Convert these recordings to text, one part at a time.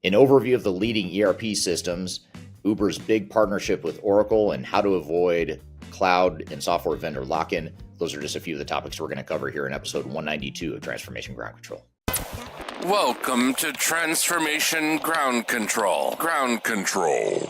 An overview of the leading ERP systems, Uber's big partnership with Oracle, and how to avoid cloud and software vendor lock-in. Those are just a few of the topics we're going to cover here in episode 192 of Transformation Ground Control. Welcome to Transformation Ground Control. Ground Control.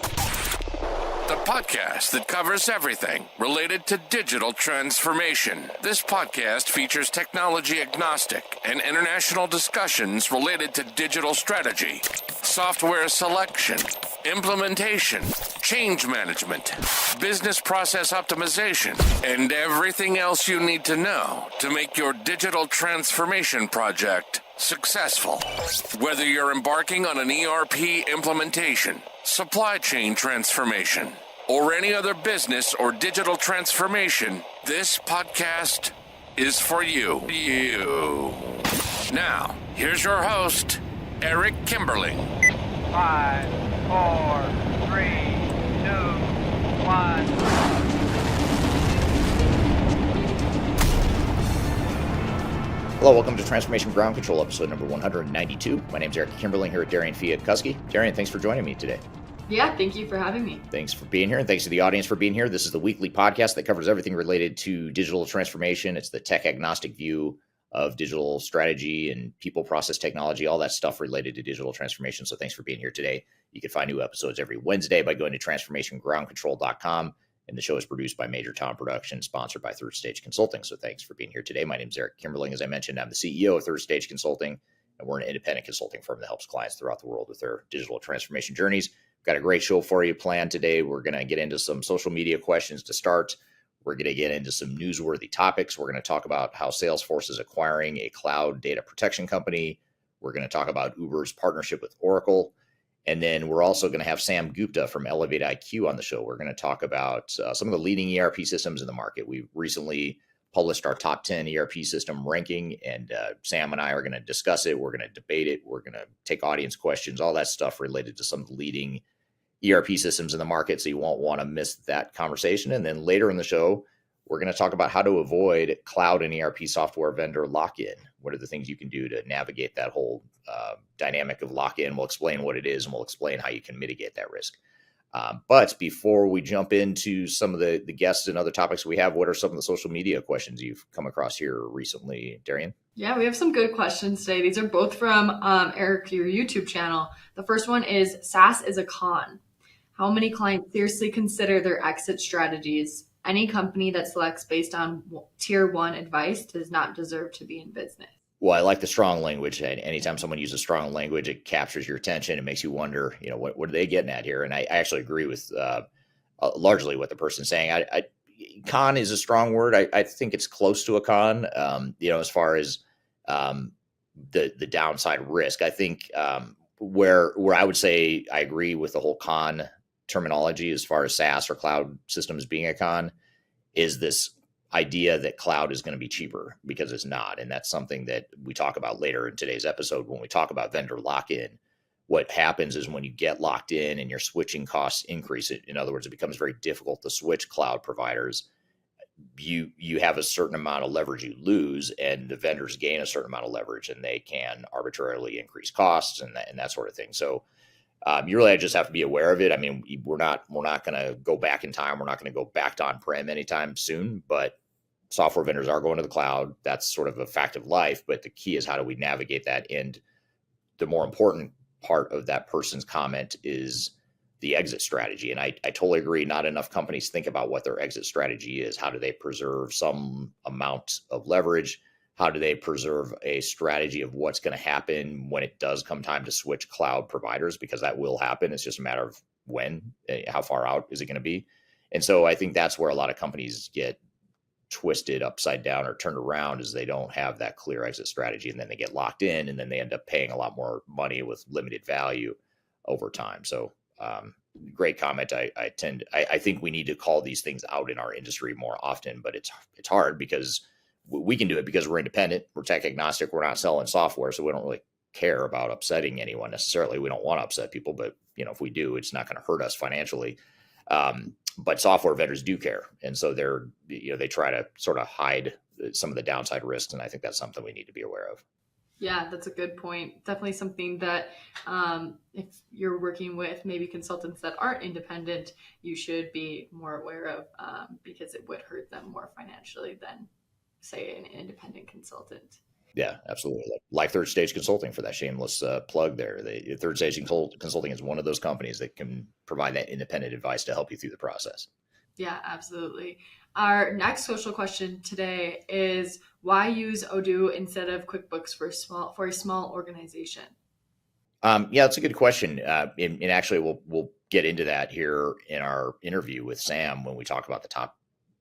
The podcast that covers everything related to digital transformation. This podcast features technology agnostic and international discussions related to digital strategy, software selection, implementation, change management, business process optimization, and everything else you need to know to make your digital transformation project successful. Whether you're embarking on an ERP implementation, supply chain transformation, or any other business or digital transformation, this podcast is for you. Now, here's your host, Eric Kimberling. 5, 4, 3, 2, 1. Hello, welcome to Transformation Ground Control, episode number 192. My name is Eric Kimberling here at Darian Chwialkowski. Darian, thanks for joining me today. Yeah, thank you for having me. Thanks for being here, and thanks to the audience for being here. This is the weekly podcast that covers everything related to digital transformation. It's the tech-agnostic view of digital strategy and people, process, technology, all that stuff related to digital transformation. So thanks for being here today. You can find new episodes every Wednesday by going to transformationgroundcontrol.com. And the show is produced by Major Tom Productions, sponsored by Third Stage Consulting. So thanks for being here today. My name is Eric Kimberling. As I mentioned, I'm the CEO of Third Stage Consulting, and we're an independent consulting firm that helps clients throughout the world with their digital transformation journeys. Got a great show for you planned today. We're going to get into some social media questions to start. We're going to get into some newsworthy topics. We're going to talk about how Salesforce is acquiring a cloud data protection company. We're going to talk about Uber's partnership with Oracle. And then we're also going to have Sam Gupta from ElevatIQ on the show. We're going to talk about some of the leading ERP systems in the market. We recently published our top 10 ERP system ranking, and Sam and I are going to discuss it. We're going to debate it. We're going to take audience questions, all that stuff related to some of the leading ERP systems in the market. So you won't want to miss that conversation. And then later in the show, we're going to talk about how to avoid cloud and ERP software vendor lock-in. What are the things you can do to navigate that whole dynamic of lock-in? We'll explain what it is, and we'll explain how you can mitigate that risk. But before we jump into some of the guests and other topics we have, what are some of the social media questions you've come across here recently, Darian? Yeah, we have some good questions today. These are both from Eric, your YouTube channel. The first one is, SaaS is a con. How many clients seriously consider their exit strategies? Any company that selects based on tier 1 advice does not deserve to be in business. Well, I like the strong language. Anytime someone uses strong language, it captures your attention. It makes you wonder, what are they getting at here? And I actually agree with largely what the person's saying. Con is a strong word. I think it's close to a con, as far as the downside risk. I think where I would say I agree with the whole con terminology as far as SaaS or cloud systems being a con is this idea that cloud is going to be cheaper, because it's not. And that's something that we talk about later in today's episode when we talk about vendor lock-in. What happens is when you get locked in and your switching costs increase, in other words, it becomes very difficult to switch cloud providers. You have a certain amount of leverage you lose, and the vendors gain a certain amount of leverage, and they can arbitrarily increase costs and that sort of thing. So you really just have to be aware of it. I mean, we're not going to go back in time. We're not going to go back to on-prem anytime soon, but software vendors are going to the cloud. That's sort of a fact of life. But the key is, how do we navigate that? And the more important part of that person's comment is the exit strategy. And I totally agree. Not enough companies think about what their exit strategy is. How do they preserve some amount of leverage? How do they preserve a strategy of what's going to happen when it does come time to switch cloud providers? Because that will happen. It's just a matter of when, how far out is it going to be? And so I think that's where a lot of companies get twisted upside down or turned around, is they don't have that clear exit strategy, and then they get locked in, and then they end up paying a lot more money with limited value over time. So great comment. I think we need to call these things out in our industry more often, but it's hard because we can do it because we're independent, we're tech agnostic, we're not selling software, so we don't really care about upsetting anyone necessarily. We don't want to upset people, but if we do, it's not going to hurt us financially. But software vendors do care, and so they try to sort of hide some of the downside risks, and I think that's something we need to be aware of. Yeah, that's a good point. Definitely something that if you're working with maybe consultants that aren't independent, you should be more aware of because it would hurt them more financially than, say, an independent consultant. Yeah, absolutely. Like Third Stage Consulting, for that shameless plug there. Third Stage Consulting is one of those companies that can provide that independent advice to help you through the process. Yeah, absolutely. Our next social question today is why use Odoo instead of QuickBooks for a small organization? Yeah, that's a good question. And actually, we'll get into that here in our interview with Sam when we talk about the top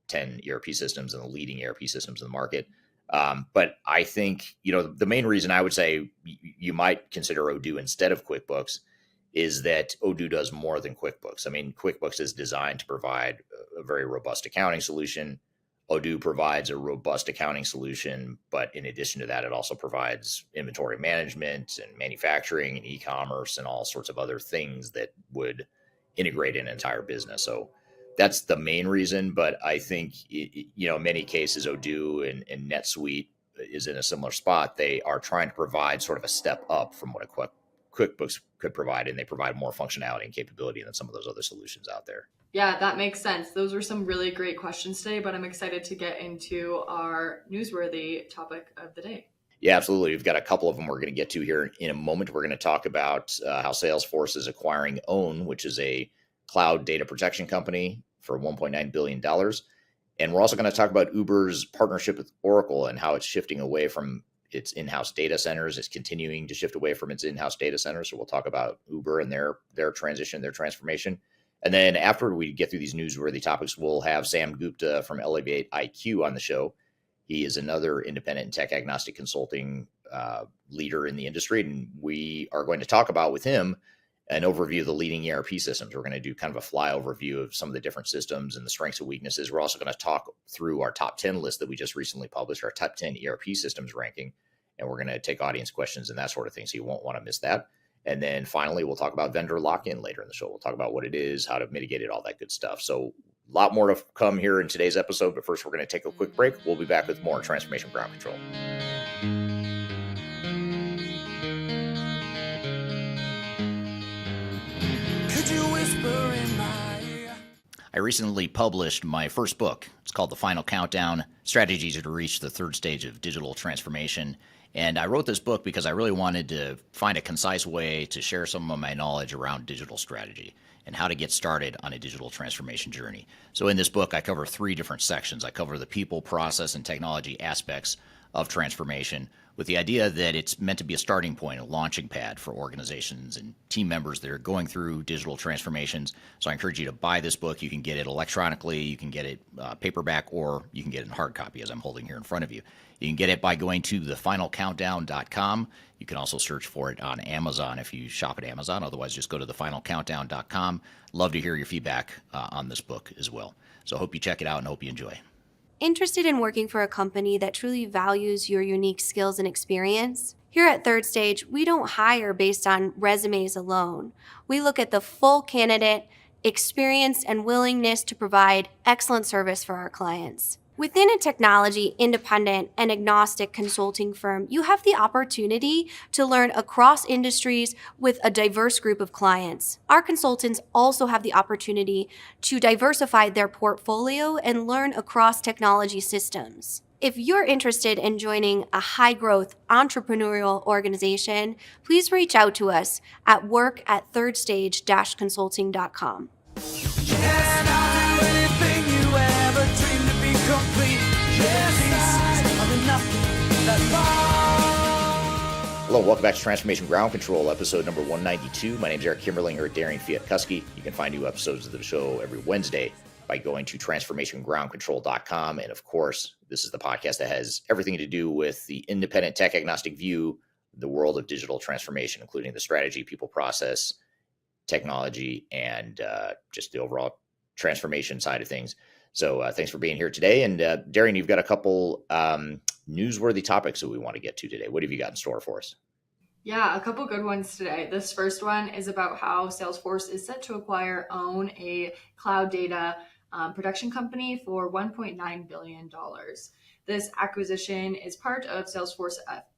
10 ERP systems and the leading ERP systems in the market. But I think, the main reason I would say you might consider Odoo instead of QuickBooks is that Odoo does more than QuickBooks. I mean, QuickBooks is designed to provide a very robust accounting solution. Odoo provides a robust accounting solution, but in addition to that, it also provides inventory management and manufacturing and e-commerce and all sorts of other things that would integrate an entire business. So that's the main reason. But I think, in many cases, Odoo and NetSuite is in a similar spot. They are trying to provide sort of a step up from what a QuickBooks could provide, and they provide more functionality and capability than some of those other solutions out there. Yeah, that makes sense. Those were some really great questions today, but I'm excited to get into our newsworthy topic of the day. Yeah, absolutely. We've got a couple of them we're going to get to here in a moment. We're going to talk about how Salesforce is acquiring Own, which is a cloud data protection company, for $1.9 billion. And we're also going to talk about Uber's partnership with Oracle and how it's shifting away from its in-house data centers. It's continuing to shift away from its in-house data centers. So we'll talk about Uber and their transition, their transformation. And then after we get through these newsworthy topics, we'll have Sam Gupta from ElevatIQ on the show. He is another independent and tech agnostic consulting leader in the industry. And we are going to talk about with him an overview of the leading ERP systems. We're going to do kind of a flyover view of some of the different systems and the strengths and weaknesses. We're also going to talk through our top 10 list that we just recently published, our top 10 ERP systems ranking. And we're going to take audience questions and that sort of thing. So you won't want to miss that. And then finally, we'll talk about vendor lock-in later in the show. We'll talk about what it is, how to mitigate it, all that good stuff. So a lot more to come here in today's episode. But first, we're going to take a quick break. We'll be back with more Transformation Ground Control. Could you whisper in my... I recently published my first book. It's called The Final Countdown, Strategies to Reach the Third Stage of Digital Transformation. And I wrote this book because I really wanted to find a concise way to share some of my knowledge around digital strategy and how to get started on a digital transformation journey. So in this book, I cover 3 different sections. I cover the people, process, and technology aspects of transformation, with the idea that it's meant to be a starting point, a launching pad for organizations and team members that are going through digital transformations. So I encourage you to buy this book. You can get it electronically, you can get it paperback, or you can get it in hard copy as I'm holding here in front of you. You can get it by going to thefinalcountdown.com. You can also search for it on Amazon if you shop at Amazon. Otherwise, just go to thefinalcountdown.com. Love to hear your feedback on this book as well. So I hope you check it out and hope you enjoy. Interested in working for a company that truly values your unique skills and experience? Here at Third Stage, we don't hire based on resumes alone. We look at the full candidate, experience, and willingness to provide excellent service for our clients. Within a technology, independent, and agnostic consulting firm, you have the opportunity to learn across industries with a diverse group of clients. Our consultants also have the opportunity to diversify their portfolio and learn across technology systems. If you're interested in joining a high-growth entrepreneurial organization, please reach out to us at work@thirdstage-consulting.com. Hello, welcome back to Transformation Ground Control, episode number 192. My name is Eric Kimberling here at Darian Chwialkowski. You can find new episodes of the show every Wednesday by going to transformationgroundcontrol.com. And of course, this is the podcast that has everything to do with the independent tech agnostic view, the world of digital transformation, including the strategy, people, process, technology, and just the overall transformation side of things. So thanks for being here today. And Darian, you've got a couple newsworthy topics that we want to get to today. What have you got in store for us? Yeah, a couple good ones today. This first one is about how Salesforce is set to acquire Own, a cloud data production company, for $1.9 billion. This acquisition is part of Salesforce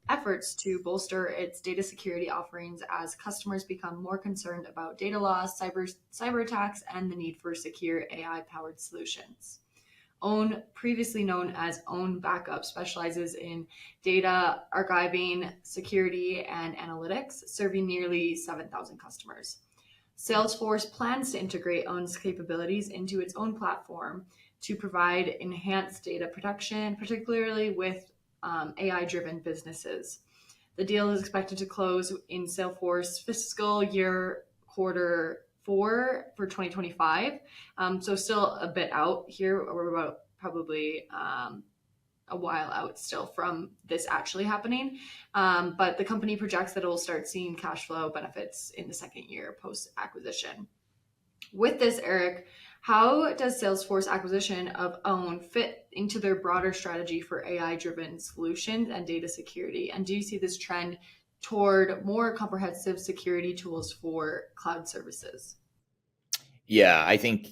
efforts to bolster its data security offerings as customers become more concerned about data loss, cyber attacks, and the need for secure AI-powered solutions. Own, previously known as Own Backup, specializes in data archiving, security, and analytics, serving nearly 7,000 customers. Salesforce plans to integrate Own's capabilities into its own platform to provide enhanced data protection, particularly with AI-driven businesses. The deal is expected to close in Salesforce fiscal year quarter 4 for 2025. So still a bit out here. We're about probably a while out still from this actually happening. But the company projects that it will start seeing cash flow benefits in the second year post-acquisition. With this, Eric, how does Salesforce acquisition of Own fit into their broader strategy for AI-driven solutions and data security? And do you see this trend toward more comprehensive security tools for cloud services? Yeah, I think,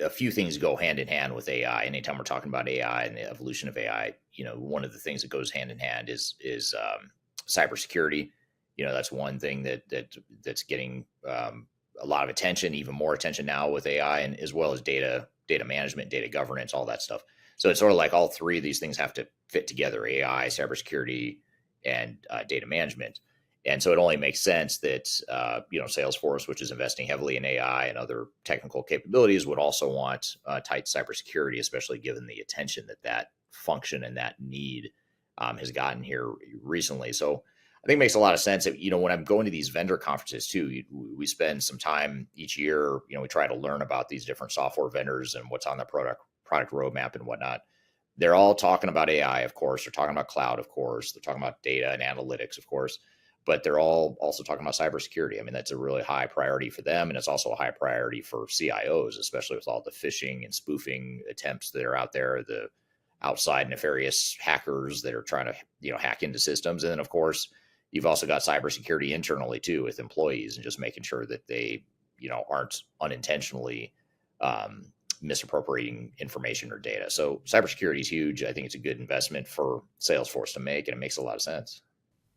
a few things go hand in hand with AI. Anytime we're talking about AI and the evolution of AI, one of the things that goes hand in hand is cybersecurity. That's one thing that's getting a lot of attention, even more attention now with AI, and as well as data management, data governance, all that stuff. So it's sort of like all three of these things have to fit together: AI, cybersecurity, and data management. And so it only makes sense that Salesforce, which is investing heavily in AI and other technical capabilities, would also want tight cybersecurity, especially given the attention that function and that need has gotten here recently. So I think it makes a lot of sense that, when I'm going to these vendor conferences too, we spend some time each year, we try to learn about these different software vendors and what's on the product roadmap and whatnot. They're all talking about AI, of course. They're talking about cloud, of course. They're talking about data and analytics, of course. But they're all also talking about cybersecurity. I mean, that's a really high priority for them. And it's also a high priority for CIOs, especially with all the phishing and spoofing attempts that are out there, the outside nefarious hackers that are trying to, hack into systems. And then, of course, you've also got cybersecurity internally, too, with employees and just making sure that they, aren't unintentionally misappropriating information or data. So cybersecurity is huge. I think it's a good investment for Salesforce to make, and it makes a lot of sense.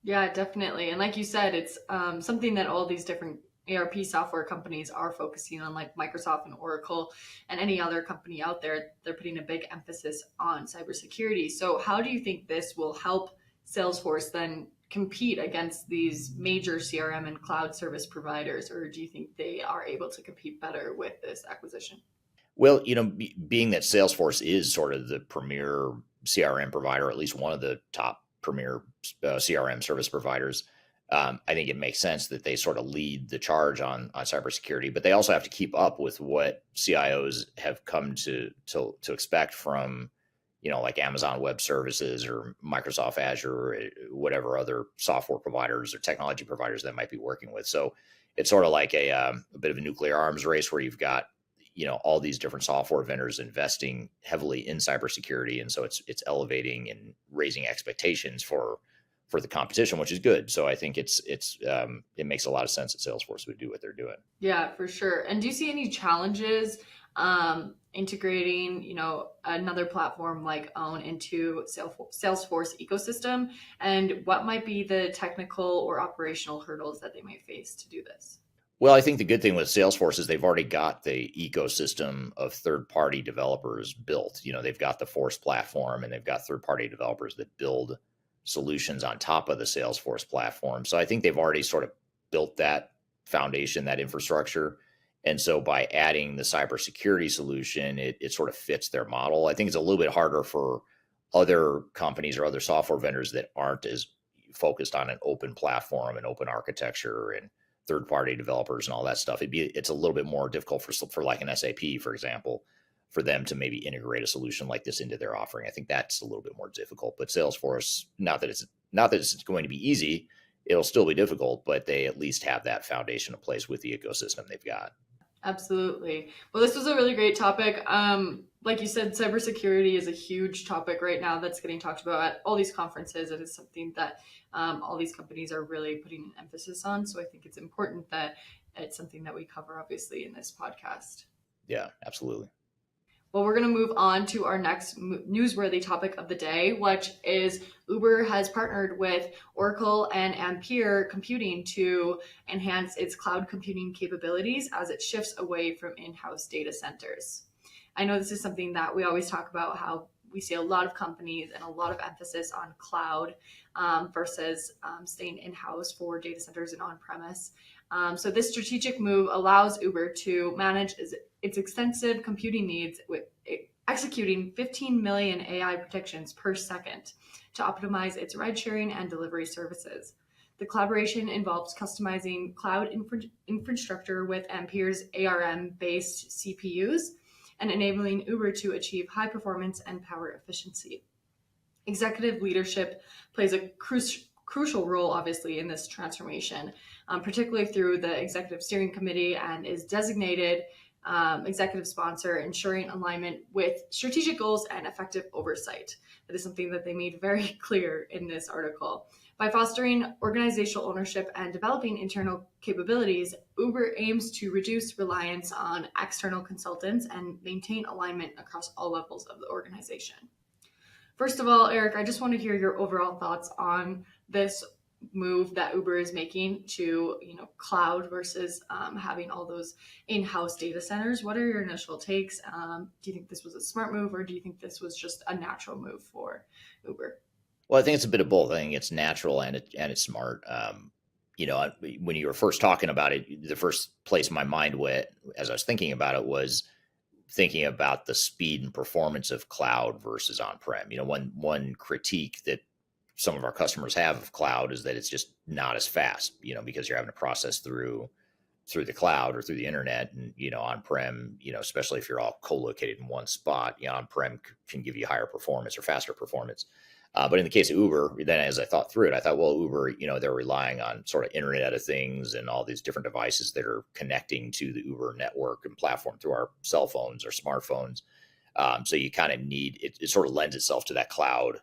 Yeah, definitely. And like you said, it's something that all these different ERP software companies are focusing on, like Microsoft and Oracle and any other company out there. They're putting a big emphasis on cybersecurity. So how do you think this will help Salesforce then compete against these major CRM and cloud service providers? Or do you think they are able to compete better with this acquisition? Well, being that Salesforce is sort of the premier CRM provider, at least one of the top premier CRM service providers, I think it makes sense that they sort of lead the charge on cybersecurity, but they also have to keep up with what CIOs have come to expect from, like Amazon Web Services or Microsoft Azure or whatever other software providers or technology providers that might be working with. So it's sort of like a bit of a nuclear arms race where you've got, all these different software vendors investing heavily in cybersecurity. And so it's elevating and raising expectations for the competition, which is good. So I think it makes a lot of sense that Salesforce would do what they're doing. Yeah, for sure. And do you see any challenges integrating, another platform like Own into Salesforce ecosystem? And what might be the technical or operational hurdles that they might face to do this? Well, I think the good thing with Salesforce is they've already got the ecosystem of third-party developers built. They've got the Force platform, and they've got third-party developers that build solutions on top of the Salesforce platform. So I think they've already sort of built that foundation, that infrastructure. And so by adding the cybersecurity solution, it sort of fits their model. I think it's a little bit harder for other companies or other software vendors that aren't as focused on an open platform and open architecture and third-party developers and all that stuff. It's a little bit more difficult for like an SAP, for example, for them to maybe integrate a solution like this into their offering. I think that's a little bit more difficult. But Salesforce, not that it's going to be easy, it'll still be difficult, but they at least have that foundation in place with the ecosystem they've got. Absolutely. Well, this was a really great topic. Like you said, cybersecurity is a huge topic right now that's getting talked about at all these conferences. It is something that all these companies are really putting an emphasis on. So I think it's important that it's something that we cover, obviously, in this podcast. Yeah, absolutely. Well, we're going to move on to our next newsworthy topic of the day, which is Uber has partnered with Oracle and Ampere Computing to enhance its cloud computing capabilities as it shifts away from in-house data centers. I know this is something that we always talk about, how we see a lot of companies and a lot of emphasis on cloud versus staying in-house for data centers and on-premise. So this strategic move allows Uber to manage its extensive computing needs with executing 15 million AI predictions per second to optimize its ride-sharing and delivery services. The collaboration involves customizing cloud infrastructure with Ampere's ARM-based CPUs and enabling Uber to achieve high performance and power efficiency. Executive leadership plays a crucial role, obviously, in this transformation, particularly through the Executive Steering Committee, and is designated executive sponsor, ensuring alignment with strategic goals and effective oversight. That is something that they made very clear in this article. By fostering organizational ownership and developing internal capabilities, Uber aims to reduce reliance on external consultants and maintain alignment across all levels of the organization. First of all, Eric, I just want to hear your overall thoughts on this move that Uber is making to, cloud versus having all those in-house data centers. What are your initial takes? Do you think this was a smart move, or do you think this was just a natural move for Uber? Well, I think it's a bit of both. I think it's natural and it's smart. When you were first talking about it, the first place my mind went as I was thinking about it was thinking about the speed and performance of cloud versus on-prem. One critique that some of our customers have of cloud is that it's just not as fast, because you're having to process through the cloud or through the internet, and, on-prem, especially if you're all co-located in one spot, on-prem can give you higher performance or faster performance. But in the case of Uber, then as I thought through it, I thought, well, Uber, they're relying on sort of Internet of Things and all these different devices that are connecting to the Uber network and platform through our cell phones or smartphones. So you kind of need, it sort of lends itself to that cloud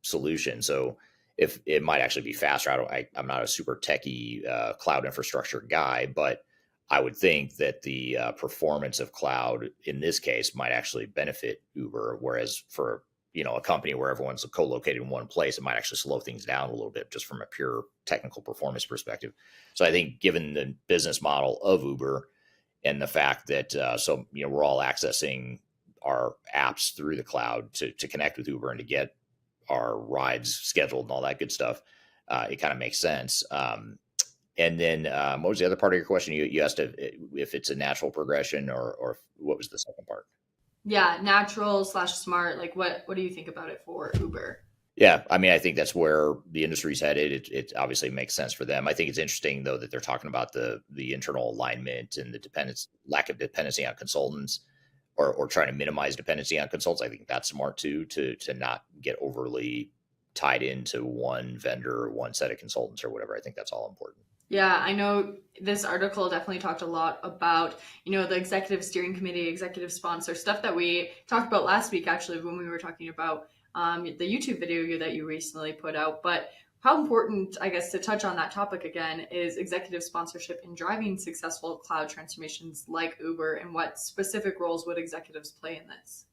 solution. So if it might actually be faster, I'm not a super techie cloud infrastructure guy, but I would think that the performance of cloud in this case might actually benefit Uber, whereas for a company where everyone's co-located in one place, it might actually slow things down a little bit just from a pure technical performance perspective. So I think given the business model of Uber and the fact that, we're all accessing our apps through the cloud to connect with Uber and to get our rides scheduled and all that good stuff, it kind of makes sense. And then what was the other part of your question? You asked if it's a natural progression or what was the second part? Yeah, natural/smart. Like, what do you think about it for Uber? Yeah, I mean, I think that's where the industry's headed. It obviously makes sense for them. I think it's interesting, though, that they're talking about the internal alignment and the lack of dependency on consultants, or trying to minimize dependency on consultants. I think that's smart too, to not get overly tied into one vendor or one set of consultants or whatever. I think that's all important. Yeah, I know this article definitely talked a lot about, the executive steering committee, executive sponsor, stuff that we talked about last week, actually, when we were talking about the YouTube video that you recently put out. But how important, I guess, to touch on that topic again, is executive sponsorship in driving successful cloud transformations like Uber, and what specific roles would executives play in this?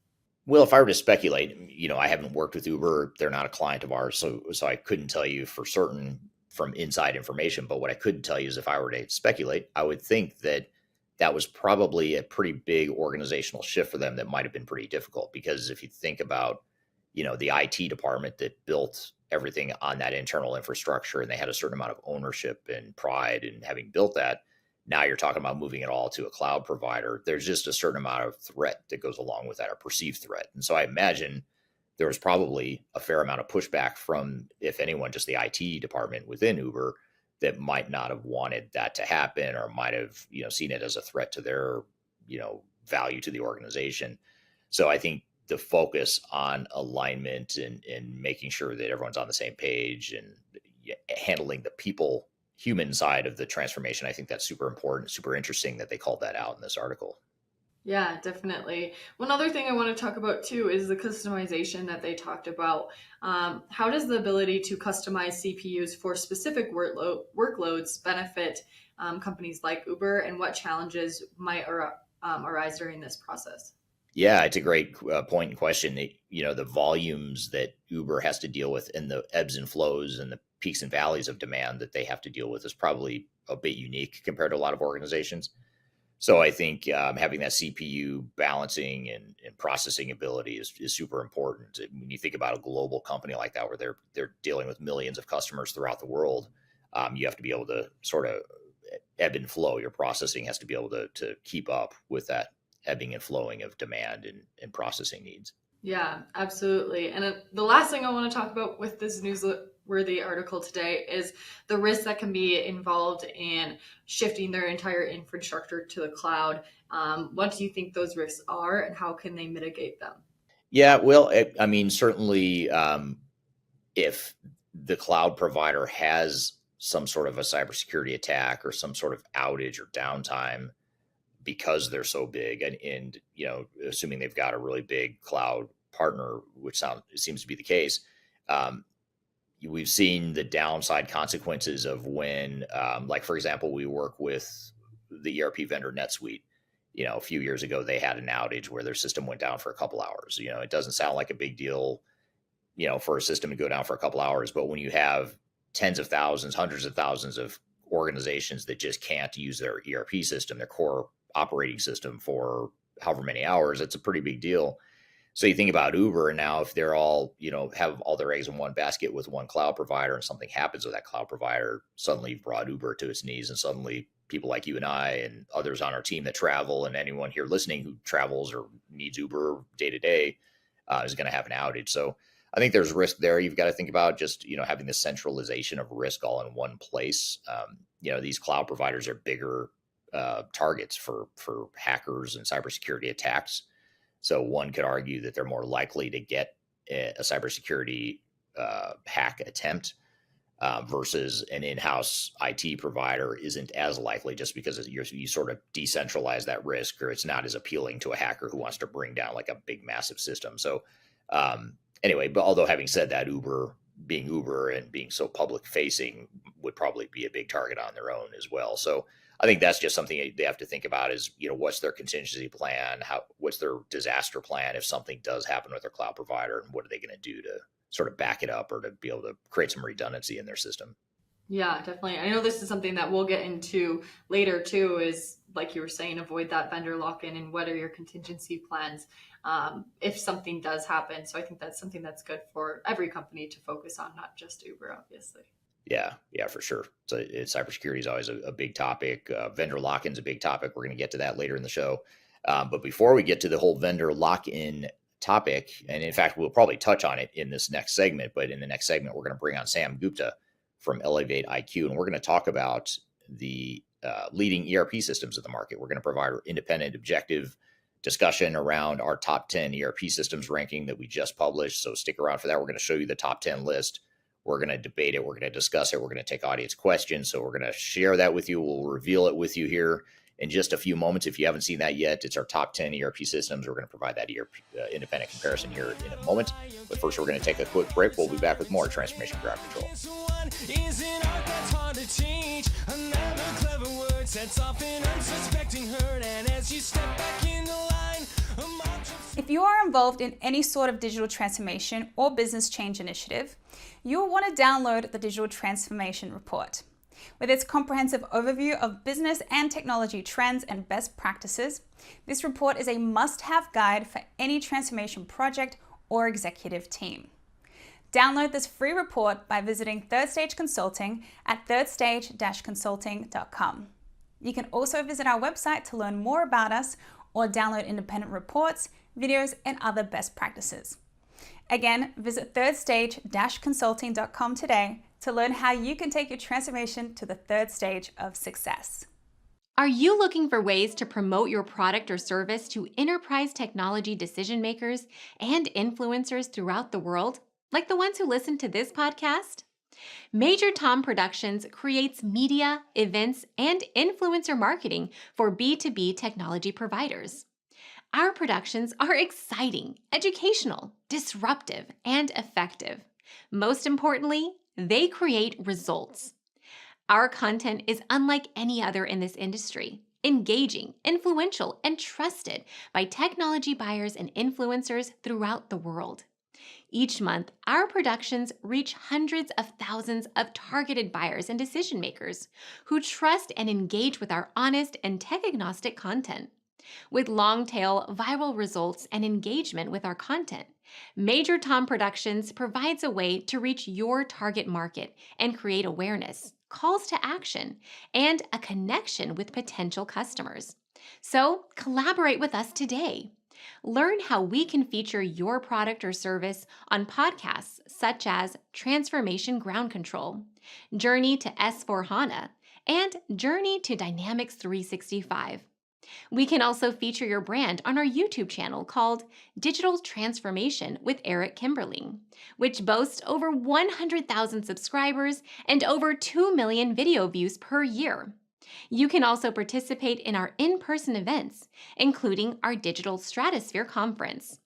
Well, if I were to speculate, I haven't worked with Uber. They're not a client of ours, so I couldn't tell you for certain from inside information. But what I could tell you is if I were to speculate, I would think that was probably a pretty big organizational shift for them that might have been pretty difficult. Because if you think about, the IT department that built everything on that internal infrastructure, and they had a certain amount of ownership and pride in having built that, now you're talking about moving it all to a cloud provider. There's just a certain amount of threat that goes along with that, or perceived threat. And so I imagine there was probably a fair amount of pushback from, if anyone, just the IT department within Uber that might not have wanted that to happen, or might have, seen it as a threat to their, value to the organization. So I think the focus on alignment and making sure that everyone's on the same page and handling the human side of the transformation, I think that's super important, super interesting that they called that out in this article. Yeah, definitely. One other thing I want to talk about too is the customization that they talked about. How does the ability to customize CPUs for specific workloads benefit companies like Uber, and what challenges might arise during this process? Yeah, it's a great point and question. The volumes that Uber has to deal with and the ebbs and flows and the peaks and valleys of demand that they have to deal with is probably a bit unique compared to a lot of organizations. So I think having that CPU balancing and processing ability is super important. When you think about a global company like that, where they're dealing with millions of customers throughout the world, you have to be able to sort of ebb and flow. Your processing has to be able to keep up with that ebbing and flowing of demand and processing needs. Yeah, absolutely. And the last thing I want to talk about with this newsworthy article today is the risks that can be involved in shifting their entire infrastructure to the cloud. What do you think those risks are, and how can they mitigate them? Yeah, well, I mean, certainly, if the cloud provider has some sort of a cybersecurity attack or some sort of outage or downtime because they're so big, and assuming they've got a really big cloud partner, which seems to be the case, we've seen the downside consequences of when, like for example, we work with the ERP vendor NetSuite. A few years ago, they had an outage where their system went down for a couple hours. It doesn't sound like a big deal, for a system to go down for a couple hours, but when you have tens of thousands, hundreds of thousands of organizations that just can't use their ERP system, their core operating system, for however many hours, it's a pretty big deal. So you think about Uber, and now if they're all, have all their eggs in one basket with one cloud provider, and something happens with that cloud provider, suddenly you've brought Uber to its knees, and suddenly people like you and I and others on our team that travel, and anyone here listening who travels or needs Uber day to day is going to have an outage. So I think there's risk there. You've got to think about just, having the centralization of risk all in one place. These cloud providers are bigger targets for hackers and cybersecurity attacks. So one could argue that they're more likely to get a cybersecurity hack attempt versus an in-house IT provider isn't as likely, just because you sort of decentralize that risk, or it's not as appealing to a hacker who wants to bring down like a big massive system. So anyway, but although having said that, Uber being Uber and being so public facing would probably be a big target on their own as well. So I think that's just something they have to think about is, what's their contingency plan? What's their disaster plan if something does happen with their cloud provider, and what are they going to do to sort of back it up or to be able to create some redundancy in their system? Yeah, definitely. I know this is something that we'll get into later too, is like you were saying, avoid that vendor lock-in, and what are your contingency plans if something does happen. So I think that's something that's good for every company to focus on, not just Uber, obviously. Yeah, for sure. So cybersecurity is always a big topic. Vendor lock-in is a big topic. We're going to get to that later in the show. But before we get to the whole vendor lock-in topic, and in fact, we'll probably touch on it in this next segment, but in the next segment, we're going to bring on Sam Gupta from ElevatIQ, and we're going to talk about the leading ERP systems of the market. We're going to provide an independent, objective discussion around our top 10 ERP systems ranking that we just published. So stick around for that. We're going to show you the top 10 list. We're going to debate it. We're going to discuss it. We're going to take audience questions. So we're going to share that with you. We'll reveal it with you here in just a few moments. If you haven't seen that yet, it's our top 10 ERP systems. We're going to provide that ERP independent comparison here in a moment. But first, we're going to take a quick break. We'll be back with more Transformation Ground Control. If you are involved in any sort of digital transformation or business change initiative, you'll want to download the Digital Transformation Report. With its comprehensive overview of business and technology trends and best practices, this report is a must-have guide for any transformation project or executive team. Download this free report by visiting Third Stage Consulting at thirdstage-consulting.com. You can also visit our website to learn more about us or download independent reports, videos, and other best practices. Again, visit thirdstage-consulting.com today to learn how you can take your transformation to the third stage of success. Are you looking for ways to promote your product or service to enterprise technology decision makers and influencers throughout the world, like the ones who listen to this podcast? Major Tom Productions creates media, events, and influencer marketing for B2B technology providers. Our productions are exciting, educational, disruptive, and effective. Most importantly, they create results. Our content is unlike any other in this industry, engaging, influential, and trusted by technology buyers and influencers throughout the world. Each month, our productions reach hundreds of thousands of targeted buyers and decision makers who trust and engage with our honest and tech-agnostic content. With long-tail viral results and engagement with our content, Major Tom Productions provides a way to reach your target market and create awareness, calls to action, and a connection with potential customers. So, collaborate with us today. Learn how we can feature your product or service on podcasts such as Transformation Ground Control, Journey to S/4HANA, and Journey to Dynamics 365. We can also feature your brand on our YouTube channel called Digital Transformation with Eric Kimberling, which boasts over 100,000 subscribers and over 2 million video views per year. You can also participate in our in-person events, including our Digital Stratosphere Conference.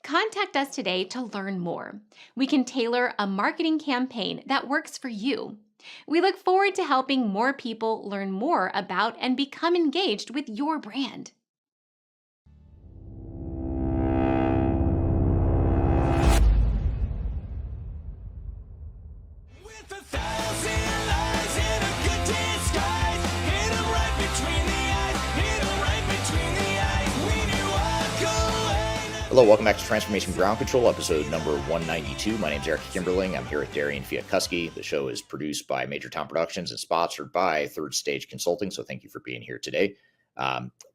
Contact us today to learn more. We can tailor a marketing campaign that works for you. We look forward to helping more people learn more about and become engaged with your brand. Hello, welcome back to Transformation Ground Control, episode number 192. My name is Eric Kimberling. I'm here with Darian Chwialkowski. The show is produced by Major Tom Productions and sponsored by Third Stage Consulting. So thank you for being here today.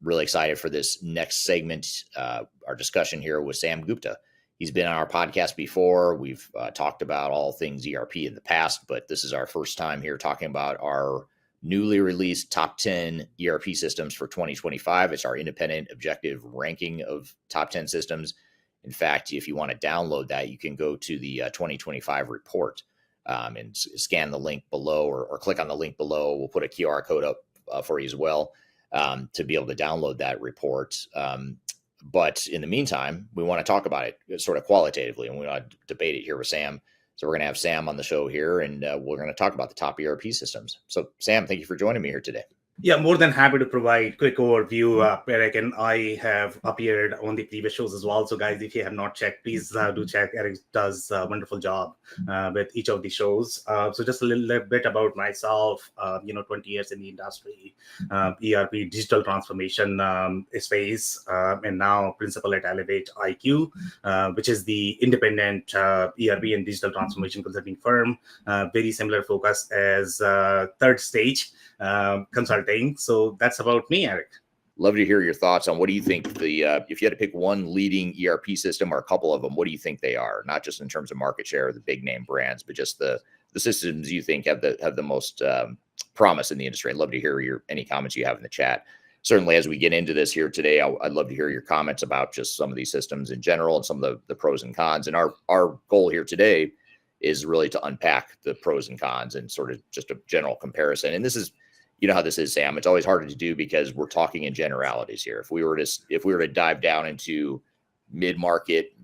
Really excited for this next segment, our discussion here with Sam Gupta. He's been on our podcast before. We've talked about all things ERP in the past, but this is our first time here talking about our newly released top 10 ERP systems for 2025. It's our independent objective ranking of top 10 systems. In fact, if you want to download that, you can go to the 2025 report and scan the link below or click on the link below. We'll put a QR code up for you as well to be able to download that report. But in the meantime, we want to talk about it sort of qualitatively, and we want to debate it here with Sam. So we're going to have Sam on the show here, and we're going to talk about the top ERP systems. So Sam, thank you for joining me here today. Yeah, more than happy to provide quick overview, Eric, and I have appeared on the previous shows as well. So guys, if you have not checked, please do check. Eric does a wonderful job with each of the shows. So just a little bit about myself, 20 years in the industry, ERP digital transformation space, and now principal at ElevatIQ, which is the independent ERP and digital transformation consulting firm, very similar focus as Third Stage Consulting. So that's about me, Eric. Love to hear your thoughts on what do you think if you had to pick one leading ERP system or a couple of them, what do you think they are? Not just in terms of market share or the big name brands, but just the systems you think have the most promise in the industry. I'd love to hear any comments you have in the chat. Certainly, as we get into this here today, I'd love to hear your comments about just some of these systems in general and some of the pros and cons. And our goal here today is really to unpack the pros and cons and sort of just a general comparison. And this is, you know how this is, Sam. It's always harder to do because we're talking in generalities here. If we were to dive down into mid-market,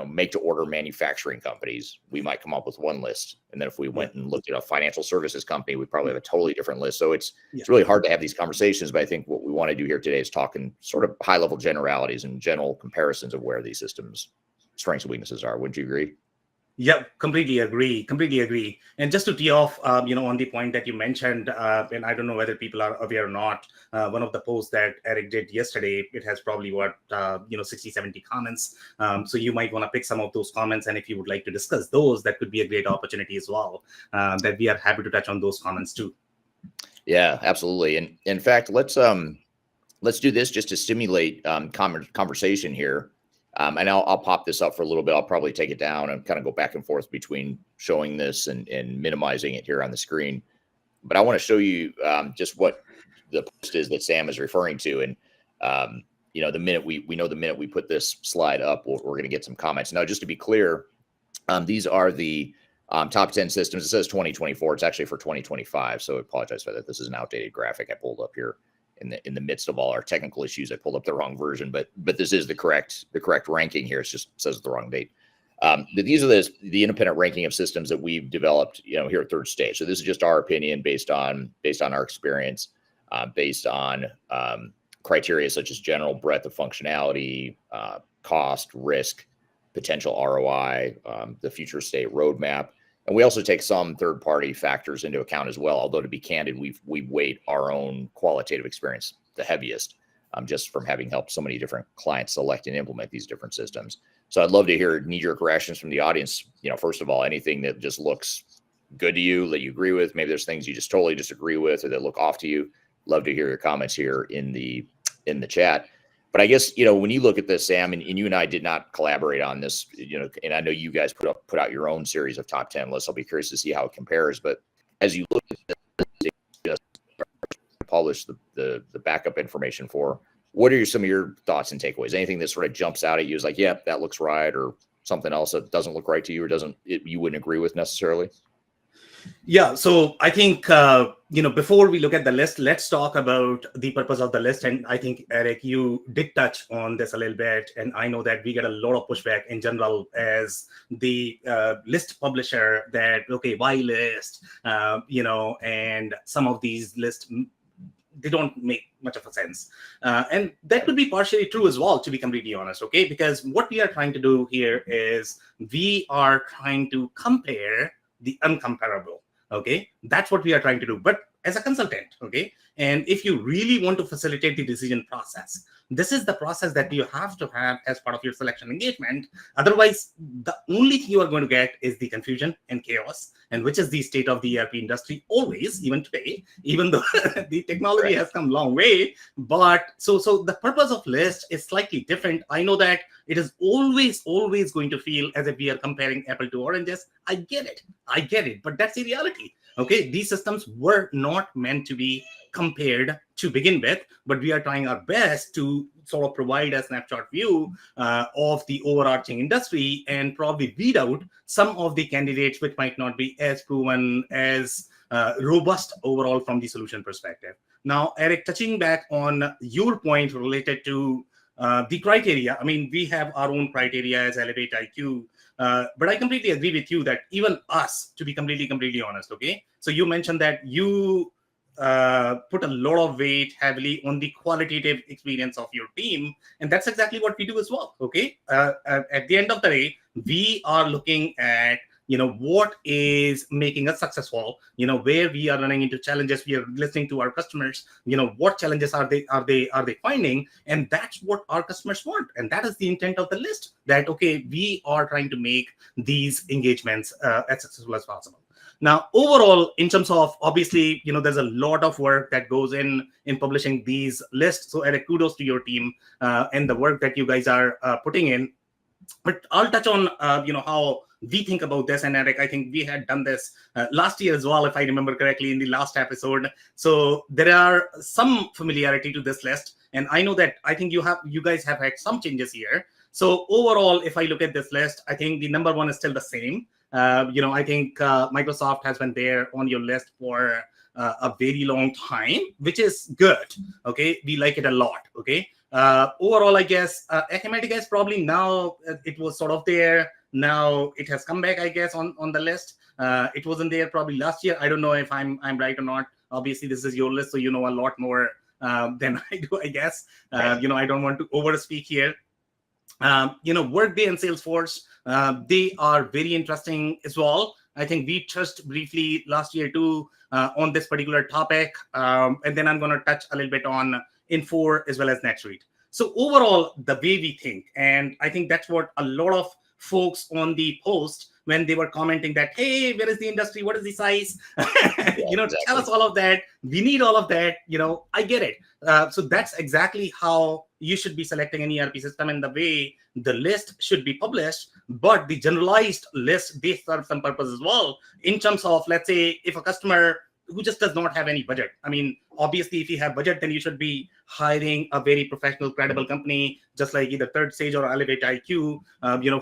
make to order manufacturing companies, we might come up with one list. And then if we went and looked at a financial services company, we probably have a totally different list. So it's really hard to have these conversations. But I think what we want to do here today is talk in sort of high level generalities and general comparisons of where these systems' strengths and weaknesses are. Wouldn't you agree? Yeah, completely agree. And just to tee off, on the point that you mentioned, and I don't know whether people are aware or not, one of the posts that Eric did yesterday, it has probably 60, 70 comments. So you might want to pick some of those comments. And if you would like to discuss those, that could be a great opportunity as well, that we are happy to touch on those comments too. Yeah, absolutely. And in fact, let's do this just to stimulate conversation here. And I'll pop this up for a little bit. I'll probably take it down and kind of go back and forth between showing this and minimizing it here on the screen. But I want to show you just what the post is that Sam is referring to. And, the minute the minute we put this slide up, we're going to get some comments. Now, just to be clear, these are the top 10 systems. It says 2024. It's actually for 2025. So I apologize for that. This is an outdated graphic I pulled up here. In the midst of all our technical issues, I pulled up the wrong version, but this is the correct ranking here. It just says the wrong date. But these are the independent ranking of systems that we've developed, here at Third Stage. So this is just our opinion based on our experience. based on criteria such as general breadth of functionality, cost, risk, potential ROI, the future state roadmap. And we also take some third-party factors into account as well. Although to be candid, we weight our own qualitative experience the heaviest, just from having helped so many different clients select and implement these different systems. So I'd love to hear knee-jerk reactions from the audience. First of all, anything that just looks good to you that you agree with. Maybe there's things you just totally disagree with or that look off to you. Love to hear your comments here in the chat. But I guess, when you look at this, Sam, and you and I did not collaborate on this, and I know you guys put out your own series of top 10 lists. I'll be curious to see how it compares. But as you look at this, just publish the backup information for, what are some of your thoughts and takeaways? Anything that sort of jumps out at you is like, yeah, that looks right, or something else that doesn't look right to you, or you wouldn't agree with necessarily? Yeah, so I think, before we look at the list, let's talk about the purpose of the list. And I think, Eric, you did touch on this a little bit. And I know that we get a lot of pushback in general as the list publisher that, okay, why list? And some of these lists, they don't make much of a sense. And that could be partially true as well, to be completely honest, okay? Because what we are trying to do here is we are trying to compare the uncomparable, okay? That's what we are trying to do, but as a consultant, okay? And if you really want to facilitate the decision process, this is the process that you have to have as part of your selection engagement. Otherwise, the only thing you are going to get is the confusion and chaos, and which is the state of the ERP industry always, even today, even though the technology has come a long way. But so the purpose of list is slightly different. I know that it is always going to feel as if we are comparing apple to oranges. I get it, but that's the reality. Okay, these systems were not meant to be compared to begin with, but we are trying our best to sort of provide a snapshot view of the overarching industry and probably weed out some of the candidates which might not be as proven, as robust overall from the solution perspective. Now, Eric, touching back on your point related to the criteria, I mean, we have our own criteria as ElevatIQ, but I completely agree with you that even us, to be completely honest, okay? So you mentioned that you put a lot of weight heavily on the qualitative experience of your team, and that's exactly what we do as well, okay? At the end of the day, we are looking at what is making us successful, where we are running into challenges. We are listening to our customers, what challenges are they finding, and that's what our customers want. And that is the intent of the list, that, okay, we are trying to make these engagements as successful as possible. Now, overall, in terms of, obviously, there's a lot of work that goes in publishing these lists. So, Eric, kudos to your team and the work that you guys are putting in. But I'll touch on, how we think about this. And Eric, I think we had done this last year as well, if I remember correctly, in the last episode. So there are some familiarity to this list. And I know that I think you guys have had some changes here. So overall, if I look at this list, I think the number one is still the same. I think Microsoft has been there on your list for a very long time, which is good. Okay, we like it a lot. Okay, overall, I guess Acumatica is probably now, it was sort of there. Now it has come back, I guess, on the list. It wasn't there probably last year. I don't know if I'm right or not. Obviously, this is your list, so you know a lot more than I do, I guess. I don't want to overspeak here. Workday and Salesforce, they are very interesting as well. I think we touched briefly last year too on this particular topic, and then I'm going to touch a little bit on Infor as well as NetSuite. So overall, the way we think, and I think that's what a lot of folks on the post, when they were commenting that, hey, where is the industry? What is the size? Exactly. Tell us all of that. We need all of that. I get it. So that's exactly how you should be selecting an ERP system, and the way the list should be published. But the generalized list, they serve some purpose as well, in terms of, let's say, if a customer who just does not have any budget. I mean, obviously, if you have budget, then you should be hiring a very professional, credible company, just like either Third Stage or ElevatIQ,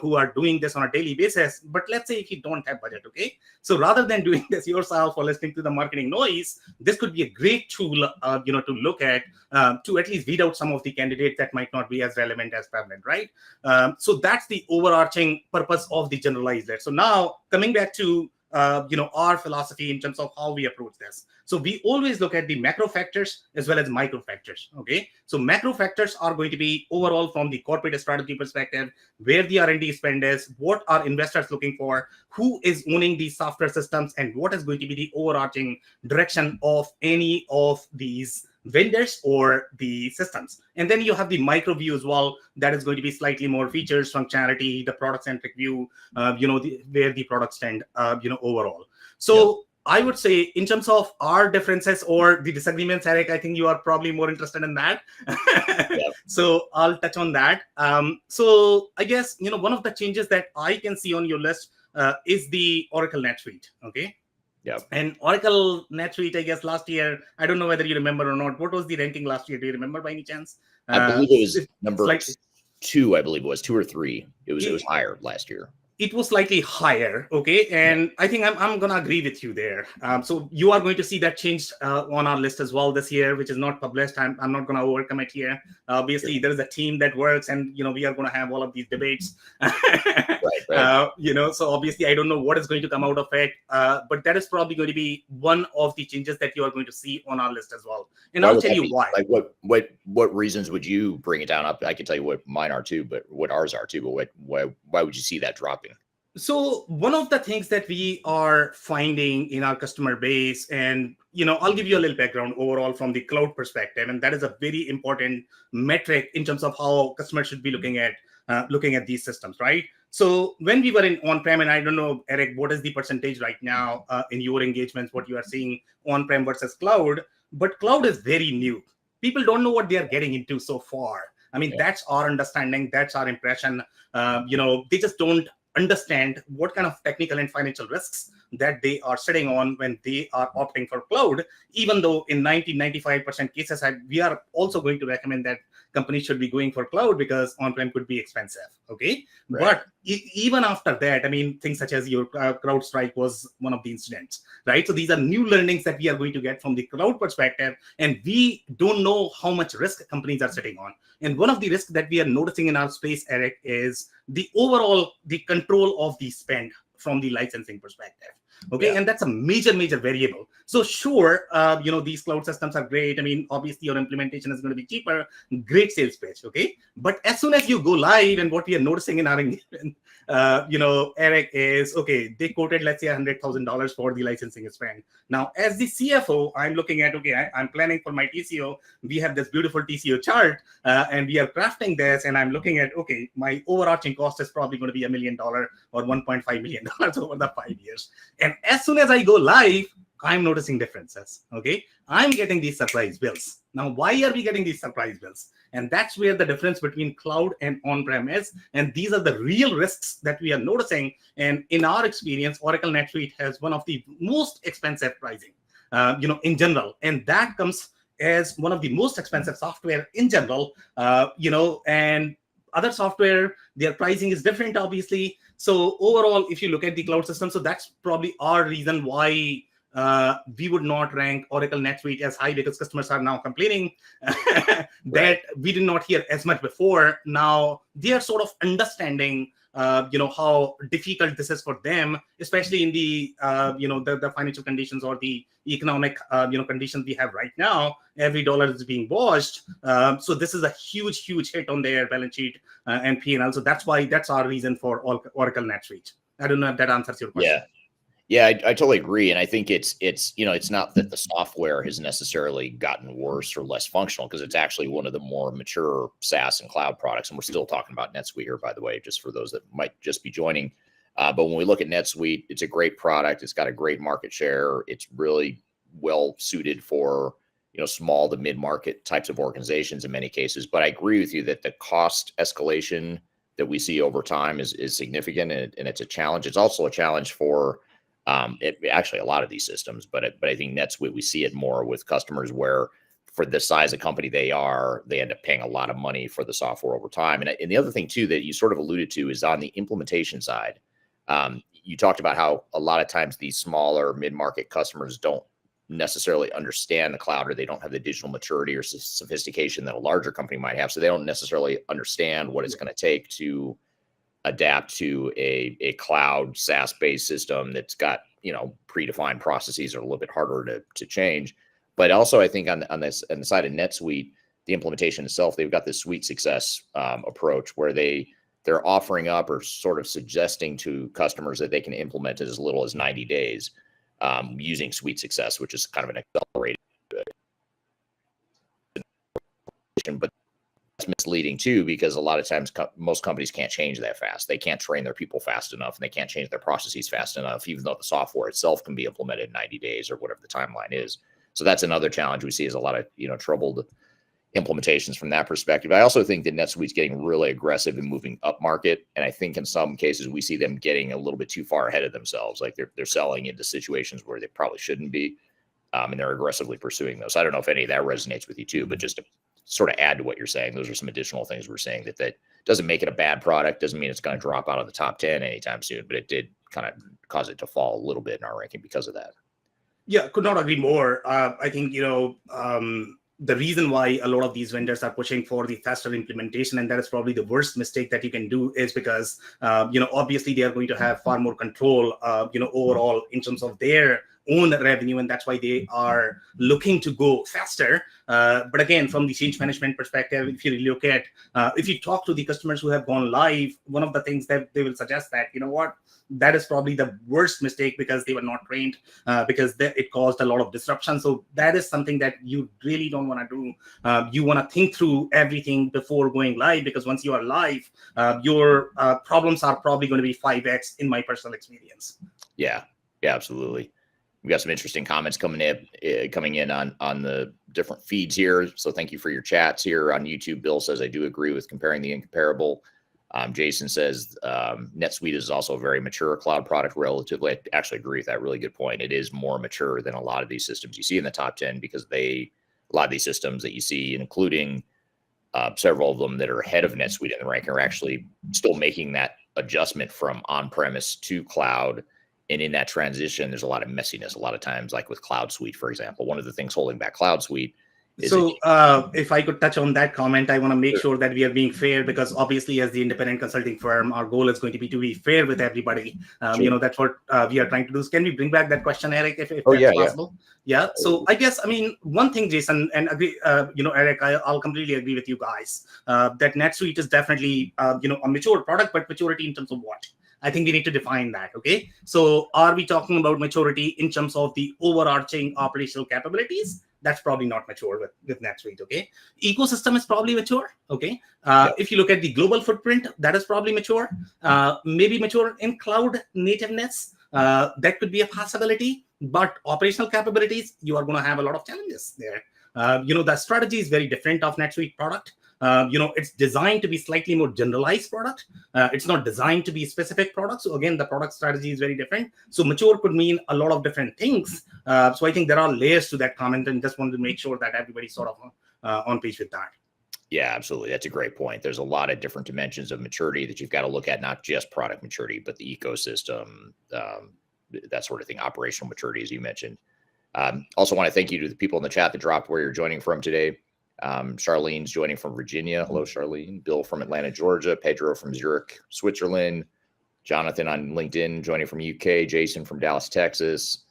who are doing this on a daily basis. But let's say if you don't have budget, okay? So rather than doing this yourself or listening to the marketing noise, this could be a great tool, to look at, to at least weed out some of the candidates that might not be as relevant as prevalent, right? So that's the overarching purpose of the generalized list. So now, coming back to our philosophy in terms of how we approach this. So we always look at the macro factors as well as micro factors. Okay, so macro factors are going to be overall from the corporate strategy perspective, where the R&D spend is, what are investors looking for, who is owning these software systems, and what is going to be the overarching direction of any of these vendors or the systems. And then you have the micro view as well, that is going to be slightly more features, functionality, the product centric view, where the products stand, overall. So I would say in terms of our differences or the disagreements, Eric, I think you are probably more interested in that. So I'll touch on that. So I guess, one of the changes that I can see on your list is the Oracle NetSuite. Okay. Yeah. And Oracle NetSuite, I guess last year, I don't know whether you remember or not. What was the ranking last year? Do you remember by any chance? I believe it was number 2. I believe it was 2 or 3. It was higher last year. It was slightly higher, okay, and I think I'm gonna agree with you there. So you are going to see that changed on our list as well this year, which is not published. I'm not gonna overcome it here. Obviously, there is a team that works, and we are gonna have all of these debates. Right. So obviously, I don't know what is going to come out of it, but that is probably going to be one of the changes that you are going to see on our list as well. And I'll tell you why. Like what reasons would you bring it down? I can tell you what mine are too, but what ours are too. But why would you see that dropping? So one of the things that we are finding in our customer base, and I'll give you a little background overall from the cloud perspective, and that is a very important metric in terms of how customers should be looking at these systems, right? So when we were in on-prem, and I don't know, Eric, what is the percentage right now in your engagements, what you are seeing on-prem versus cloud, but cloud is very new. People don't know what they are getting into so far. I mean, that's our understanding, that's our impression. They just don't understand what kind of technical and financial risks that they are sitting on when they are opting for cloud, even though in 90-95% cases, we are also going to recommend that companies should be going for cloud because on-prem could be expensive, okay? Right. But even after that, I mean, things such as your CrowdStrike was one of the incidents, right? So these are new learnings that we are going to get from the cloud perspective, and we don't know how much risk companies are sitting on. And one of the risks that we are noticing in our space, Eric, is the control of the spend from the licensing perspective. Okay, and that's a major variable. So sure, these cloud systems are great. I mean, obviously your implementation is going to be cheaper, great sales pitch. Okay, but as soon as you go live, and what we are noticing in our engagement, Eric, is okay. They quoted, let's say, $100,000 for the licensing spend. Now, as the CFO, I'm looking at I'm planning for my TCO. We have this beautiful TCO chart, and we are crafting this, and I'm looking at my overarching cost is probably going to be $1 million or $1.5 million over the 5 years. And as soon as I go live, I'm noticing differences. Okay, I'm getting these surprise bills. Now, why are we getting these surprise bills? And that's where the difference between cloud and on-prem is. And these are the real risks that we are noticing. And in our experience, Oracle NetSuite has one of the most expensive pricing, in general. And that comes as one of the most expensive software in general, and other software, their pricing is different, obviously. So overall, if you look at the cloud system, so that's probably our reason why we would not rank Oracle NetSuite as high, because customers are now complaining that we did not hear as much before. Now they are sort of understanding, how difficult this is for them, especially in the, the financial conditions or the economic, conditions we have right now. Every dollar is being watched. So this is a huge hit on their balance sheet and P&L. So that's our reason for Oracle NetSuite. I don't know if that answers your question. Yeah, I totally agree. And I think it's not that the software has necessarily gotten worse or less functional, because it's actually one of the more mature SaaS and cloud products. And we're still talking about NetSuite here, by the way, just for those that might just be joining. But when we look at NetSuite, it's a great product. It's got a great market share. It's really well suited for, small to mid-market types of organizations in many cases. But I agree with you that the cost escalation that we see over time is significant, and it's a challenge. It's also a challenge for actually a lot of these systems, but I think NetSuite, we see it more with customers where, for the size of company they end up paying a lot of money for the software over time. And the other thing too that you sort of alluded to is on the implementation side. You talked about how a lot of times these smaller mid-market customers don't necessarily understand the cloud, or they don't have the digital maturity or sophistication that a larger company might have. So they don't necessarily understand what it's going to take to adapt to a cloud SaaS-based system that's got, predefined processes are a little bit harder to change. But also, I think on the side of NetSuite, the implementation itself, they've got this Suite Success approach where they're offering up or sort of suggesting to customers that they can implement it as little as 90 days using Suite Success, which is kind of an accelerated. But it's misleading too, because a lot of times most companies can't change that fast. They can't train their people fast enough, and they can't change their processes fast enough, even though the software itself can be implemented in 90 days or whatever the timeline is. So that's another challenge we see, is a lot of troubled implementations from that perspective. I also think that NetSuite's getting really aggressive in moving up market, and I think in some cases we see them getting a little bit too far ahead of themselves. Like they're selling into situations where they probably shouldn't be, and they're aggressively pursuing those. I don't know if any of that resonates with you too, but just to sort of add to what you're saying, those are some additional things we're saying that doesn't make it a bad product, doesn't mean it's going to drop out of the top 10 anytime soon, but it did kind of cause it to fall a little bit in our ranking because of that. Yeah, could not agree more. I think, the reason why a lot of these vendors are pushing for the faster implementation, and that is probably the worst mistake that you can do, is because, obviously they are going to have far more control, overall in terms of their own revenue, and that's why they are looking to go faster. But again, from the change management perspective, if you look at, if you talk to the customers who have gone live, one of the things that they will suggest that, that is probably the worst mistake, because they were not trained, because it caused a lot of disruption. So that is something that you really don't want to do. You want to think through everything before going live, because once you are live, your problems are probably going to be 5x in my personal experience. Yeah, absolutely. We got some interesting comments coming in on the different feeds here. So thank you for your chats here on YouTube. Bill says, I do agree with comparing the incomparable. Jason says, NetSuite is also a very mature cloud product relatively. I actually agree with that. Really good point. It is more mature than a lot of these systems you see in the top 10, because a lot of these systems that you see, including several of them that are ahead of NetSuite in the ranking, are actually still making that adjustment from on-premise to cloud. And in that transition, there's a lot of messiness a lot of times, like with Cloud Suite, for example. One of the things holding back Cloud Suite is... So if I could touch on that comment, I want to make sure that we are being fair, because obviously as the independent consulting firm, our goal is going to be fair with everybody. Sure. That's what we are trying to do. Can we bring back that question, Eric, if that's possible? Yeah. So I guess, one thing, Jason, and agree, Eric, I'll completely agree with you guys, that NetSuite is definitely, a mature product, but maturity in terms of what? I think we need to define that. Okay. So are we talking about maturity in terms of the overarching operational capabilities? That's probably not mature with NetSuite. Okay. Ecosystem is probably mature. Okay. If you look at the global footprint, that is probably mature. Maybe mature in cloud nativeness. That could be a possibility, but operational capabilities, you are going to have a lot of challenges there. The strategy is very different of NetSuite product. It's designed to be slightly more generalized product. It's not designed to be specific product. So again, the product strategy is very different. So mature could mean a lot of different things. So I think there are layers to that comment, and just wanted to make sure that everybody's sort of on page with that. Yeah, absolutely. That's a great point. There's a lot of different dimensions of maturity that you've got to look at, not just product maturity, but the ecosystem, that sort of thing, operational maturity, as you mentioned. Also want to thank you to the people in the chat that dropped where you're joining from today. Charlene's joining from Virginia. Hello, Charlene. Bill from Atlanta, Georgia. Pedro from Zurich, Switzerland. Jonathan on LinkedIn joining from UK. Jason from Dallas, Texas.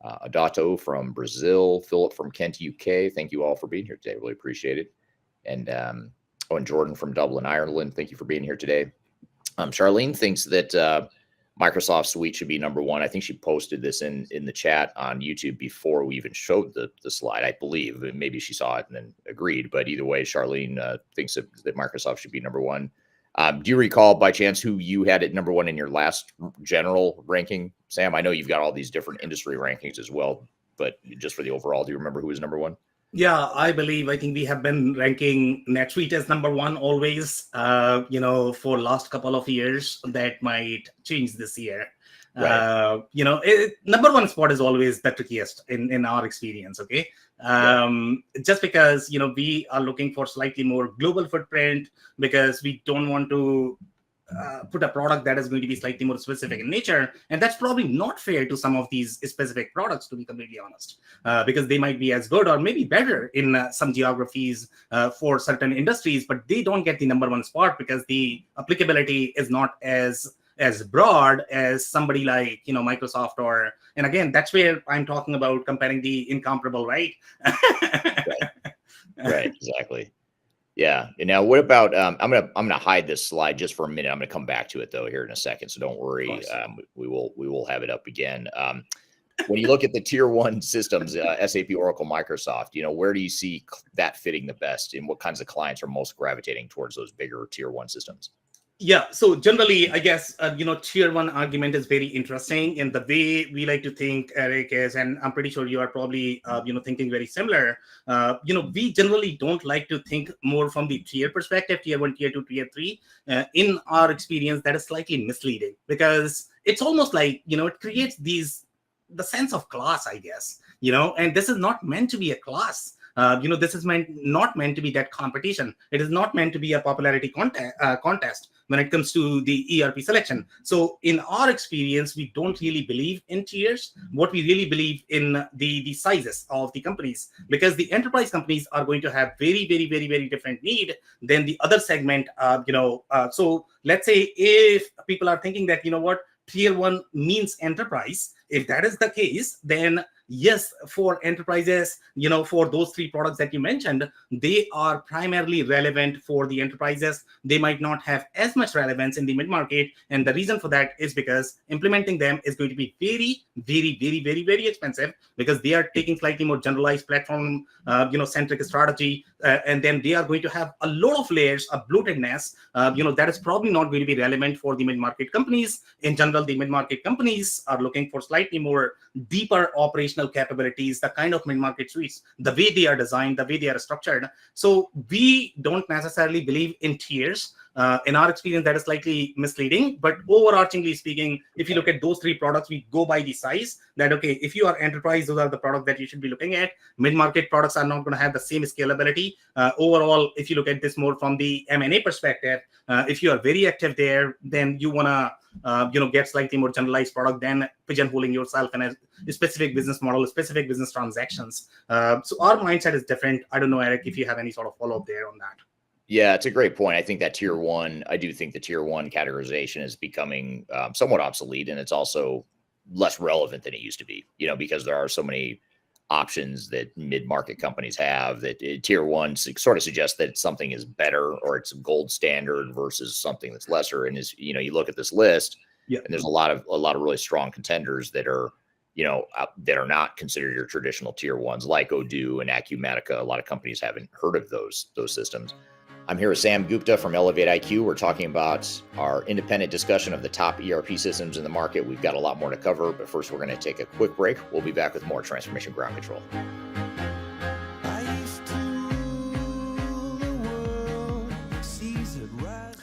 Adato from Brazil. Philip from Kent, UK. Thank you all for being here today. Really appreciate it. And and Jordan from Dublin, Ireland. Thank you for being here today. Charlene thinks that Microsoft Suite should be number one. I think she posted this in the chat on YouTube before we even showed the slide, I believe. Maybe she saw it and then agreed. But either way, Charlene thinks that Microsoft should be number one. Do you recall by chance who you had at number one in your last general ranking, Sam? I know you've got all these different industry rankings as well, but just for the overall, do you remember who was number one? Yeah, I think we have been ranking NetSuite as number one always, for last couple of years. That might change this year. Right. Number one spot is always the trickiest in our experience. Okay. Just because, we are looking for slightly more global footprint, because we don't want to put a product that is going to be slightly more specific in nature. And that's probably not fair to some of these specific products, to be completely honest, because they might be as good or maybe better in some geographies for certain industries, but they don't get the number one spot because the applicability is not as as broad as somebody like, Microsoft and again, that's where I'm talking about comparing the incomparable, right? Right, exactly. Yeah. And now what about I'm gonna hide this slide just for a minute. I'm gonna come back to it though here in a second. So don't worry. We will have it up again. When you look at the tier one systems, SAP, Oracle, Microsoft, where do you see that fitting the best, and what kinds of clients are most gravitating towards those bigger tier one systems? Yeah, so generally, I guess, tier one argument is very interesting. And the way we like to think, Eric, is, and I'm pretty sure you are probably, thinking very similar. We generally don't like to think more from the tier perspective, tier one, tier two, tier three. In our experience, that is slightly misleading because it's almost like, it creates the sense of class, I guess, and this is not meant to be a class. This is not meant to be that competition. It is not meant to be a popularity contest when it comes to the ERP selection. So in our experience, we don't really believe in tiers. What we really believe in the sizes of the companies, because the enterprise companies are going to have very, very, very, very different need than the other segment. So let's say if people are thinking that, tier one means enterprise, if that is the case, then yes, for enterprises, for those three products that you mentioned, they are primarily relevant for the enterprises. They might not have as much relevance in the mid-market. And the reason for that is because implementing them is going to be very, very, very, very, very expensive, because they are taking slightly more generalized platform, centric strategy. And then they are going to have a lot of layers of bloatedness, that is probably not going to be relevant for the mid-market companies. In general, the mid-market companies are looking for slightly more deeper operational capabilities, the kind of mid-market suites, the way they are designed, the way they are structured. So we don't necessarily believe in tiers. In our experience, that is slightly misleading. But overarchingly speaking, if you look at those three products, we go by the size that, okay, if you are enterprise, those are the products that you should be looking at. Mid-market products are not going to have the same scalability. Overall, if you look at this more from the M&A perspective, if you are very active there, then you want to get slightly more generalized product than pigeonholing yourself in a specific business model, specific business transactions. So our mindset is different. I don't know, Eric, if you have any sort of follow-up there on that. Yeah, it's a great point. I think that I do think the tier one categorization is becoming somewhat obsolete, and it's also less relevant than it used to be, because there are so many options that mid-market companies have that tier one sort of suggests that something is better or it's a gold standard versus something that's lesser. And you look at this list, and there's a lot of really strong contenders that are, that are not considered your traditional tier ones, like Odoo and Acumatica. A lot of companies haven't heard of those systems. I'm here with Sam Gupta from ElevatIQ. We're talking about our independent discussion of the top ERP systems in the market. We've got a lot more to cover, but first we're going to take a quick break. We'll be back with more Transformation Ground Control.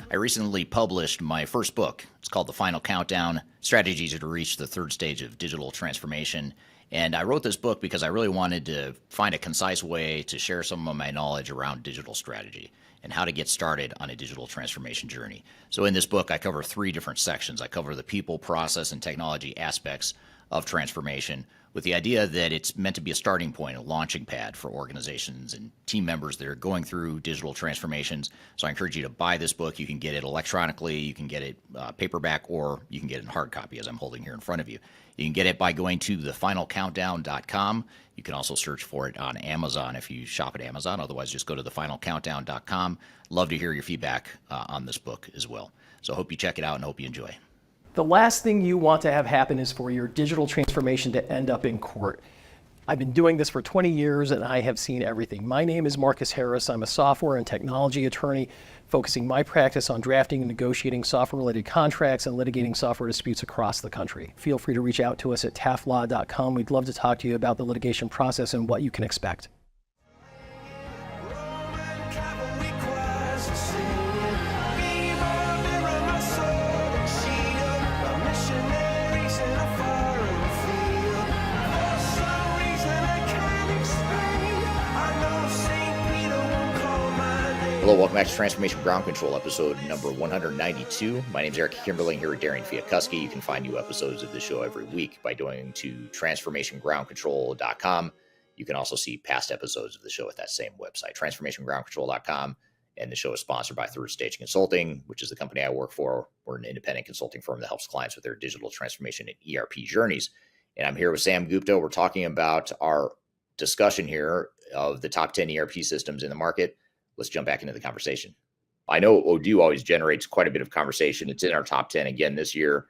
I recently published my first book. It's called The Final Countdown: Strategies to Reach the Third Stage of Digital Transformation. And I wrote this book because I really wanted to find a concise way to share some of my knowledge around digital strategy and how to get started on a digital transformation journey. So in this book, I cover 3 different sections. I cover the people, process, and technology aspects of transformation, with the idea that it's meant to be a starting point, a launching pad for organizations and team members that are going through digital transformations. So I encourage you to buy this book. You can get it electronically, you can get it paperback, or you can get it in hard copy, as I'm holding here in front of you. You can get it by going to thefinalcountdown.com. You can also search for it on Amazon if you shop at Amazon. Otherwise, just go to thefinalcountdown.com. Love to hear your feedback on this book as well. So I hope you check it out and hope you enjoy. The last thing you want to have happen is for your digital transformation to end up in court. I've been doing this for 20 years and I have seen everything. My name is Marcus Harris. I'm a software and technology attorney focusing my practice on drafting and negotiating software-related contracts and litigating software disputes across the country. Feel free to reach out to us at taftlaw.com. We'd love to talk to you about the litigation process and what you can expect. Hello, welcome back to Transformation Ground Control, episode number 192. My name is Eric Kimberling here with Darian Chwialkowski. You can find new episodes of the show every week by going to transformationgroundcontrol.com. You can also see past episodes of the show at that same website, transformationgroundcontrol.com. And the show is sponsored by Third Stage Consulting, which is the company I work for. We're an independent consulting firm that helps clients with their digital transformation and ERP journeys. And I'm here with Sam Gupta. We're talking about our discussion here of the top 10 ERP systems in the market. Let's jump back into the conversation. I know Odoo always generates quite a bit of conversation. It's in our top 10 again this year.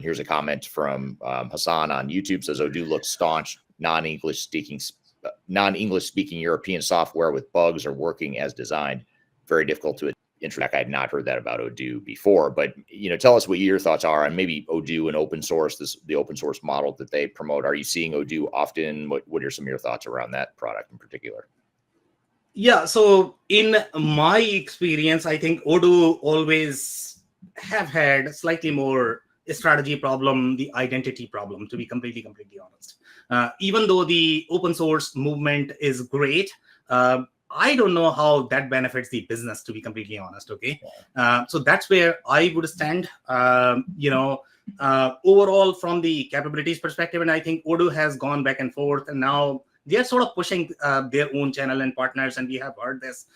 Here's a comment from Hassan on YouTube. Says Odoo looks staunch, non-English speaking European software with bugs or working as designed. Very difficult to interact. I had not heard that about Odoo before, but tell us what your thoughts are on maybe Odoo and open source, the open source model that they promote. Are you seeing Odoo often? What are some of your thoughts around that product in particular? Yeah, so in my experience, I think Odoo always have had slightly more strategy problem, the identity problem, to be completely honest. Even though the open source movement is great, I don't know how that benefits the business, to be completely honest. Okay. So that's where I would stand, overall from the capabilities perspective. And I think Odoo has gone back and forth, and now they are sort of pushing their own channel and partners. And we have heard this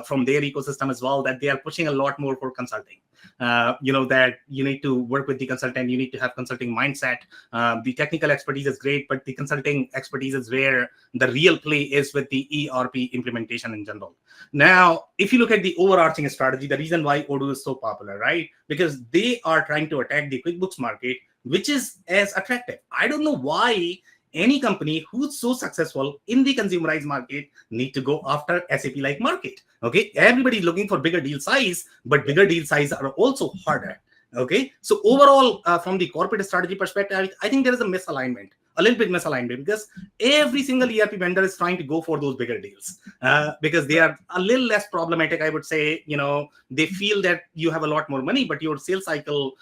from their ecosystem as well, that they are pushing a lot more for consulting. That you need to work with the consultant, you need to have consulting mindset. The technical expertise is great, but the consulting expertise is where the real play is with the ERP implementation in general. Now, if you look at the overarching strategy, the reason why Odoo is so popular, right? Because they are trying to attack the QuickBooks market, which is as attractive. I don't know why any company who's so successful in the consumerized market need to go after SAP-like market. Okay, everybody's looking for bigger deal size, but bigger deal size are also harder. Okay, so overall, from the corporate strategy perspective, I think there is a little bit misalignment, because every single ERP vendor is trying to go for those bigger deals because they are a little less problematic, I would say. They feel that you have a lot more money, but your sales cycle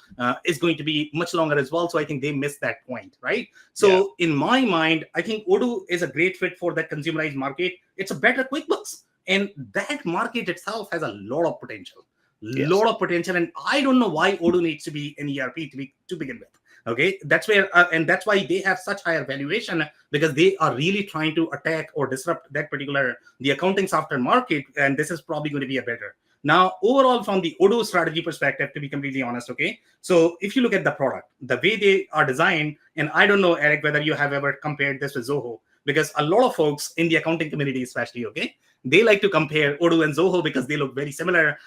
is going to be much longer as well. So I think they missed that point, right? So in my mind, I think Odoo is a great fit for that consumerized market. It's a better QuickBooks, and that market itself has a lot of potential. And I don't know why Odoo needs to be an ERP to begin with. Okay, that's where and that's why they have such higher valuation, because they are really trying to attack or disrupt that particular the accounting software market, and this is probably going to be a better. Now, overall, from the Odoo strategy perspective, to be completely honest, okay, so if you look at the product, the way they are designed, and I don't know, Eric, whether you have ever compared this with Zoho, because a lot of folks in the accounting community, especially, okay, they like to compare Odoo and Zoho because they look very similar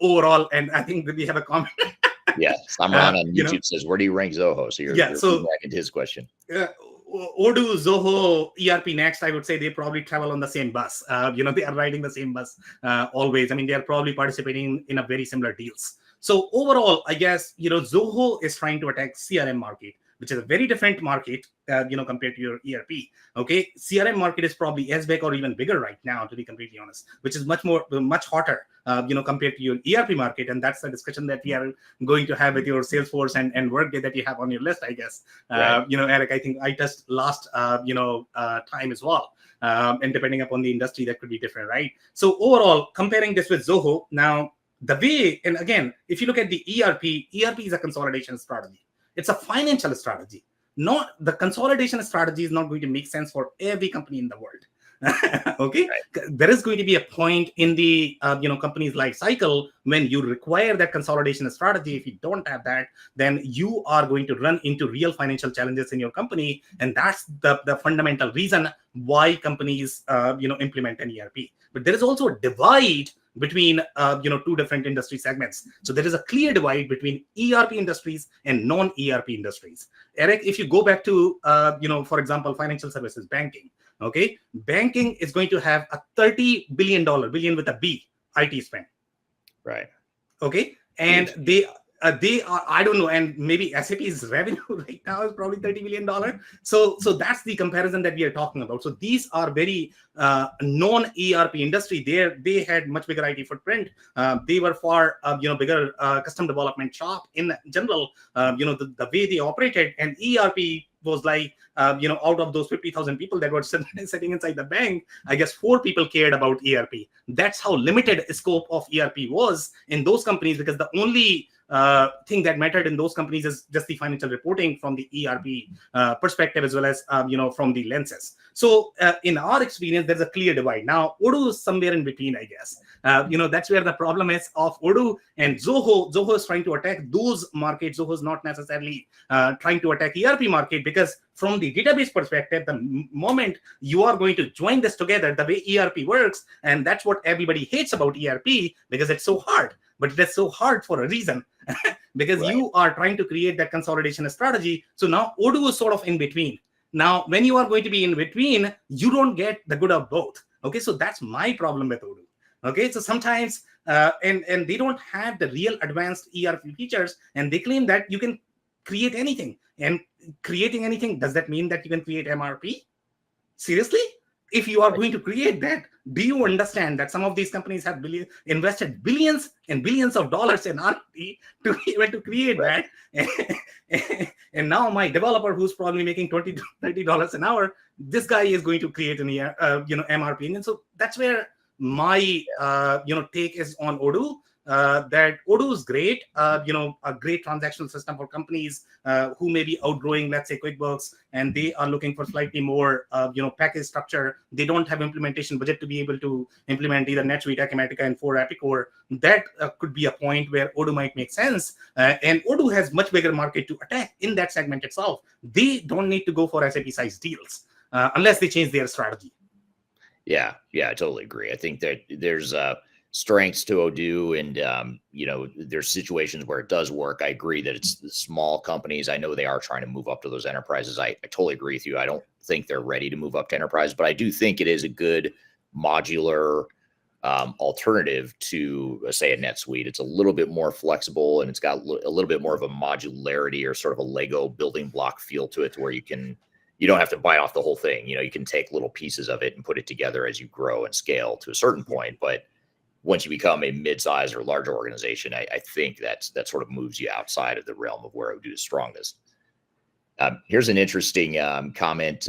overall, and I think that we have a comment. Yeah, Samran on YouTube says, where do you rank Zoho? So you're back into his question. Odoo, Zoho, ERP Next, I would say they probably travel on the same bus. They are riding the same bus always. I mean, they are probably participating in a very similar deals. So overall, I guess, Zoho is trying to attack CRM market, which is a very different market, compared to your ERP. Okay, CRM market is probably as big or even bigger right now, to be completely honest, which is much hotter, compared to your ERP market. And that's the discussion that we are going to have with your Salesforce and Workday that you have on your list, I guess. Right. Eric, I think I touched last, time as well. And depending upon the industry, that could be different, right? So overall, comparing this with Zoho, now the way, and again, if you look at the ERP is a consolidation strategy. It's a financial strategy. Not the consolidation strategy is not going to make sense for every company in the world. Okay, right. There is going to be a point in the company's life cycle when you require that consolidation strategy. If you don't have that, then you are going to run into real financial challenges in your company, and that's the fundamental reason why companies implement an ERP. But there is also a divide between two different industry segments. So there is a clear divide between ERP industries and non-ERP industries. Eric, if you go back to for example, financial services, banking. Okay, banking is going to have a $30 billion with a B IT spend. Right. Okay, and they are, I don't know, and maybe SAP's revenue right now is probably $30 billion. So that's the comparison that we are talking about. So these are very non-ERP industry. They had much bigger IT footprint. They were far bigger custom development shop in general. The way they operated, and ERP was like out of those 50,000 people that were sitting inside the bank, I guess 4 people cared about ERP. That's how limited scope of ERP was in those companies, because the only thing that mattered in those companies is just the financial reporting from the ERP perspective, as well as from the lenses. So in our experience, there's a clear divide. Now Odoo is somewhere in between, I guess. That's where the problem is of Odoo and Zoho. Zoho is trying to attack those markets. Zoho is not necessarily trying to attack ERP market, because from the database perspective, the moment you are going to join this together, the way ERP works, and that's what everybody hates about ERP, because it's so hard. But it is so hard for a reason, because you are trying to create that consolidation strategy. So now Odoo is sort of in between. Now, when you are going to be in between, you don't get the good of both. Okay, so that's my problem with Odoo. Okay, so sometimes, and they don't have the real advanced ERP features, and they claim that you can create anything. And creating anything, does that mean that you can create MRP? Seriously? If you are going to create that, do you understand that some of these companies have invested billions and billions of dollars in R&D to be able to create that? And now my developer, who's probably making $20 to $30 an hour, this guy is going to create an MRP. And so that's where my take is on Odoo. That Odoo is great, a great transactional system for companies who may be outgrowing, let's say, QuickBooks, and they are looking for slightly more, package structure. They don't have implementation budget to be able to implement either NetSuite, Acumatica, and 4 Epicor. That could be a point where Odoo might make sense. And Odoo has much bigger market to attack in that segment itself. They don't need to go for SAP-sized deals unless they change their strategy. Yeah, I totally agree. I think that there's strengths to Odoo, and there's situations where it does work. I agree that it's the small companies. I know they are trying to move up to those enterprises. I totally agree with you. I don't think they're ready to move up to enterprise, but I do think it is a good modular alternative to, say, a NetSuite. It's a little bit more flexible, and it's got a little bit more of a modularity, or sort of a Lego building block feel to it, to where you don't have to bite off the whole thing. You can take little pieces of it and put it together as you grow and scale to a certain point. But once you become a mid-sized or larger organization, I think that sort of moves you outside of the realm of where Odoo is strongest. Here's an interesting comment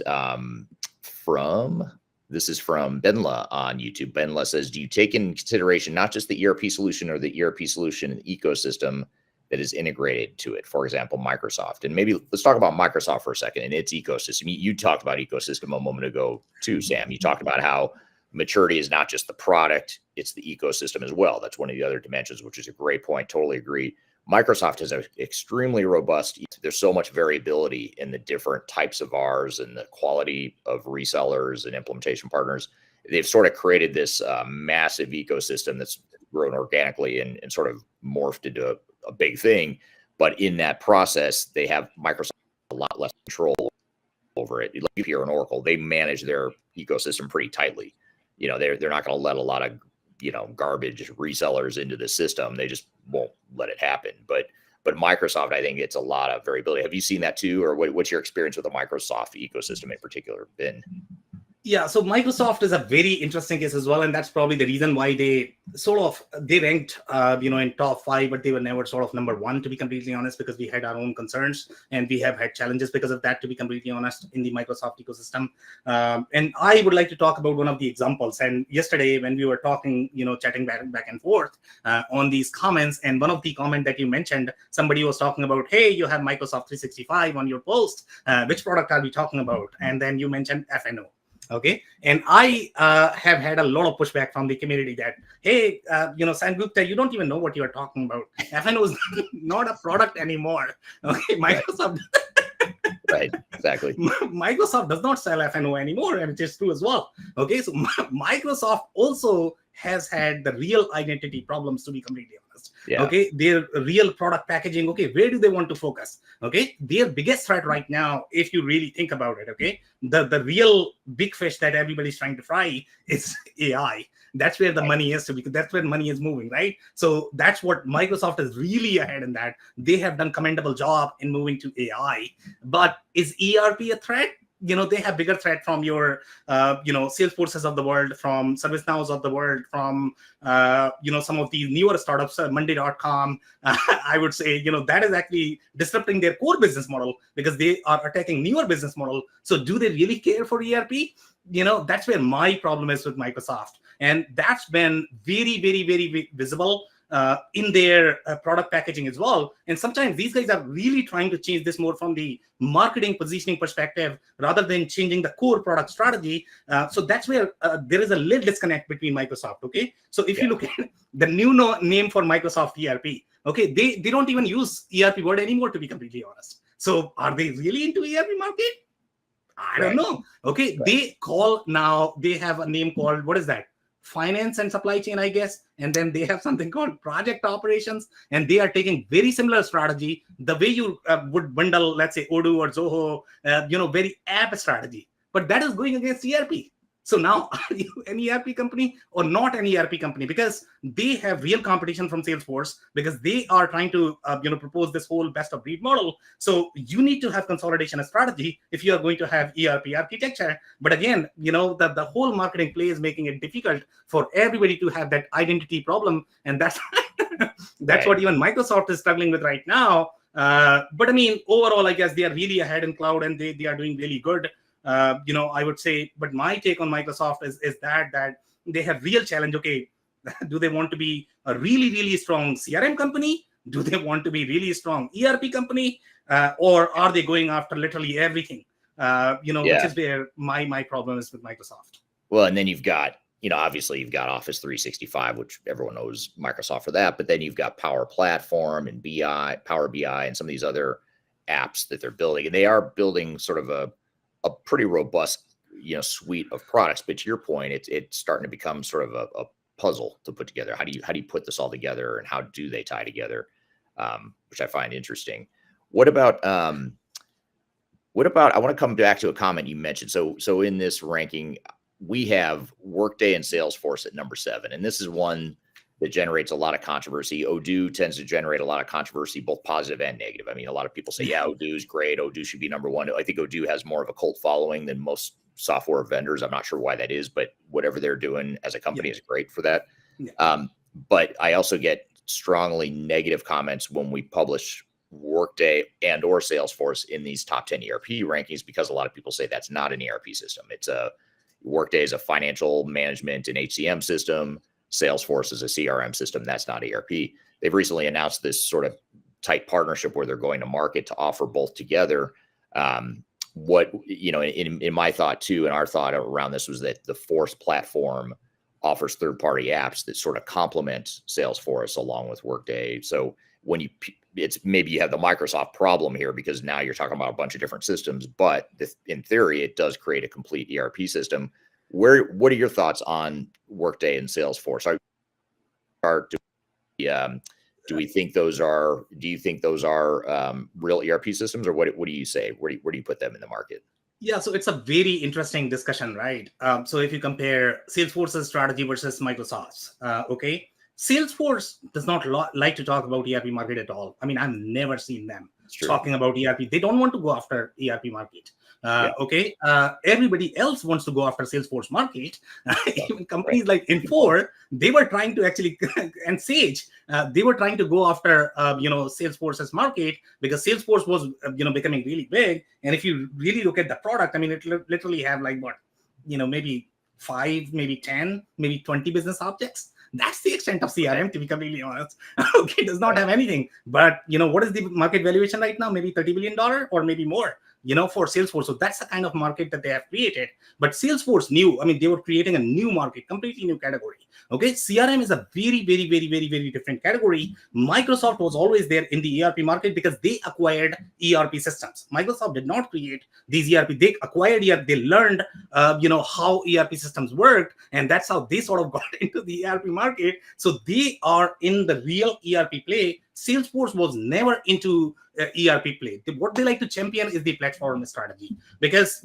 this is from Benla on YouTube. Benla says, do you take into consideration not just the ERP solution, or the ERP solution and ecosystem that is integrated to it? For example, Microsoft. And maybe let's talk about Microsoft for a second and its ecosystem. You talked about ecosystem a moment ago too, Sam. You talked about how maturity is not just the product, it's the ecosystem as well. That's one of the other dimensions, which is a great point. Totally agree. Microsoft has an extremely robust, there's so much variability in the different types of VARs and the quality of resellers and implementation partners. They've sort of created this massive ecosystem that's grown organically and sort of morphed into a big thing. But in that process, they have Microsoft a lot less control over it. Like here in Oracle, they manage their ecosystem pretty tightly. They're not going to let a lot of garbage resellers into the system. They just won't let it happen. But Microsoft, I think it's a lot of variability. Have you seen that too, or what's your experience with the Microsoft ecosystem in particular been? Yeah, so Microsoft is a very interesting case as well, and that's probably the reason why they ranked, in top 5, but they were never sort of number 1, to be completely honest, because we had our own concerns and we have had challenges because of that, to be completely honest, in the Microsoft ecosystem. And I would like to talk about one of the examples. And yesterday, when we were talking, chatting back and forth on these comments, and one of the comment that you mentioned, somebody was talking about, hey, you have Microsoft 365 on your post. Which product are we talking about? And then you mentioned FNO. Okay. And I have had a lot of pushback from the community that, hey, Sam Gupta, you don't even know what you are talking about. FNO is not a product anymore. Okay. Microsoft. Right. Exactly. Microsoft does not sell FNO anymore, and it is true as well. Okay. So Microsoft also has had the real identity problems, to be completely honest. Yeah. Okay, their real product packaging. Okay, where do they want to focus? Okay, their biggest threat right now, if you really think about it, okay, the real big fish that everybody's trying to fry is AI. That's where the money is, because that's where money is moving, right? So that's what Microsoft is really ahead in that. They have done commendable job in moving to AI. But is ERP a threat? They have bigger threat from your, Salesforces of the world, from ServiceNows of the world, from, some of these newer startups, Monday.com. I would say, that is actually disrupting their core business model, because they are attacking newer business model. So do they really care for ERP? That's where my problem is with Microsoft. And that's been very, very, very visible in their product packaging as well. And sometimes these guys are really trying to change this more from the marketing positioning perspective rather than changing the core product strategy. So that's where there is a little disconnect between Microsoft. Okay, so if you look at the new name for Microsoft ERP, okay, they don't even use ERP word anymore, to be completely honest. So are they really into ERP market? I don't know. Okay, they have a name called, what is that? Finance and supply chain, I guess. And then they have something called project operations. And they are taking very similar strategy, the way you would bundle, let's say, Odoo or Zoho, very app strategy. But that is going against ERP. So now, are you an ERP company or not an ERP company? Because they have real competition from Salesforce, because they are trying to propose this whole best of breed model. So you need to have consolidation as strategy if you are going to have ERP architecture. But again, the whole marketing play is making it difficult for everybody to have that identity problem. And that's what even Microsoft is struggling with right now. But I mean, overall, I guess they are really ahead in cloud, and they are doing really good. I would say, but my take on Microsoft is that they have real challenge. Okay, do they want to be a really, really strong CRM company? Do they want to be really strong ERP company? Or are they going after literally everything? Which is where my problem is with Microsoft. Well, and then you've got, obviously you've got Office 365, which everyone knows Microsoft for that, but then you've got Power Platform and Power BI, and some of these other apps that they're building, and they are building sort of a pretty robust, suite of products. But to your point, it's starting to become sort of a puzzle to put together. How do you put this all together, and how do they tie together? Which I find interesting. What about I want to come back to a comment you mentioned. So in this ranking, we have Workday and Salesforce at number 7, and this is one that generates a lot of controversy. Odoo tends to generate a lot of controversy, both positive and negative. I mean, a lot of people say, yeah, Odoo is great. Odoo should be number 1. I think Odoo has more of a cult following than most software vendors. I'm not sure why that is, but whatever they're doing as a company is great for that. Yeah. But I also get strongly negative comments when we publish Workday and or Salesforce in these top 10 ERP rankings, because a lot of people say that's not an ERP system. Workday is a financial management and HCM system. Salesforce is a CRM system. That's not ERP. They've recently announced this sort of tight partnership where they're going to market to offer both together. In my thought too, and our thought around this was that the Force platform offers third-party apps that sort of complement Salesforce along with Workday. So when maybe you have the Microsoft problem here, because now you're talking about a bunch of different systems, but in theory, it does create a complete ERP system. What are your thoughts on Workday and Salesforce? Do you think those are real ERP systems, or what do you say? Where do you put them in the market? Yeah, so it's a very interesting discussion, right? So if you compare Salesforce's strategy versus Microsoft's, okay, Salesforce does not like to talk about ERP market at all. I mean, I've never seen them talking about ERP. They don't want to go after ERP market. Okay, everybody else wants to go after Salesforce market. Even companies like Infor, they were trying to actually, and Sage, they were trying to go after Salesforce's market, because Salesforce was becoming really big. And if you really look at the product, I mean, it literally have like maybe 5, maybe 10, maybe 20 business objects. That's the extent of CRM, to be completely honest. Okay, it does not have anything. But what is the market valuation right now? Maybe $30 billion or maybe more, for Salesforce. So that's the kind of market that they have created. But Salesforce knew, I mean, they were creating a new market, completely new category. Okay, CRM is a very, very, very, very, very different category. Microsoft was always there in the ERP market because they acquired ERP systems. Microsoft did not create these ERP. They acquired ERP. They learned, how ERP systems worked, and that's how they sort of got into the ERP market. So they are in the real ERP play. Salesforce was never into ERP play. What they like to champion is the platform strategy, because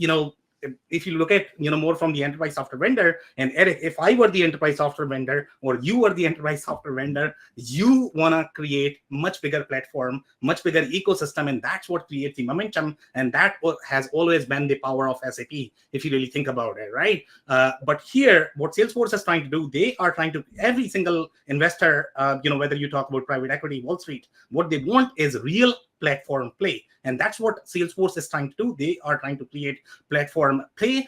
if you look at more from the enterprise software vendor, and Eric, if I were the enterprise software vendor or you were the enterprise software vendor, you want to create much bigger platform, much bigger ecosystem, and that's what creates the momentum. And that has always been the power of SAP, if you really think about it, right? But here, what Salesforce is trying to do, they are trying to, every single investor, whether you talk about private equity, Wall Street, what they want is real platform play. And that's what Salesforce is trying to do. They are trying to create platform play.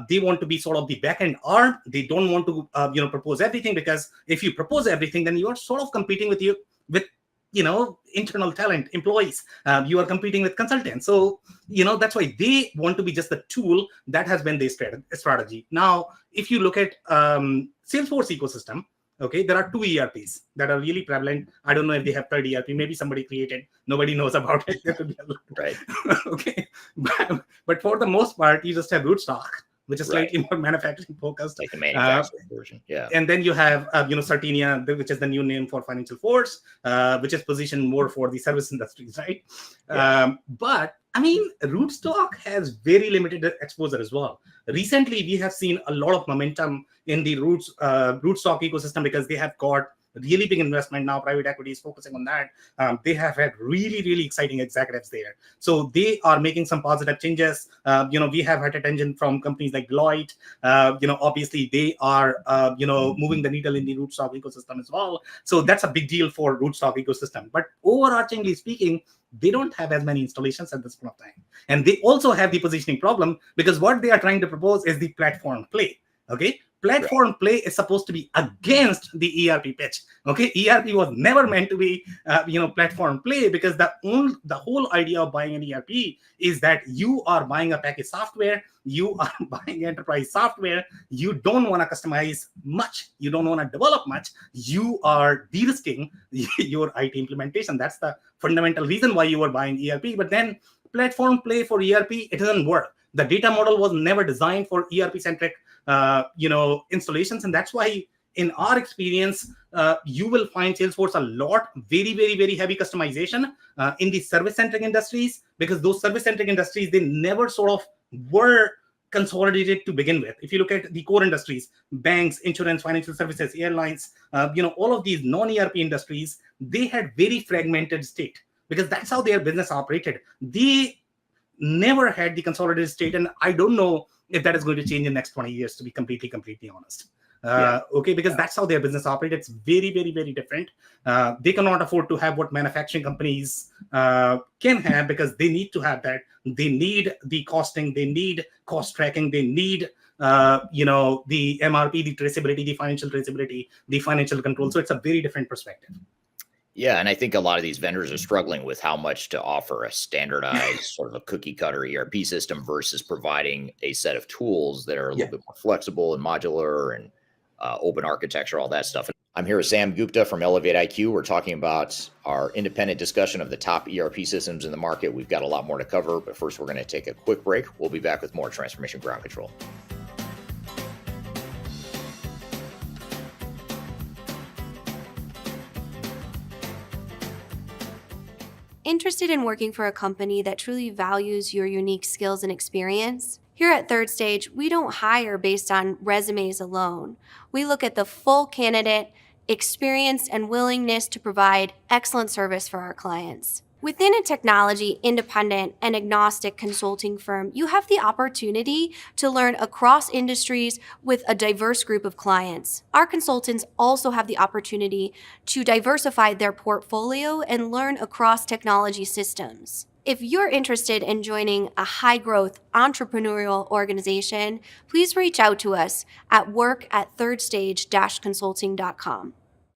They want to be sort of the back-end arm. They don't want to propose everything, because if you propose everything, then you are sort of competing with internal talent, employees. You are competing with consultants. So, that's why they want to be just the tool. That has been their strategy. Now, if you look at Salesforce ecosystem, okay, there are 2 ERPs that are really prevalent. I don't know if they have third ERP. Maybe somebody created. Nobody knows about it. Right. Okay. But for the most part, you just have Rootstock, which is slightly more manufacturing focused. Like the manufacturing version, yeah. And then you have, Certinia, which is the new name for Financial Force, which is positioned more for the service industries, right? Yeah. But Rootstock has very limited exposure as well. Recently, we have seen a lot of momentum in the Rootstock ecosystem because they have got really big investment now. Private equity is focusing on that. They have had really, really exciting executives there. So they are making some positive changes. We have had attention from companies like Deloitte. Obviously they are, moving the needle in the Rootstock ecosystem as well. So that's a big deal for Rootstock ecosystem. But overarchingly speaking, they don't have as many installations at this point of time. And they also have the positioning problem, because what they are trying to propose is the platform play. Okay. Platform play is supposed to be against the ERP pitch. Okay, ERP was never meant to be, platform play, because the whole idea of buying an ERP is that you are buying a package software, you are buying enterprise software, you don't want to customize much, you don't want to develop much, you are de-risking your IT implementation. That's the fundamental reason why you are buying ERP. But then platform play for ERP, it doesn't work. The data model was never designed for ERP centric installations. And that's why in our experience, you will find Salesforce a lot, very, very, very heavy customization in the service-centric industries, because those service-centric industries, they never sort of were consolidated to begin with. If you look at the core industries, banks, insurance, financial services, airlines, all of these non-ERP industries, they had very fragmented state, because that's how their business operated. They never had the consolidated state. And I don't know if that is going to change in the next 20 years, to be completely honest. Because that's how their business operates. It's very, very, very different. They cannot afford to have what manufacturing companies can have, because they need to have that. They need the costing, they need cost tracking, they need the MRP, the traceability, the financial traceability, the financial control. So it's a very different perspective. Yeah, and I think a lot of these vendors are struggling with how much to offer a standardized sort of a cookie cutter ERP system versus providing a set of tools that are a little bit more flexible and modular and open architecture, all that stuff. I'm here with Sam Gupta from ElevatIQ. We're talking about our independent discussion of the top ERP systems in the market. We've got a lot more to cover, but first we're going to take a quick break. We'll be back with more Transformation Ground Control. Interested in working for a company that truly values your unique skills and experience? Here at Third Stage, we don't hire based on resumes alone. We look at the full candidate, experience, and willingness to provide excellent service for our clients. Within a technology, independent, and agnostic consulting firm, you have the opportunity to learn across industries with a diverse group of clients. Our consultants also have the opportunity to diversify their portfolio and learn across technology systems. If you're interested in joining a high-growth entrepreneurial organization, please reach out to us at work@thirdstage-consulting.com.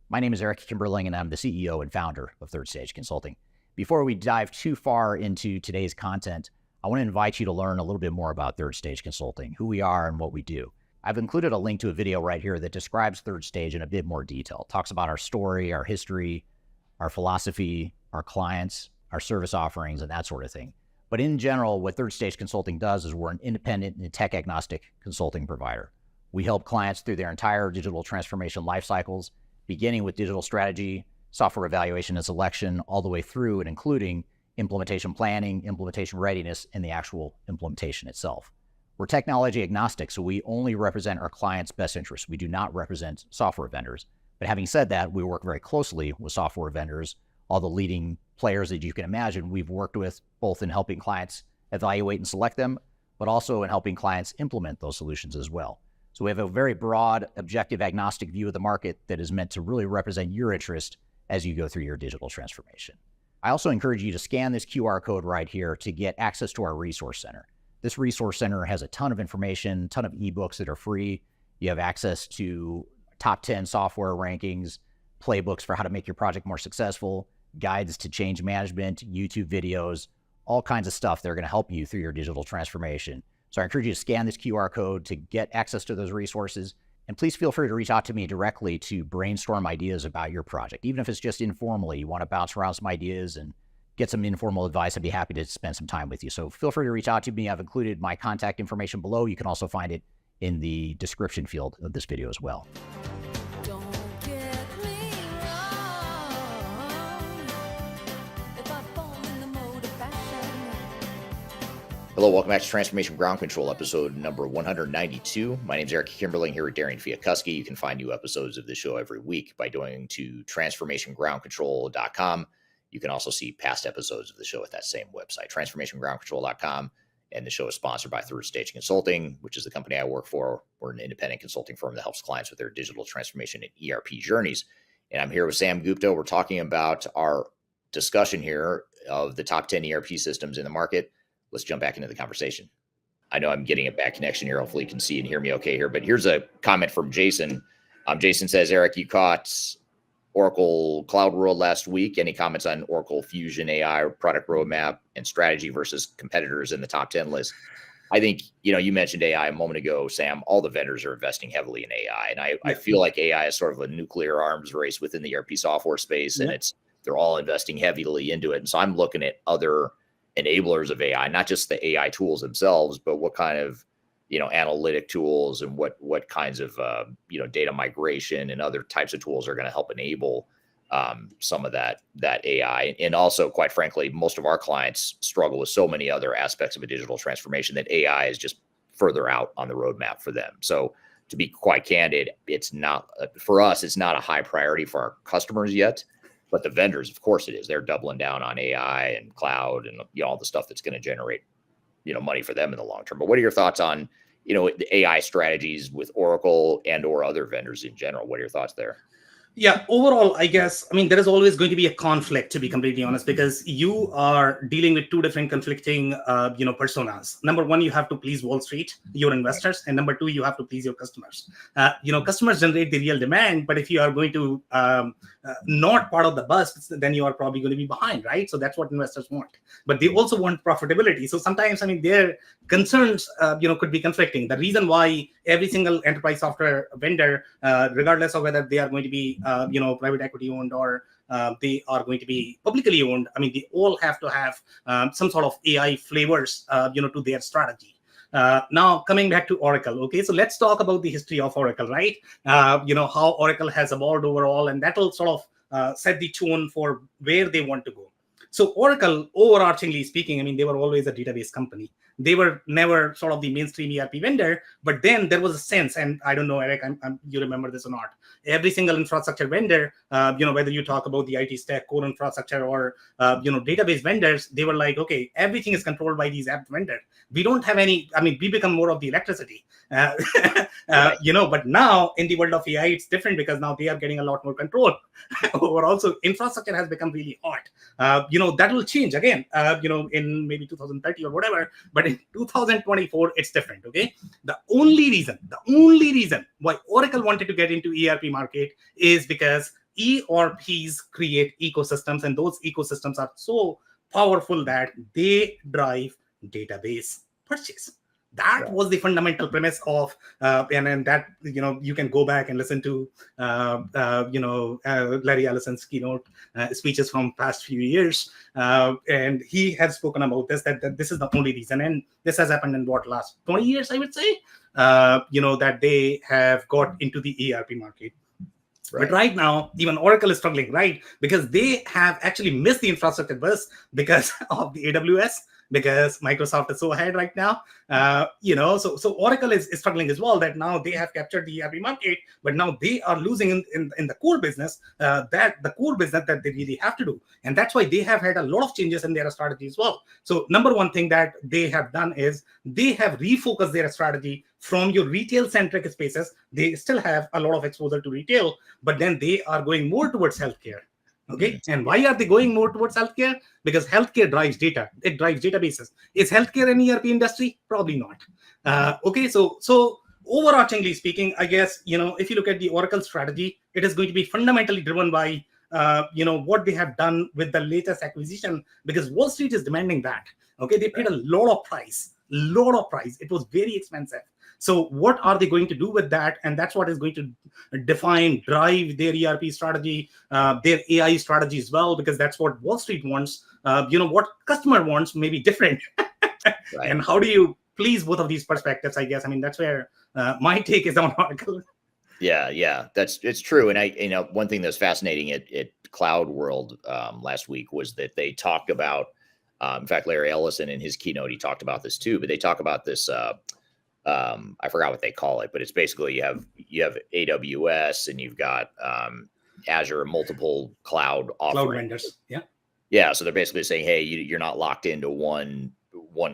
My name is Eric Kimberling, and I'm the CEO and founder of Third Stage Consulting. Before we dive too far into today's content, I want to invite you to learn a little bit more about Third Stage Consulting, who we are and what we do. I've included a link to a video right here that describes Third Stage in a bit more detail. It talks about our story, our history, our philosophy, our clients, our service offerings, and that sort of thing. But in general, what Third Stage Consulting does is we're an independent and tech-agnostic consulting provider. We help clients through their entire digital transformation life cycles, beginning with digital strategy, software evaluation and selection, all the way through and including implementation planning, implementation readiness, and the actual implementation itself. We're technology agnostic, so we only represent our clients' best interests. We do not represent software vendors. But having said that, we work very closely with software vendors, all the leading players that you can imagine we've worked with, both in helping clients evaluate and select them, but also in helping clients implement those solutions as well. So we have a very broad, objective, agnostic view of the market that is meant to really represent your interest as you go through your digital transformation. I also encourage you to scan this QR code right here to get access to our resource center. This resource center has a ton of information, a ton of ebooks that are free. You have access to top 10 software rankings, playbooks for how to make your project more successful, guides to change management, YouTube videos, all kinds of stuff that are going to help you through your digital transformation. So I encourage you to scan this QR code to get access to those resources. And please feel free to reach out to me directly to brainstorm ideas about your project. Even if it's just informally, you want to bounce around some ideas and get some informal advice, I'd be happy to spend some time with you. So feel free to reach out to me. I've included my contact information below. You can also find it in the description field of this video as well. Hello, welcome back to Transformation Ground Control, episode number 192. My name is Eric Kimberling here with Darian Chwialkowski. You can find new episodes of the show every week by going to transformationgroundcontrol.com. You can also see past episodes of the show at that same website, transformationgroundcontrol.com. And the show is sponsored by Third Stage Consulting, which is the company I work for. We're an independent consulting firm that helps clients with their digital transformation and ERP journeys. And I'm here with Sam Gupta. We're talking about our discussion here of the top 10 ERP systems in the market. Let's jump back into the conversation. I know I'm getting a bad connection here. Hopefully you can see and hear me okay here. But here's a comment from Jason. Jason says, Eric, you caught Oracle Cloud World last week. Any comments on Oracle Fusion AI product roadmap and strategy versus competitors in the top 10 list? I think, you mentioned AI a moment ago, Sam. All the vendors are investing heavily in AI. And I feel like AI is sort of a nuclear arms race within the ERP software space. And they're all investing heavily into it. And so I'm looking at other enablers of AI, not just the AI tools themselves, but what kind of, analytic tools and what kinds of, data migration and other types of tools are going to help enable some of that AI. And also, quite frankly, most of our clients struggle with so many other aspects of a digital transformation that AI is just further out on the roadmap for them. So to be quite candid, it's not, for us, it's not a high priority for our customers yet. But the vendors, of course it is. They're doubling down on AI and cloud and all the stuff that's going to generate, money for them in the long term. But what are your thoughts on, the AI strategies with Oracle and or other vendors in general? What are your thoughts there? Yeah, overall, I guess, there is always going to be a conflict, to be completely honest, because you are dealing with two different conflicting, personas. Number one, you have to please Wall Street, your investors. And number two, you have to please your customers. Customers generate the real demand. But if you are going to not part of the bus, then you are probably going to be behind, right? So that's what investors want. But they also want profitability. So sometimes, their concerns, could be conflicting. The reason why every single enterprise software vendor, regardless of whether they are going to be private equity owned or they are going to be publicly owned, they all have to have some sort of AI flavors, to their strategy. Now, coming back to Oracle. Okay, so let's talk about the history of Oracle, right? How Oracle has evolved overall, and that will sort of set the tone for where they want to go. So Oracle, overarchingly speaking, they were always a database company. They were never sort of the mainstream ERP vendor, but then there was a sense, and I don't know, Eric, you remember this or not. Every single infrastructure vendor, whether you talk about the IT stack, core infrastructure, or database vendors, they were like, okay, everything is controlled by these app vendors. We don't have any. We become more of the electricity, But now in the world of AI, it's different because now they are getting a lot more control. Overall, so infrastructure has become really hot. That will change again. In maybe 2030 or whatever. But in 2024, it's different. Okay. The only reason why Oracle wanted to get into ERP market is because ERPs create ecosystems, and those ecosystems are so powerful that they drive database purchase. That was the fundamental premise of, and that, you can go back and listen to, Larry Ellison's keynote speeches from past few years. And he has spoken about this, that this is the only reason. And this has happened in last 20 years, I would say, that they have got into the ERP market. Right. But right now, even Oracle is struggling, right? Because they have actually missed the infrastructure bus because of the AWS, because Microsoft is so ahead right now. So Oracle is struggling as well, that now they have captured the ERP market, but now they are losing in the core business, that they really have to do. And that's why they have had a lot of changes in their strategy as well. So number one thing that they have done is they have refocused their strategy from your retail-centric spaces. They still have a lot of exposure to retail, but then they are going more towards healthcare. Okay. And why are they going more towards healthcare? Because healthcare drives data. It drives databases. Is healthcare an ERP industry? Probably not. Okay. So overarchingly speaking, I guess, if you look at the Oracle strategy, it is going to be fundamentally driven by, what they have done with the latest acquisition, because Wall Street is demanding that. Okay. They paid a lot of price. It was very expensive. So what are they going to do with that? And that's what is going to drive their ERP strategy, their AI strategy as well, because that's what Wall Street wants. What customer wants may be different. Right. And how do you please both of these perspectives, I guess? I mean, that's where my take is on Oracle. Yeah, it's true. And one thing that's fascinating at Cloud World last week was that they talked about, in fact, Larry Ellison in his keynote, he talked about this too, but they talk about this, I forgot what they call it, but it's basically you have AWS and you've got Azure, multiple cloud offerings. Cloud vendors. Yeah. So they're basically saying, hey, you're not locked into one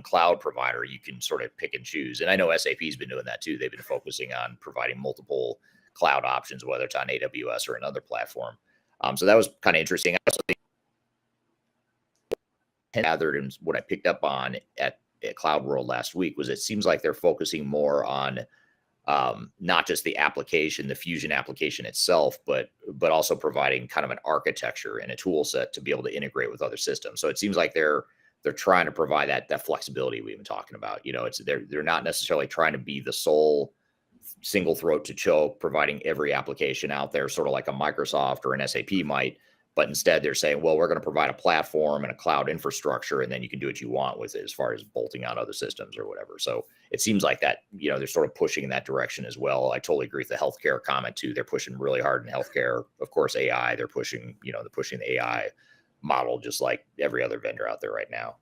cloud provider. You can sort of pick and choose. And I know SAP's been doing that too. They've been focusing on providing multiple cloud options, whether it's on AWS or another platform. So that was kind of interesting. I also think gathered and what I picked up on at Cloud World last week was it seems like they're focusing more on not just the application, the Fusion application itself, but also providing kind of an architecture and a tool set to be able to integrate with other systems. So it seems like they're trying to provide that flexibility we've been talking about. They're not necessarily trying to be the sole single throat to choke, providing every application out there, sort of like a Microsoft or an SAP might. But instead, they're saying, well, we're going to provide a platform and a cloud infrastructure, and then you can do what you want with it as far as bolting on other systems or whatever. So it seems like that, they're sort of pushing in that direction as well. I totally agree with the healthcare comment too. They're pushing really hard in healthcare. Of course, AI, they're pushing the AI model just like every other vendor out there right now.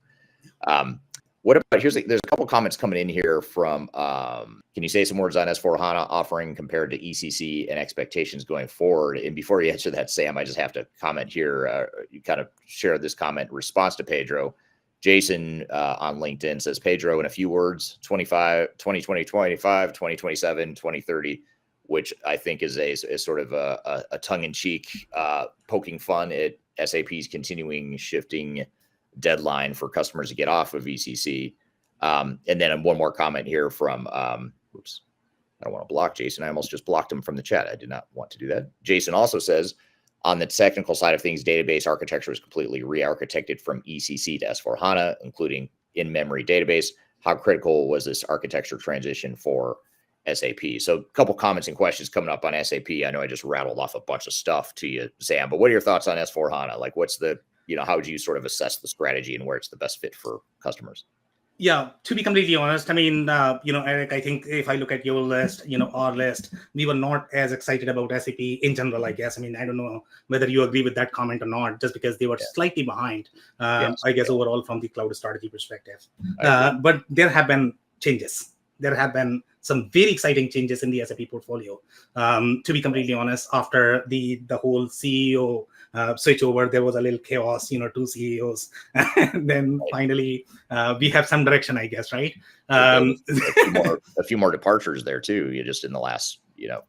What about, there's a couple comments coming in here from, can you say some words on S/4HANA offering compared to ECC and expectations going forward? And before you answer that, Sam, I just have to comment here. You kind of shared this comment in response to Pedro. Jason on LinkedIn says, Pedro, in a few words, 2020, 25, 2027, 2030, which I think is sort of a tongue-in-cheek poking fun at SAP's continuing shifting deadline for customers to get off of ECC. And then one more comment here from, oops, I don't want to block Jason. I almost just blocked him from the chat. I did not want to do that. Jason also says, on the technical side of things, database architecture is completely re-architected from ECC to S/4HANA, including in-memory database. How critical was this architecture transition for SAP? So a couple comments and questions coming up on SAP. I know I just rattled off a bunch of stuff to you, Sam, but what are your thoughts on S/4HANA? Like, what's the, how would you sort of assess the strategy and where it's the best fit for customers? Yeah, to be completely honest, I mean, Eric, I think if I look at your list, our list, we were not as excited about SAP in general, I guess. I mean, I don't know whether you agree with that comment or not, just because they were slightly behind, I guess, overall from the cloud strategy perspective. But there have been changes. There have been some very exciting changes in the SAP portfolio. To be completely honest, after the whole CEO switch over, there was a little chaos, two CEOs. And then finally, we have some direction, I guess, right? A few more departures there too, just in the last,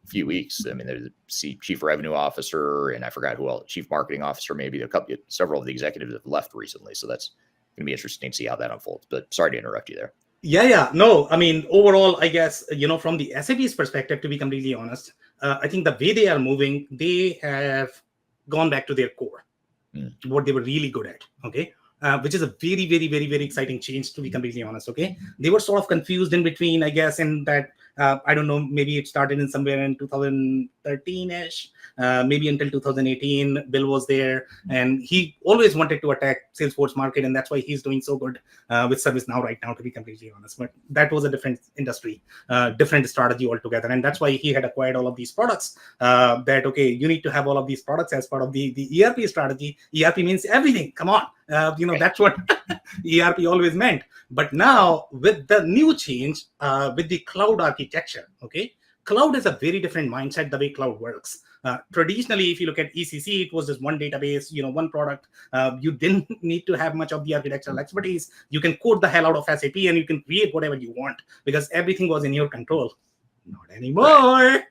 few weeks. I mean, there's a chief revenue officer, and I forgot who else, chief marketing officer, maybe several of the executives have left recently. So that's going to be interesting to see how that unfolds. But sorry to interrupt you there. Yeah. No, I mean, overall, I guess, from the SAP's perspective, to be completely honest, I think the way they are moving, they have gone back to their core, what they were really good at, okay? Which is a very, very, very, very exciting change, to be completely honest, okay? They were sort of confused in between, I guess, in that, I don't know, maybe it started in somewhere in 2013-ish, maybe until 2018, Bill was there, and he always wanted to attack Salesforce market, and that's why he's doing so good with ServiceNow right now, to be completely honest. But that was a different industry, different strategy altogether, and that's why he had acquired all of these products, that, okay, you need to have all of these products as part of the ERP strategy. ERP means everything, come on. That's what ERP always meant. But now with the new change, with the cloud architecture, okay, cloud is a very different mindset, the way cloud works. Traditionally, if you look at ECC, it was just one database, one product. You didn't need to have much of the architectural expertise. You can code the hell out of SAP and you can create whatever you want because everything was in your control. Not anymore.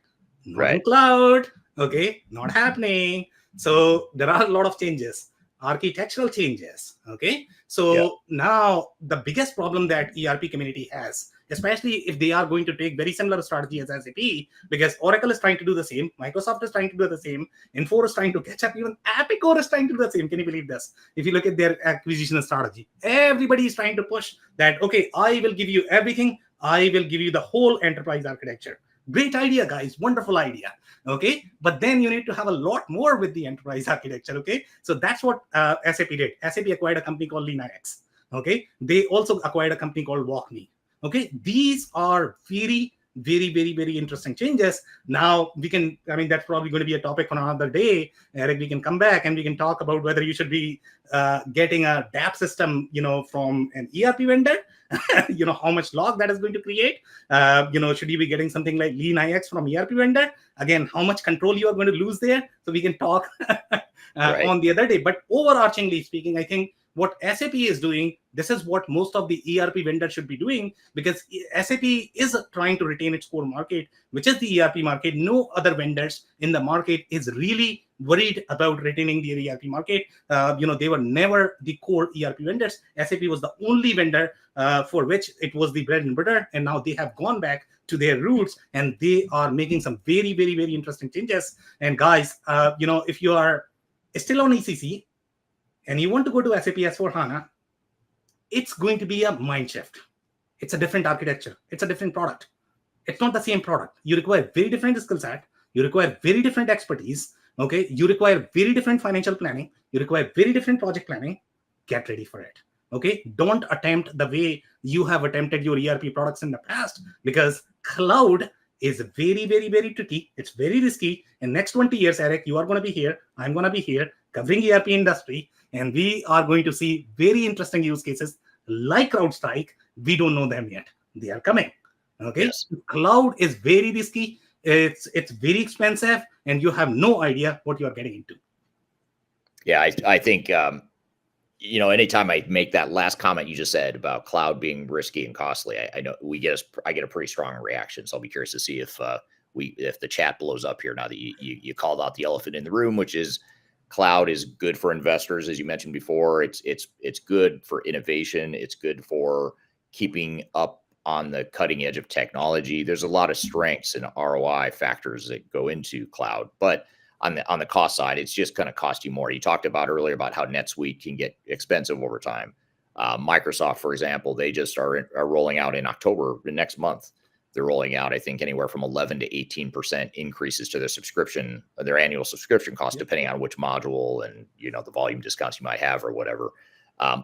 Not in cloud. Okay, not happening. So there are a lot of changes, architectural changes. Okay. So now the biggest problem that ERP community has, especially if they are going to take very similar strategy as SAP, because Oracle is trying to do the same, Microsoft is trying to do the same, Infor is trying to catch up, even Epicor is trying to do the same. Can you believe this? If you look at their acquisition strategy, everybody is trying to push that, okay, I will give you everything. I will give you the whole enterprise architecture. Great idea, guys. Wonderful idea. Okay. But then you need to have a lot more with the enterprise architecture. Okay. So that's what SAP did. SAP acquired a company called LeanIX. Okay. They also acquired a company called WalkMe. Okay. These are very, very, very, very interesting changes. Now we can, I mean, that's probably going to be a topic on another day. Eric, we can come back and we can talk about whether you should be getting a DAP system, from an ERP vendor, how much log that is going to create. Should you be getting something like LeanIX from ERP vendor? Again, how much control you are going to lose there? So we can talk on the other day. But overarchingly speaking, I think what SAP is doing, this is what most of the ERP vendors should be doing, because SAP is trying to retain its core market, which is the ERP market. No other vendors in the market is really worried about retaining the ERP market. They were never the core ERP vendors. SAP was the only vendor for which it was the bread and butter, and now they have gone back to their roots, and they are making some very, very, very interesting changes. And guys, if you are still on ECC, and you want to go to SAP S/4HANA, it's going to be a mind shift. It's a different architecture. It's a different product. It's not the same product. You require very different skill set. You require very different expertise. Okay. You require very different financial planning. You require very different project planning. Get ready for it. Okay. Don't attempt the way you have attempted your ERP products in the past, because cloud is very, very, very tricky. It's very risky. In next 20 years, Eric, you are going to be here. I'm going to be here covering ERP industry. And we are going to see very interesting use cases like CrowdStrike. We don't know them yet. They are coming. Okay. Yes. Cloud is very risky. It's very expensive, and you have no idea what you are getting into. Yeah, I think anytime I make that last comment you just said about cloud being risky and costly, I know I get a pretty strong reaction. So I'll be curious to see if the chat blows up here now that you called out the elephant in the room, which is cloud is good for investors, as you mentioned before. It's good for innovation. It's good for keeping up on the cutting edge of technology. There's a lot of strengths and ROI factors that go into cloud, but on the cost side, it's just going to cost you more. You talked about earlier about how NetSuite can get expensive over time. Microsoft, for example, they just are rolling out in October, the next month. They're rolling out, I think, anywhere from 11 to 18% increases to their annual subscription cost, depending on which module and the volume discounts you might have or whatever.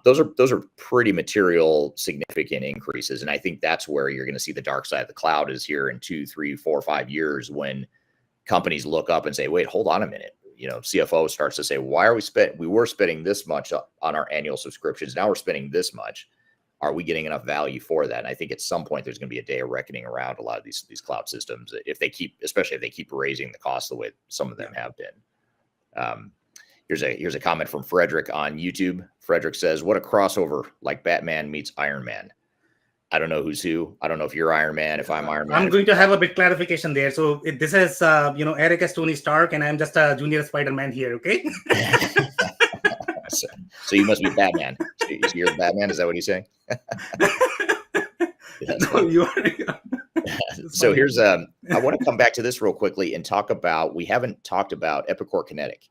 Those are pretty material, significant increases, and I think that's where you're going to see the dark side of the cloud is here in 2, 3, 4, 5 years, when companies look up and say, "Wait, hold on a minute." CFO starts to say, "Why are we were spending this much on our annual subscriptions? Now we're spending this much. Are we getting enough value for that?" And I think at some point there's going to be a day of reckoning around a lot of these cloud systems especially if they keep raising the cost the way some of them have been. Here's a comment from Frederick on YouTube. Frederick says, "What a crossover, like Batman meets Iron Man." I don't know who's who. I don't know if you're Iron Man, if I'm Iron Man. I'm going to have a bit clarification there. So this is, Eric as Tony Stark, and I'm just a junior Spider-Man here. Okay. So you must be Batman. So you're the Batman. Is that what he's saying? No, you are. So here's I want to come back to this real quickly and talk about, we haven't talked about Epicor Kinetic.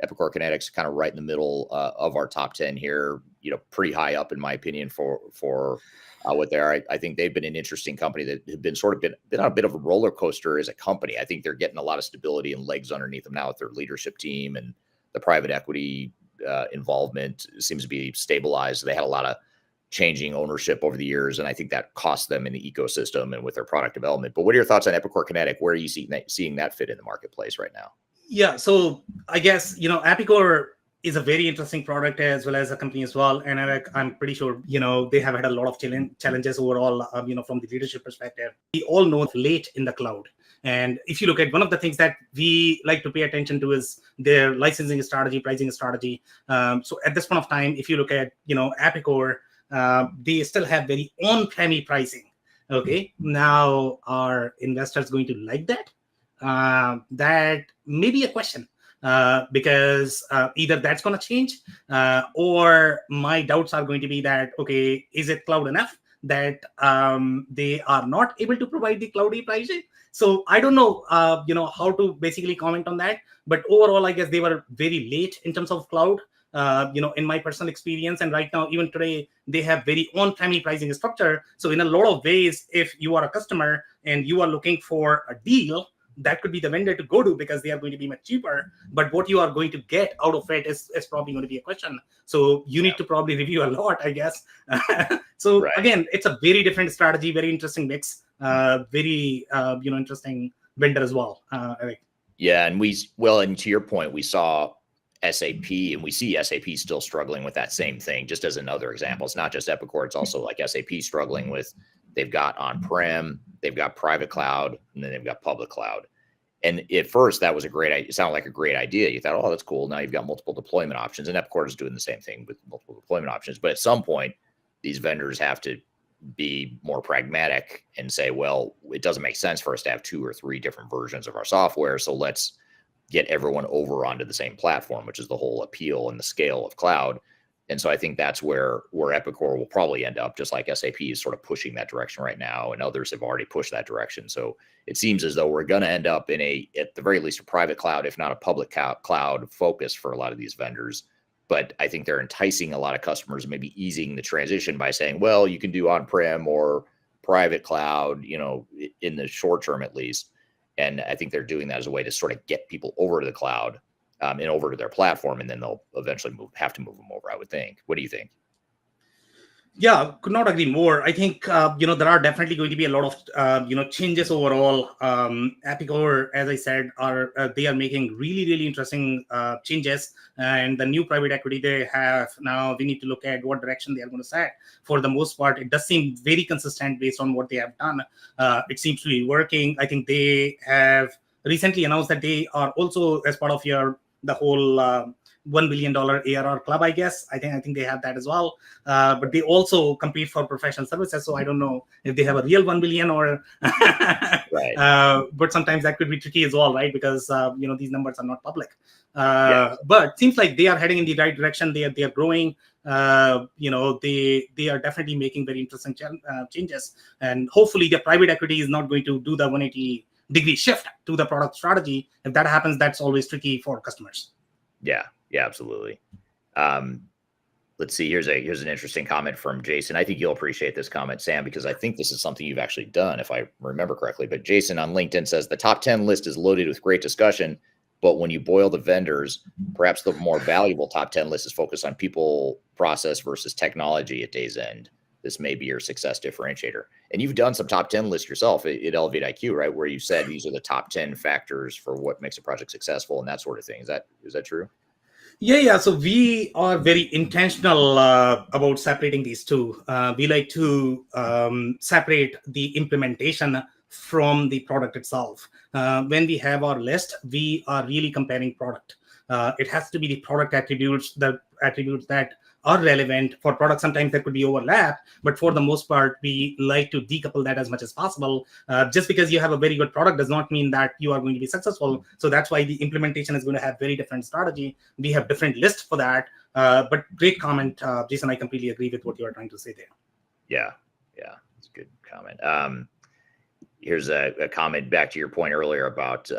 Epicor Kinetic's kind of right in the middle of our top 10 here, pretty high up in my opinion for what they are. I think they've been an interesting company that have been been on a bit of a roller coaster as a company. I think they're getting a lot of stability and legs underneath them now with their leadership team, and the private equity involvement seems to be stabilized. They had a lot of changing ownership over the years, and I think that cost them in the ecosystem and with their product development. But what are your thoughts on Epicor Kinetic? Where are you seeing that fit in the marketplace right now? Yeah, so I guess, Epicor is a very interesting product as well as a company as well. And I'm pretty sure, they have had a lot of challenges overall, from the leadership perspective. We all know late in the cloud. And if you look at one of the things that we like to pay attention to is their licensing strategy, pricing strategy. So at this point of time, if you look at, Epicor, they still have very on-premise pricing. Okay. Now, are investors going to like that? That may be a question. because either that's going to change, or my doubts are going to be that, okay, is it cloud enough that they are not able to provide the cloudy pricing? So I don't know, how to basically comment on that. But overall, I guess they were very late in terms of cloud, in my personal experience. And right now, even today, they have very on-premise pricing structure. So in a lot of ways, if you are a customer and you are looking for a deal, that could be the vendor to go to because they are going to be much cheaper. But what you are going to get out of it is probably going to be a question. So you need to probably review a lot, I guess. So Right. again, it's a very different strategy, very interesting mix, very interesting vendor as well. Eric. Yeah, and to your point, we saw SAP, and we see SAP still struggling with that same thing. Just as another example, it's not just Epicor; it's also like SAP struggling with. They've got on-prem, they've got private cloud, and then they've got public cloud. And at first, that was a great idea. It sounded like a great idea. You thought, oh, that's cool. Now you've got multiple deployment options, and Epicor is doing the same thing with multiple deployment options. But at some point, these vendors have to be more pragmatic and say, well, it doesn't make sense for us to have 2 or 3 different versions of our software. So let's get everyone over onto the same platform, which is the whole appeal and the scale of cloud. And so I think that's where Epicor will probably end up, just like SAP is sort of pushing that direction right now, and others have already pushed that direction. So it seems as though we're going to end up in at the very least, a private cloud, if not a public cloud focus for a lot of these vendors. But I think they're enticing a lot of customers, maybe easing the transition by saying, well, you can do on-prem or private cloud, in the short term at least. And I think they're doing that as a way to sort of get people over to the cloud and over to their platform, and then they'll eventually have to move them over, I would think. What do you think? Yeah, could not agree more. I think, there are definitely going to be a lot of, changes overall. Epicor, as I said, they are making really, really interesting changes. And the new private equity they have now, we need to look at what direction they are going to set. For the most part, it does seem very consistent based on what they have done. It seems to be working. I think they have recently announced that they are also, as part of the whole $1 billion ARR club, I guess. I think they have that as well. But they also compete for professional services. So I don't know if they have a real 1 billion or, Right. But sometimes that could be tricky as well, right? Because, these numbers are not public. But it seems like they are heading in the right direction. They are growing. They are definitely making very interesting changes. And hopefully the private equity is not going to do the 180-degree shift to the product strategy. If that happens, that's always tricky for customers. Yeah, absolutely. Let's see. Here's an interesting comment from Jason. I think you'll appreciate this comment, Sam, because I think this is something you've actually done, if I remember correctly. But Jason on LinkedIn says the top 10 list is loaded with great discussion, but when you boil the vendors, perhaps the more valuable top 10 list is focused on people, process versus technology at day's end. This may be your success differentiator. And you've done some top 10 lists yourself at ElevatIQ, right? Where you said these are the top 10 factors for what makes a project successful and that sort of thing. Is that true? Yeah. So we are very intentional about separating these two. We like to separate the implementation from the product itself. When we have our list, we are really comparing product. It has to be the product attributes that are relevant. For products, sometimes there could be overlap, but for the most part, we like to decouple that as much as possible. Just because you have a very good product does not mean that you are going to be successful. So that's why the implementation is going to have very different strategy. We have different lists for that. But great comment, Jason. I completely agree with what you are trying to say there. Yeah, it's a good comment. Here's a comment back to your point earlier about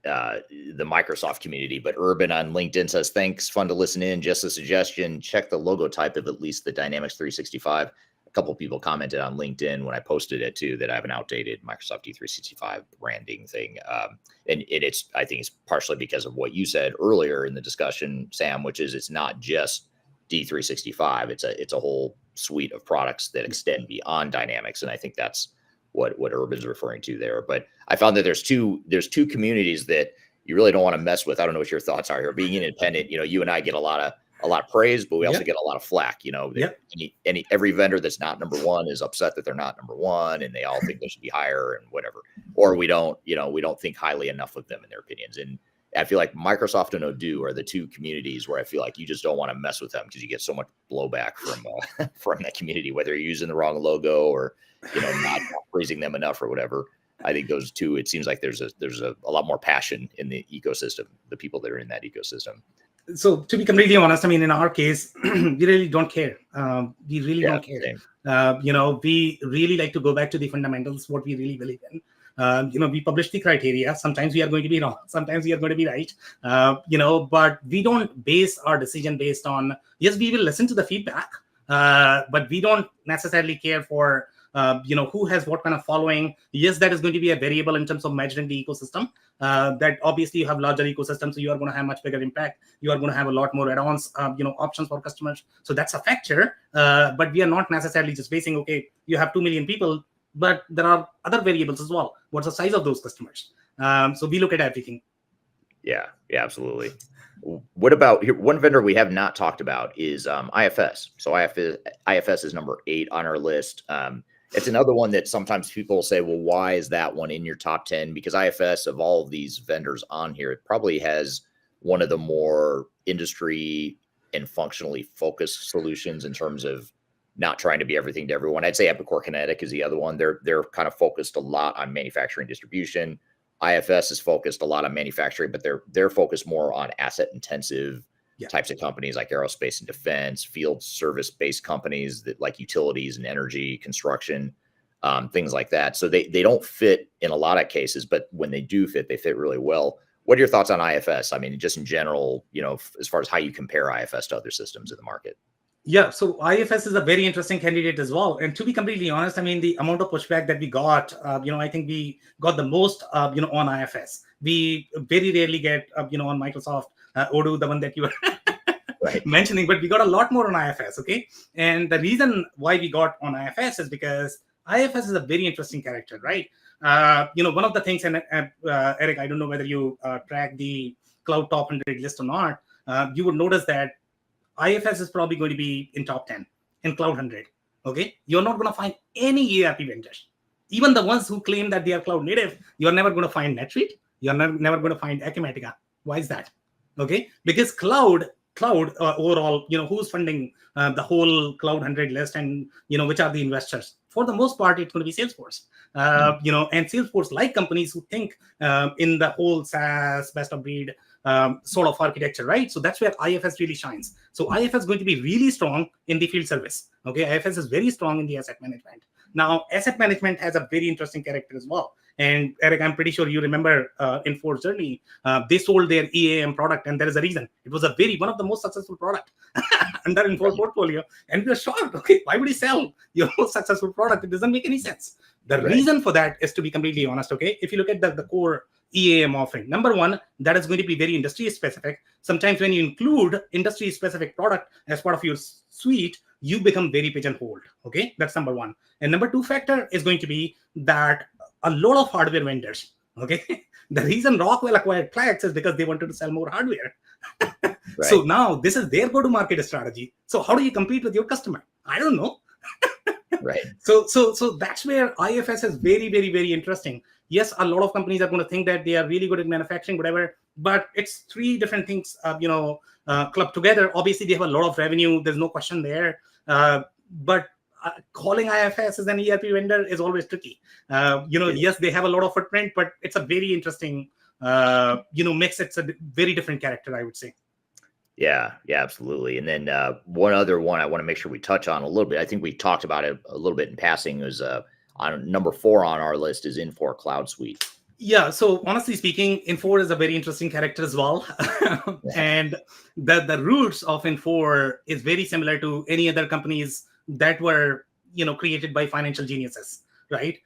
the Microsoft community, but Urban on LinkedIn says, thanks, fun to listen in. Just a suggestion, check the logo type of at least the Dynamics 365. A couple of people commented on LinkedIn when I posted it too, that I have an outdated Microsoft D365 branding thing. And I think it's partially because of what you said earlier in the discussion, Sam, which is it's not just D365. It's a whole suite of products that extend beyond Dynamics. And I think that's what Urban's referring to there. But I found that there's two communities that you really don't want to mess with. I don't know what your thoughts are here. Being independent, you and I get a lot of praise, but we also get a lot of flack. Every vendor that's not number one is upset that they're not number one, and they all think they should be higher and whatever. Or we don't think highly enough of them in their opinions. And I feel like Microsoft and Odoo are the two communities where I feel like you just don't want to mess with them because you get so much blowback from that community, whether you're using the wrong logo or not praising them enough or whatever. I think those two, it seems like there's a lot more passion in the ecosystem, the people that are in that ecosystem. So to be completely honest, I mean, in our case, we really don't care. We really don't care. We really like to go back to the fundamentals, what we really believe in. We publish the criteria. Sometimes we are going to be wrong. Sometimes we are going to be right. But we don't base our decision based on, yes, we will listen to the feedback, but we don't necessarily care for, who has what kind of following. Yes, that is going to be a variable in terms of measuring the ecosystem. That obviously you have larger ecosystems, so you are going to have much bigger impact. You are going to have a lot more add-ons, options for customers. So that's a factor. But we are not necessarily just basing, okay, you have 2 million people, but there are other variables as well. What's the size of those customers? So we look at everything. Yeah, absolutely. What about here? One vendor we have not talked about is IFS. So IFS is number 8 on our list. It's another one that sometimes people say, well, why is that one in your top 10? Because IFS, of all of these vendors on here, it probably has one of the more industry and functionally focused solutions in terms of not trying to be everything to everyone. I'd say Epicor Kinetic is the other one. They're kind of focused a lot on manufacturing distribution. IFS is focused a lot on manufacturing, but they're focused more on asset intensive types of companies like aerospace and defense, field service based companies that like utilities and energy, construction, things like that. So they don't fit in a lot of cases, but when they do fit, they fit really well. What are your thoughts on IFS? I mean, just in general, as far as how you compare IFS to other systems in the market. Yeah, so IFS is a very interesting candidate as well. And to be completely honest, I mean, the amount of pushback that we got, I think we got the most, on IFS. We very rarely get, on Microsoft, Odoo, the one that you were mentioning, but we got a lot more on IFS, okay? And the reason why we got on IFS is because IFS is a very interesting character, right? One of the things, and Eric, I don't know whether you track the Cloud Top 100 list or not, you would notice that IFS is probably going to be in top 10 in Cloud 100. Okay, you're not going to find any ERP vendors, even the ones who claim that they are cloud native. You're never going to find NetSuite. You're never going to find Acumatica. Why is that? Okay, because cloud overall, who's funding the whole Cloud 100 list, and which are the investors? For the most part, it's going to be Salesforce. And Salesforce like companies who think in the whole SaaS best of breed sort of architecture, right? So that's where IFS really shines. So IFS is going to be really strong in the field service. Okay, IFS is very strong in the asset management. Now, asset management has a very interesting character as well. And Eric, I'm pretty sure you remember Info's journey. They sold their EAM product, and there is a reason. It was one of the most successful product under Info's portfolio. And we were shocked. Okay, why would he sell your most successful product? It doesn't make any sense. The reason for that is, to be completely honest, okay, if you look at the core EAM offering, number one, that is going to be very industry specific. Sometimes when you include industry specific product as part of your suite, you become very pigeonholed. Okay, that's number one. And number two factor is going to be that a lot of hardware vendors, okay, the reason Rockwell acquired Plex is because they wanted to sell more hardware. So now this is their go-to-market strategy. So how do you compete with your customer? I don't know. So that's where IFS is very, very, very interesting. Yes, a lot of companies are going to think that they are really good at manufacturing, whatever, but it's three different things, clubbed together. Obviously, they have a lot of revenue. There's no question there. But calling IFS as an ERP vendor is always tricky. Yes, they have a lot of footprint, but it's a very interesting, mix. It's a very different character, I would say. Yeah, absolutely. And then one other one I want to make sure we touch on a little bit. I think we talked about it a little bit in passing. Is on number 4 on our list is Infor Cloud Suite. Yeah. So honestly speaking, Infor is a very interesting character as well. And the roots of Infor is very similar to any other companies that were, created by financial geniuses, right?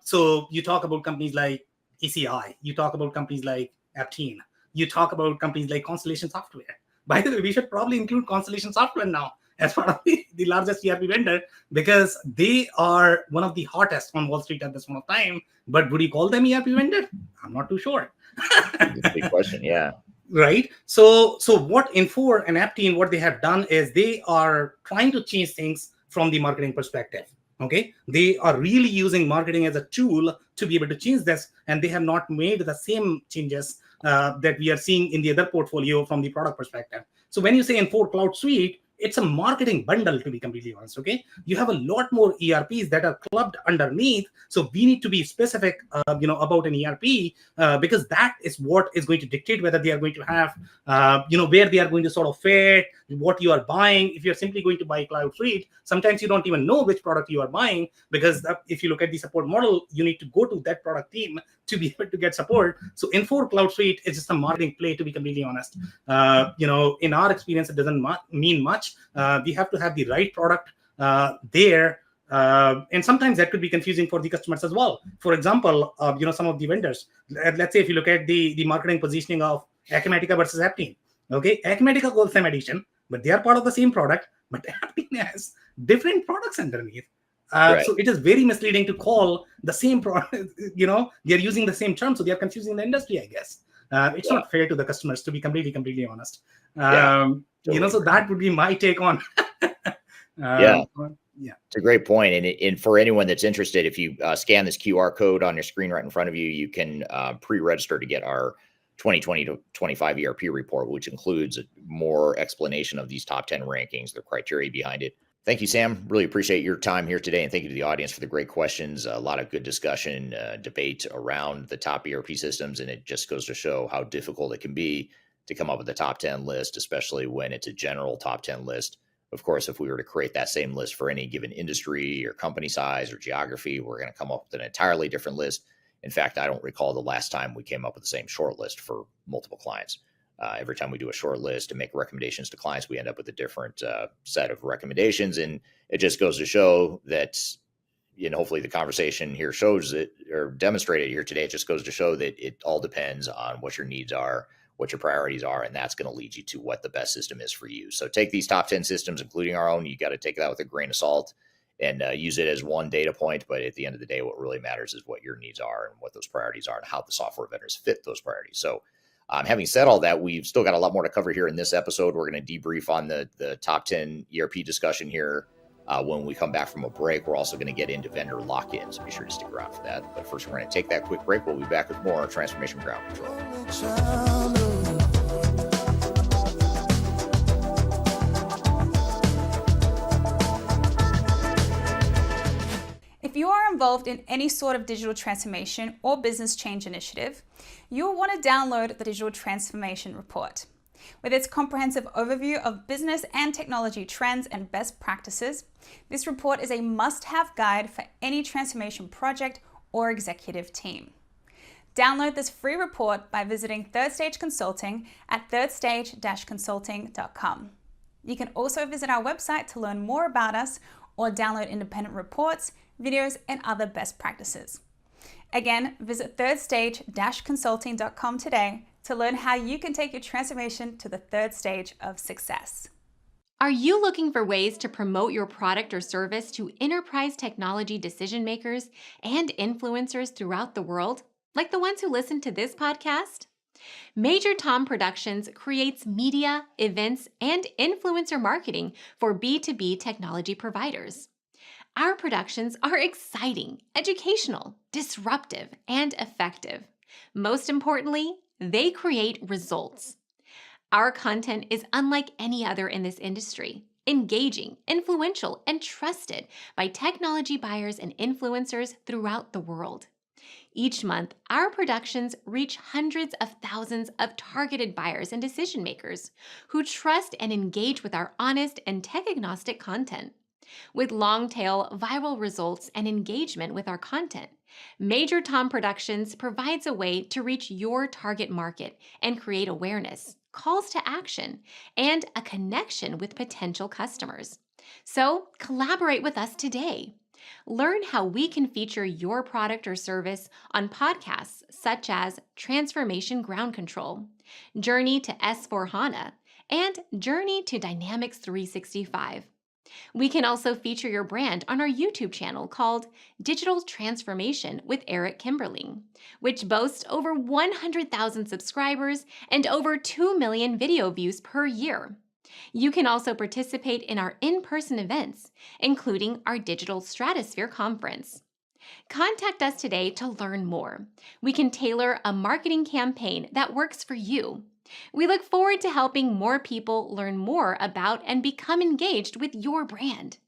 So you talk about companies like ECI, you talk about companies like Ep192, you talk about companies like Constellation Software. By the way, we should probably include Constellation Software now as part of the largest ERP vendor, because they are one of the hottest on Wall Street at this point of time. But would you call them ERP vendor? I'm not too sure. That's a big question, yeah. Right. So what Infor and Ep192, what they have done is they are trying to change things from the marketing perspective. Okay. They are really using marketing as a tool to be able to change this. And they have not made the same changes that we are seeing in the other portfolio from the product perspective. So when you say Infor Cloud Suite, it's a marketing bundle, to be completely honest. Okay, you have a lot more ERPs that are clubbed underneath, so we need to be specific about an ERP, because that is what is going to dictate whether they are going to have where they are going to sort of fit, what you are buying. If you're simply going to buy Cloud Suite, sometimes you don't even know which product you are buying, because if you look at the support model, you need to go to that product team to be able to get support. So Infor Cloud Suite is just a marketing play, to be completely honest. In our experience, it doesn't mean much. We have to have the right product there. And sometimes that could be confusing for the customers as well. For example, some of the vendors, let's say if you look at the marketing positioning of Acumatica versus Aptean. Okay, Acumatica calls them addition, but they are part of the same product, but Aptean has different products underneath. Right. So it is very misleading to call the same product, they're using the same term, so they're confusing the industry, I guess. It's not fair to the customers, to be completely honest. So that would be my take on. It's a great point. And for anyone that's interested, if you scan this QR code on your screen right in front of you, you can pre-register to get our 2020 to 25 ERP report, which includes more explanation of these top 10 rankings, the criteria behind it. Thank you, Sam. Really appreciate your time here today. And thank you to the audience for the great questions. A lot of good discussion, debate around the top ERP systems. And it just goes to show how difficult it can be to come up with a top 10 list, especially when it's a general top 10 list. Of course, if we were to create that same list for any given industry or company size or geography, we're going to come up with an entirely different list. In fact, I don't recall the last time we came up with the same short list for multiple clients. Every time we do a short list and make recommendations to clients, we end up with a different set of recommendations. And it just goes to show that, hopefully the conversation here shows it, or demonstrated here today, it just goes to show that it all depends on what your needs are, what your priorities are, and that's going to lead you to what the best system is for you. So take these top 10 systems, including our own. You got to take that with a grain of salt and use it as one data point. But at the end of the day, what really matters is what your needs are and what those priorities are and how the software vendors fit those priorities. So having said all that, we've still got a lot more to cover here in this episode. We're going to debrief on the top 10 ERP discussion here. When we come back from a break, we're also going to get into vendor lock-in, so be sure to stick around for that. But first, we're going to take that quick break. We'll be back with more Transformation Ground Control. If you are involved in any sort of digital transformation or business change initiative, you will want to download the Digital Transformation Report. With its comprehensive overview of business and technology trends and best practices, this report is a must-have guide for any transformation project or executive team. Download this free report by visiting Third Stage Consulting at thirdstage-consulting.com. You can also visit our website to learn more about us or download independent reports, videos, and other best practices. Again, visit thirdstage-consulting.com today to learn how you can take your transformation to the third stage of success. Are you looking for ways to promote your product or service to enterprise technology decision makers and influencers throughout the world, like the ones who listen to this podcast? Major Tom Productions creates media, events, and influencer marketing for B2B technology providers. Our productions are exciting, educational, disruptive, and effective. Most importantly, they create results. Our content is unlike any other in this industry, engaging, influential, and trusted by technology buyers and influencers throughout the world. Each month, our productions reach hundreds of thousands of targeted buyers and decision makers who trust and engage with our honest and tech-agnostic content. With long-tail viral results and engagement with our content, Major Tom Productions provides a way to reach your target market and create awareness, calls to action, and a connection with potential customers. So collaborate with us today. Learn how we can feature your product or service on podcasts such as Transformation Ground Control, Journey to S/4HANA, and Journey to Dynamics 365. We can also feature your brand on our YouTube channel called Digital Transformation with Eric Kimberling, which boasts over 100,000 subscribers and over 2 million video views per year. You can also participate in our in-person events, including our Digital Stratosphere Conference. Contact us today to learn more. We can tailor a marketing campaign that works for you. We look forward to helping more people learn more about and become engaged with your brand.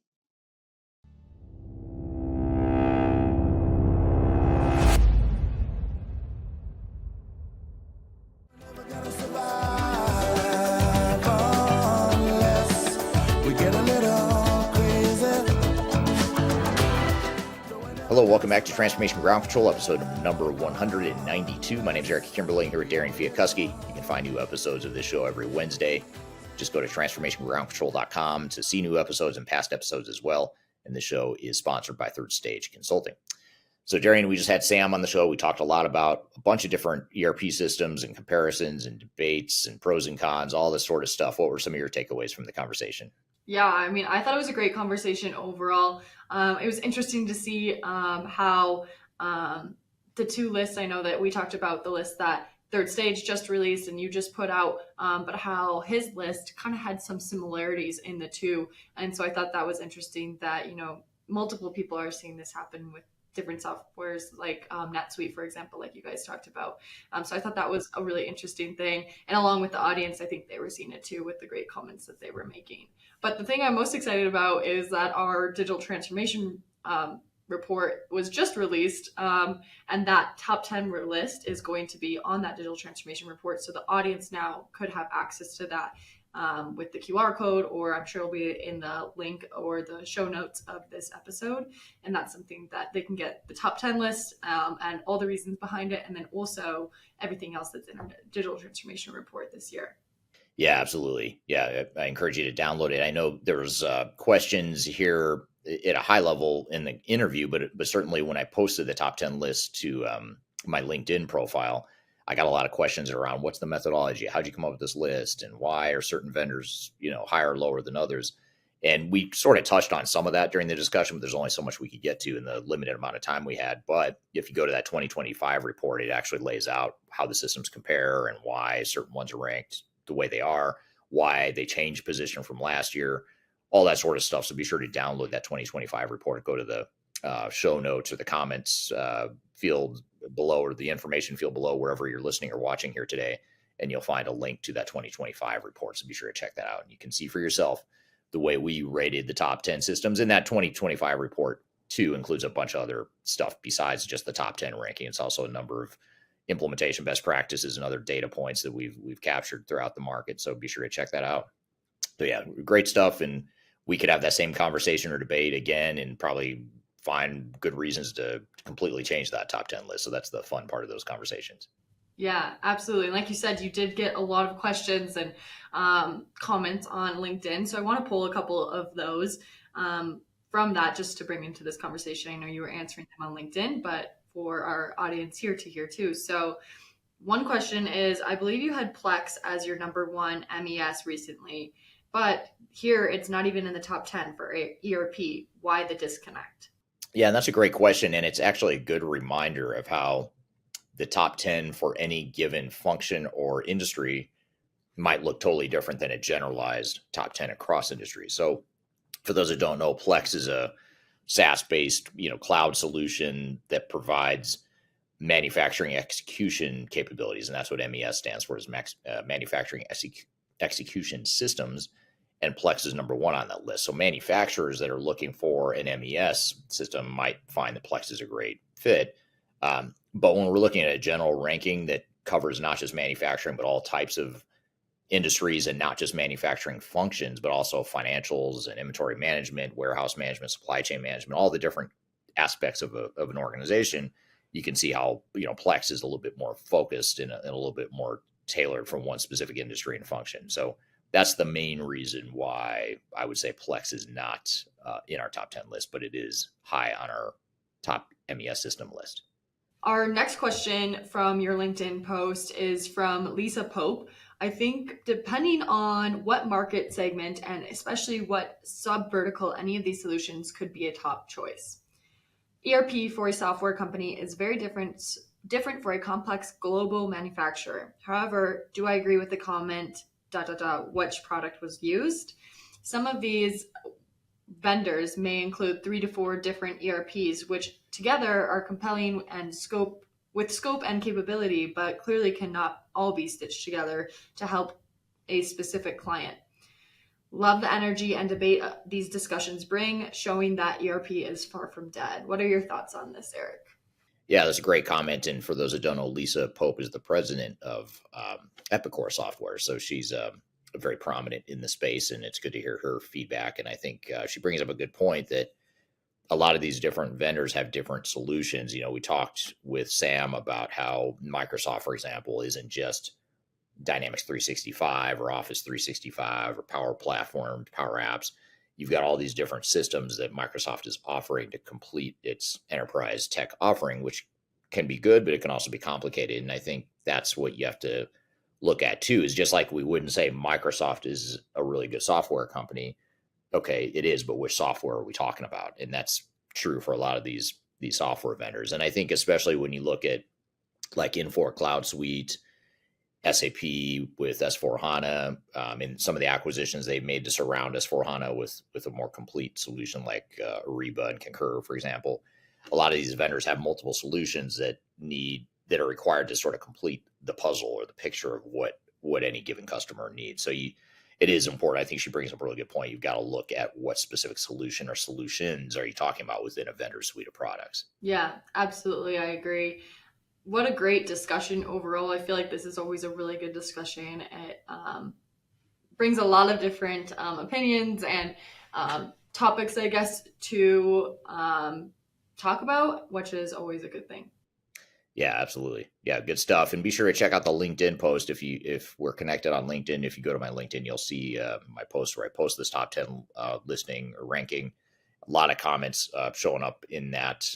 Hello, welcome back to Transformation Ground Control, episode number 192. My name is Eric Kimberly, here with Darian Chwialkowski. You can find new episodes of this show every Wednesday. Just go to transformationgroundcontrol.com to see new episodes and past episodes as well. And the show is sponsored by Third Stage Consulting. So, Darian, we just had Sam on the show. We talked a lot about a bunch of different ERP systems and comparisons and debates and pros and cons, all this sort of stuff. What were some of your takeaways from the conversation? Yeah, I mean, I thought it was a great conversation overall. It was interesting to see how the two lists, I know that we talked about the list that Third Stage just released and you just put out, but how his list kind of had some similarities in the two. And so I thought that was interesting that, you know, multiple people are seeing this happen with different softwares like NetSuite, for example, like you guys talked about. So I thought that was a really interesting thing. And along with the audience, I think they were seeing it too with the great comments that they were making. But the thing I'm most excited about is that our digital transformation report was just released, and that top 10 list is going to be on that digital transformation report. So the audience now could have access to that with the QR code, or I'm sure it'll be in the link or the show notes of this episode. And that's something that they can get the top 10 list and all the reasons behind it, and then also everything else that's in our digital transformation report this year. Yeah, absolutely. Yeah, I encourage you to download it. I know there's questions here at a high level in the interview, but certainly when I posted the top 10 list to my LinkedIn profile, I got a lot of questions around what's the methodology? How'd you come up with this list? And why are certain vendors, you know, higher or lower than others? And we sort of touched on some of that during the discussion, but there's only so much we could get to in the limited amount of time we had. But if you go to that 2025 report, it actually lays out how the systems compare and why certain ones are ranked the way they are, why they changed position from last year, all that sort of stuff. So be sure to download that 2025 report. Go to the show notes or the comments field below, or the information field below, wherever you're listening or watching here today, and you'll find a link to that 2025 report. So be sure to check that out. And you can see for yourself the way we rated the top 10 systems. And that 2025 report too includes a bunch of other stuff besides just the top 10 ranking. It's also a number of implementation best practices and other data points that we've captured throughout the market. So be sure to check that out. So yeah, great stuff. And we could have that same conversation or debate again and probably find good reasons to completely change that top 10 list. So that's the fun part of those conversations. Yeah, absolutely. And like you said, you did get a lot of questions and comments on LinkedIn. So I want to pull a couple of those from that just to bring into this conversation. I know you were answering them on LinkedIn, but for our audience here to hear too. So one question is, I believe you had Plex as your number one MES recently, but here it's not even in the top 10 for ERP. Why the disconnect? Yeah, and that's a great question. And it's actually a good reminder of how the top 10 for any given function or industry might look totally different than a generalized top 10 across industries. So for those that don't know, Plex is a SaaS-based, cloud solution that provides manufacturing execution capabilities, and that's what MES stands for, is manufacturing execution systems. And Plex is number one on that list. So manufacturers that are looking for an MES system might find that Plex is a great fit. But when we're looking at a general ranking that covers not just manufacturing, but all types of industries, and not just manufacturing functions, but also financials and inventory management, warehouse management, supply chain management, all the different aspects of an organization, you can see how, Plex is a little bit more focused and a little bit more tailored from one specific industry and function. So that's the main reason why I would say Plex is not in our top 10 list, but it is high on our top MES system list. Our next question from your LinkedIn post is from Lisa Pope. I think depending on what market segment and especially what sub-vertical any of these solutions could be a top choice. ERP for a software company is very different for a complex global manufacturer. However, do I agree with the comment, which product was used? Some of these vendors may include 3 to 4 different ERPs, which together are compelling and scope and capability, but clearly cannot all be stitched together to help a specific client. Love the energy and debate these discussions bring, showing that ERP is far from dead. What are your thoughts on this, Eric? Yeah, that's a great comment. And for those that don't know, Lisa Pope is the president of Epicor Software. So she's very prominent in the space, and it's good to hear her feedback. And I think she brings up a good point that a lot of these different vendors have different solutions. You know, we talked with Sam about how Microsoft, for example, isn't just Dynamics 365 or Office 365 or Power Platform, Power Apps. You've got all these different systems that Microsoft is offering to complete its enterprise tech offering, which can be good, but it can also be complicated. And I think that's what you have to look at too, is just like we wouldn't say Microsoft is a really good software company. Okay, it is, but which software are we talking about? And that's true for a lot of these software vendors. And I think especially when you look at like Infor Cloud Suite, SAP with S4HANA, and some of the acquisitions they've made to surround S4HANA with a more complete solution like Ariba and Concur, for example. A lot of these vendors have multiple solutions that are required to sort of complete the puzzle or the picture of what any given customer needs. So it is important. I think she brings up a really good point. You've got to look at what specific solution or solutions are you talking about within a vendor suite of products. Yeah, absolutely. I agree. What a great discussion overall. I feel like this is always a really good discussion. It brings a lot of different opinions and topics, I guess, to talk about, which is always a good thing. Yeah, absolutely. Yeah, good stuff. And be sure to check out the LinkedIn post if we're connected on LinkedIn. If you go to my LinkedIn, you'll see my post where I post this top 10 listing or ranking. A lot of comments showing up in that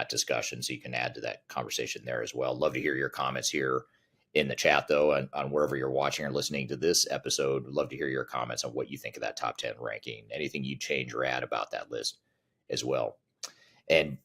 discussion, so you can add to that conversation there as well. Love to hear your comments here in the chat, though, on wherever you're watching or listening to this episode. Love to hear your comments on what you think of that top 10 ranking, anything you change or add about that list as well. And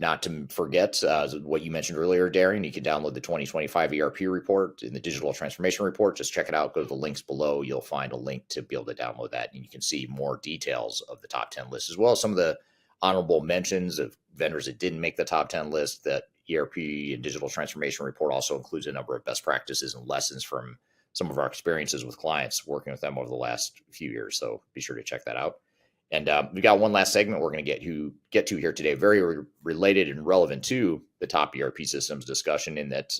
not to forget what you mentioned earlier, Darian, you can download the 2025 ERP report and the digital transformation report. Just check it out. Go to the links below. You'll find a link to be able to download that, and you can see more details of the top 10 list, as well as some of the honorable mentions of vendors that didn't make the top 10 list. That ERP and digital transformation report also includes a number of best practices and lessons from some of our experiences with clients working with them over the last few years. So be sure to check that out. And we got one last segment we're going to get to here today, very related and relevant to the top ERP systems discussion, in that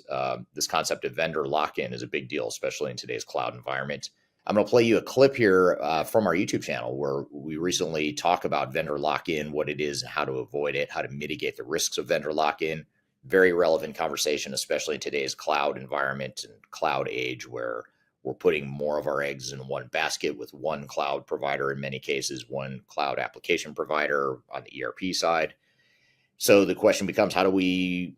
this concept of vendor lock-in is a big deal, especially in today's cloud environment. I'm going to play you a clip here from our YouTube channel where we recently talk about vendor lock-in, what it is, how to avoid it, how to mitigate the risks of vendor lock-in. Very relevant conversation, especially in today's cloud environment and cloud age, where we're putting more of our eggs in one basket with one cloud provider, in many cases, one cloud application provider on the ERP side. So the question becomes, how do we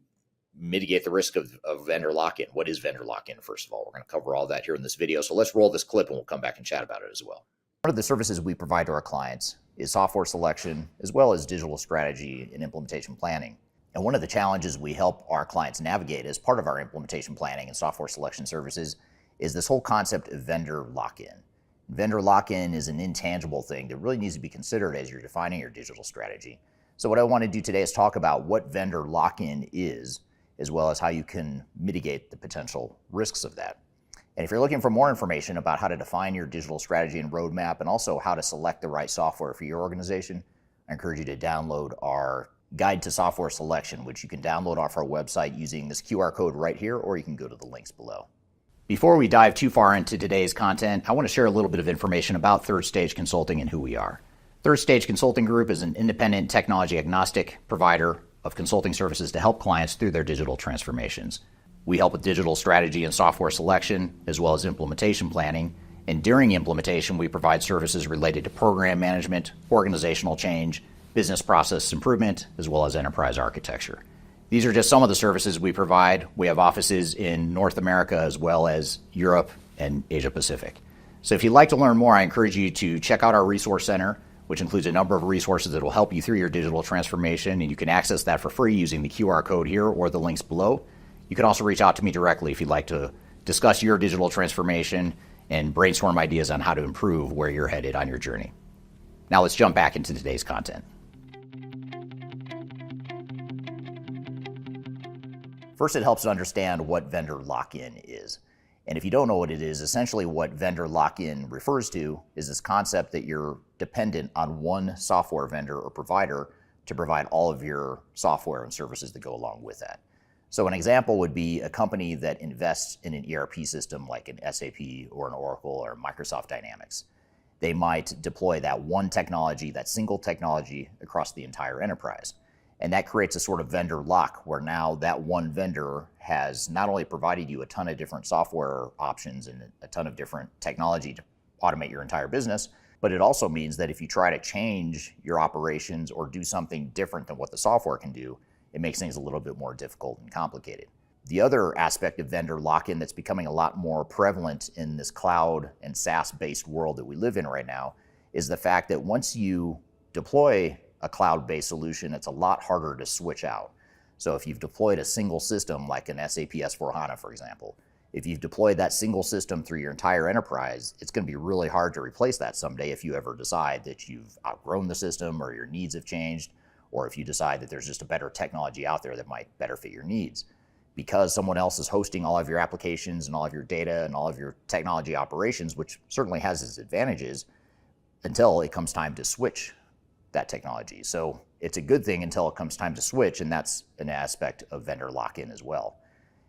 mitigate the risk of vendor lock-in? What is vendor lock-in, first of all? We're going to cover all that here in this video. So let's roll this clip and we'll come back and chat about it as well. One of the services we provide to our clients is software selection, as well as digital strategy and implementation planning. And one of the challenges we help our clients navigate as part of our implementation planning and software selection services is this whole concept of vendor lock-in. Vendor lock-in is an intangible thing that really needs to be considered as you're defining your digital strategy. So what I want to do today is talk about what vendor lock-in is, as well as how you can mitigate the potential risks of that. And if you're looking for more information about how to define your digital strategy and roadmap, and also how to select the right software for your organization, I encourage you to download our Guide to Software Selection, which you can download off our website using this QR code right here, or you can go to the links below. Before we dive too far into today's content, I want to share a little bit of information about Third Stage Consulting and who we are. Third Stage Consulting Group is an independent, technology agnostic provider of consulting services to help clients through their digital transformations. We help with digital strategy and software selection, as well as implementation planning. And during implementation, we provide services related to program management, organizational change, business process improvement, as well as enterprise architecture. These are just some of the services we provide. We have offices in North America as well as Europe and Asia Pacific. So if you'd like to learn more, I encourage you to check out our resource center, which includes a number of resources that will help you through your digital transformation, and you can access that for free using the QR code here or the links below. You can also reach out to me directly if you'd like to discuss your digital transformation and brainstorm ideas on how to improve where you're headed on your journey. Now let's jump back into today's content. First, it helps to understand what vendor lock-in is. And if you don't know what it is, essentially what vendor lock-in refers to is this concept that you're dependent on one software vendor or provider to provide all of your software and services that go along with that. So an example would be a company that invests in an ERP system like an SAP or an Oracle or Microsoft Dynamics. They might deploy that one technology, that single technology across the entire enterprise. And that creates a sort of vendor lock where now that one vendor has not only provided you a ton of different software options and a ton of different technology to automate your entire business, but it also means that if you try to change your operations or do something different than what the software can do, it makes things a little bit more difficult and complicated. The other aspect of vendor lock-in that's becoming a lot more prevalent in this cloud and SaaS-based world that we live in right now is the fact that once you deploy a cloud-based solution, it's a lot harder to switch out. So if you've deployed a single system like an SAP S/4HANA, for example, if you've deployed that single system through your entire enterprise, it's going to be really hard to replace that someday if you ever decide that you've outgrown the system or your needs have changed, or if you decide that there's just a better technology out there that might better fit your needs. Because someone else is hosting all of your applications and all of your data and all of your technology operations, which certainly has its advantages, until it comes time to switch that technology. So it's a good thing until it comes time to switch, and that's an aspect of vendor lock-in as well.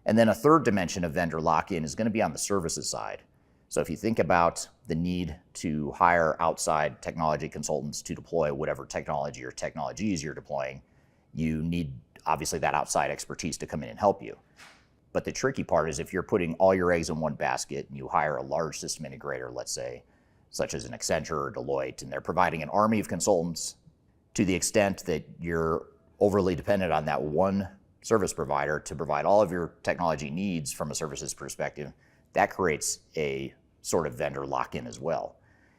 And then a third dimension of vendor lock-in is going to be on the services side. So if you think about the need to hire outside technology consultants to deploy whatever technology or technologies you're deploying, you need obviously that outside expertise to come in and help you. But the tricky part is if you're putting all your eggs in one basket and you hire a large system integrator, let's say, such as an Accenture or Deloitte, and they're providing an army of consultants, to the extent that you're overly dependent on that one service provider to provide all of your technology needs from a services perspective, that creates a sort of vendor lock-in as well.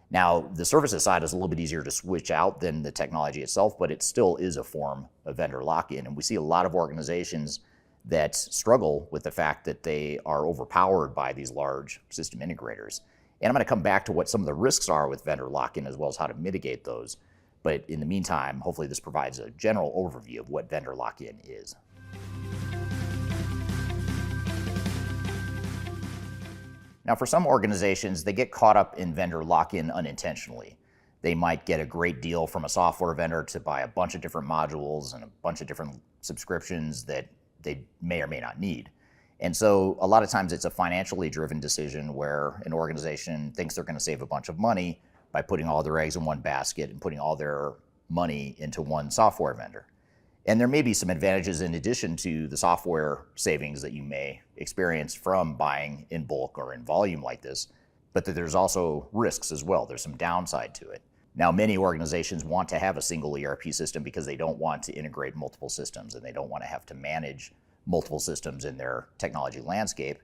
Now, the services side is a little bit easier to switch out than the technology itself, but it still is a form of vendor lock-in. And we see a lot of organizations that struggle with the fact that they are overpowered by these large system integrators. And I'm going to come back to what some of the risks are with vendor lock-in as well as how to mitigate those. But in the meantime, hopefully this provides a general overview of what vendor lock-in is. Now, for some organizations, they get caught up in vendor lock-in unintentionally. They might get a great deal from a software vendor to buy a bunch of different modules and a bunch of different subscriptions that they may or may not need. And so a lot of times it's a financially driven decision where an organization thinks they're going to save a bunch of money by putting all their eggs in one basket and putting all their money into one software vendor. And there may be some advantages in addition to the software savings that you may experience from buying in bulk or in volume like this, but that there's also risks as well. There's some downside to it. Now, many organizations want to have a single ERP system because they don't want to integrate multiple systems and they don't want to have to manage multiple systems in their technology landscape.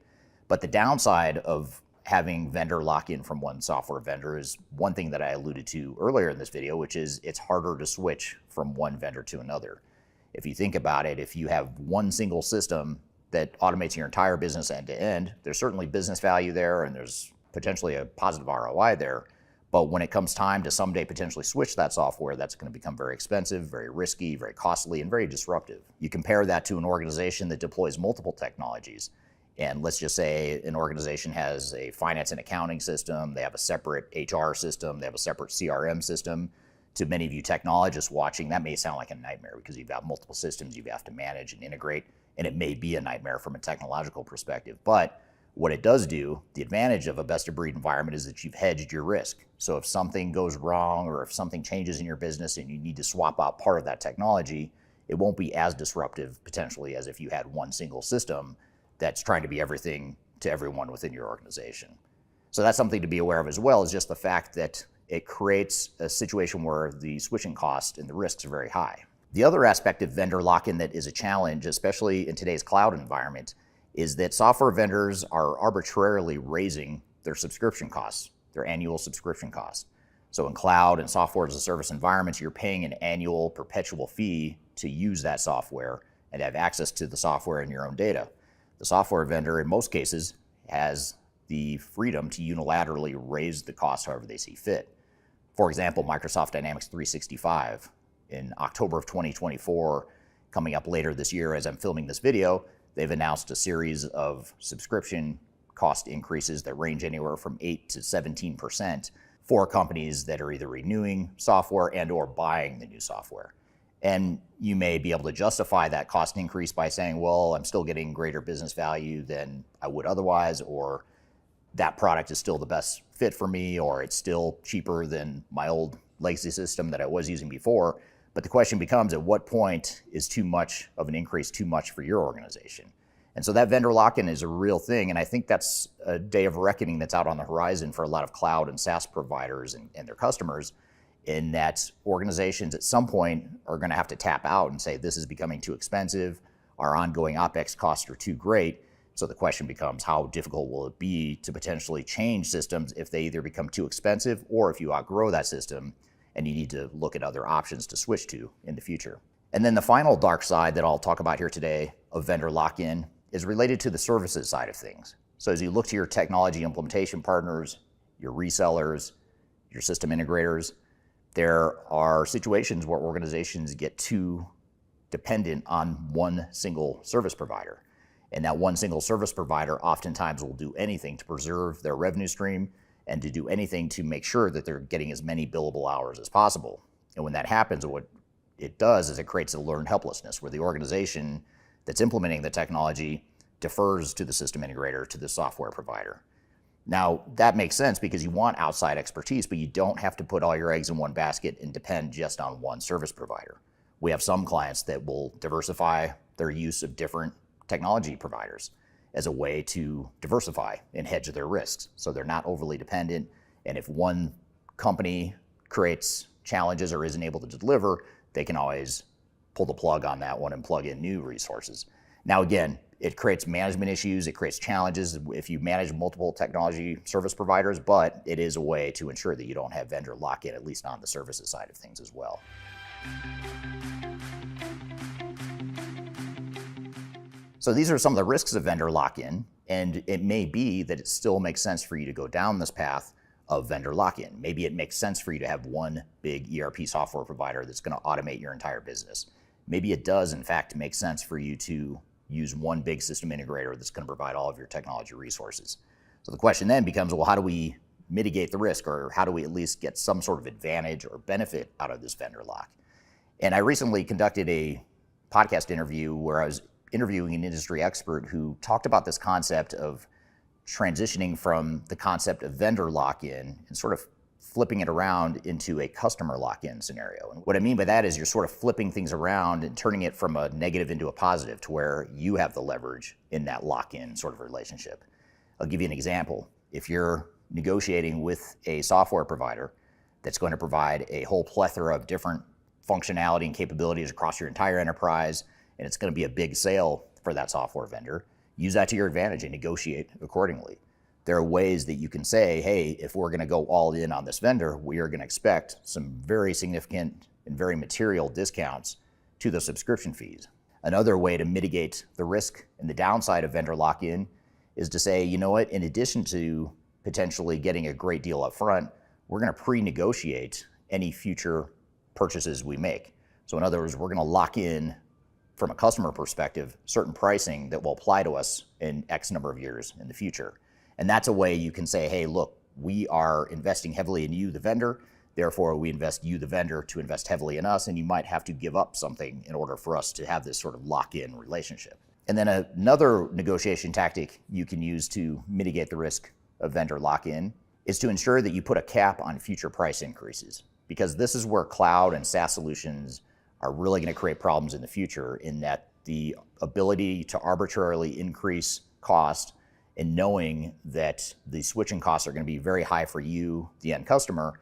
But the downside of having vendor lock-in from one software vendor is one thing that I alluded to earlier in this video, which is it's harder to switch from one vendor to another. If you think about it, if you have one single system that automates your entire business end to end, there's certainly business value there and there's potentially a positive ROI there. But when it comes time to someday potentially switch that software, that's going to become very expensive, very risky, very costly, and very disruptive. You compare that to an organization that deploys multiple technologies. And let's just say an organization has a finance and accounting system, they have a separate HR system, they have a separate CRM system. To many of you technologists watching, that may sound like a nightmare because you've got multiple systems you have to manage and integrate, and it may be a nightmare from a technological perspective. But what it does do, the advantage of a best-of-breed environment is that you've hedged your risk. So if something goes wrong or if something changes in your business and you need to swap out part of that technology, it won't be as disruptive potentially as if you had one single system that's trying to be everything to everyone within your organization. So that's something to be aware of as well, is just the fact that it creates a situation where the switching cost and the risks are very high. The other aspect of vendor lock-in that is a challenge, especially in today's cloud environment, is that software vendors are arbitrarily raising their subscription costs, their annual subscription costs. So in cloud and software as a service environments, you're paying an annual perpetual fee to use that software and have access to the software and your own data. The software vendor, in most cases, has the freedom to unilaterally raise the cost however they see fit. For example, Microsoft Dynamics 365 in October of 2024, coming up later this year as I'm filming this video, they've announced a series of subscription cost increases that range anywhere from 8 to 17% for companies that are either renewing software and or buying the new software. And you may be able to justify that cost increase by saying, well, I'm still getting greater business value than I would otherwise, or that product is still the best fit for me, or it's still cheaper than my old legacy system that I was using before. But the question becomes, at what point is too much of an increase too much for your organization? And so that vendor lock-in is a real thing. And I think that's a day of reckoning that's out on the horizon for a lot of cloud and SaaS providers and their customers, in that organizations at some point are going to have to tap out and say, this is becoming too expensive. Our ongoing OpEx costs are too great. So the question becomes, how difficult will it be to potentially change systems if they either become too expensive, or if you outgrow that system and you need to look at other options to switch to in the future. And then the final dark side that I'll talk about here today of vendor lock-in is related to the services side of things. So as you look to your technology implementation partners, your resellers, your system integrators, there are situations where organizations get too dependent on one single service provider. And that one single service provider oftentimes will do anything to preserve their revenue stream and to do anything to make sure that they're getting as many billable hours as possible. And when that happens, what it does is it creates a learned helplessness where the organization that's implementing the technology defers to the system integrator, to the software provider. Now, that makes sense because you want outside expertise, but you don't have to put all your eggs in one basket and depend just on one service provider. We have some clients that will diversify their use of different technology providers as a way to diversify and hedge their risks, so they're not overly dependent. And if one company creates challenges or isn't able to deliver, they can always pull the plug on that one and plug in new resources. Now, again, it creates management issues, it creates challenges if you manage multiple technology service providers, but it is a way to ensure that you don't have vendor lock-in, at least on the services side of things as well. So these are some of the risks of vendor lock-in, and it may be that it still makes sense for you to go down this path of vendor lock-in. Maybe it makes sense for you to have one big ERP software provider that's going to automate your entire business. Maybe it does, in fact, make sense for you to use one big system integrator that's going to provide all of your technology resources. So the question then becomes, well, how do we mitigate the risk, or how do we at least get some sort of advantage or benefit out of this vendor lock? And I recently conducted a podcast interview where I was interviewing an industry expert who talked about this concept of transitioning from the concept of vendor lock-in and sort of flipping it around into a customer lock-in scenario. And what I mean by that is you're sort of flipping things around and turning it from a negative into a positive to where you have the leverage in that lock-in sort of relationship. I'll give you an example. If you're negotiating with a software provider that's going to provide a whole plethora of different functionality and capabilities across your entire enterprise, and it's going to be a big sale for that software vendor, use that to your advantage and negotiate accordingly. There are ways that you can say, hey, if we're going to go all in on this vendor, we are going to expect some very significant and very material discounts to the subscription fees. Another way to mitigate the risk and the downside of vendor lock-in is to say, you know what, in addition to potentially getting a great deal up front, we're going to pre-negotiate any future purchases we make. So in other words, we're going to lock in, from a customer perspective, certain pricing that will apply to us in X number of years in the future. And that's a way you can say, hey, look, we are investing heavily in you, the vendor, therefore we invest you, the vendor, to invest heavily in us, and you might have to give up something in order for us to have this sort of lock-in relationship. And then another negotiation tactic you can use to mitigate the risk of vendor lock-in is to ensure that you put a cap on future price increases, because this is where cloud and SaaS solutions are really going to create problems in the future, in that the ability to arbitrarily increase cost and knowing that the switching costs are going to be very high for you, the end customer,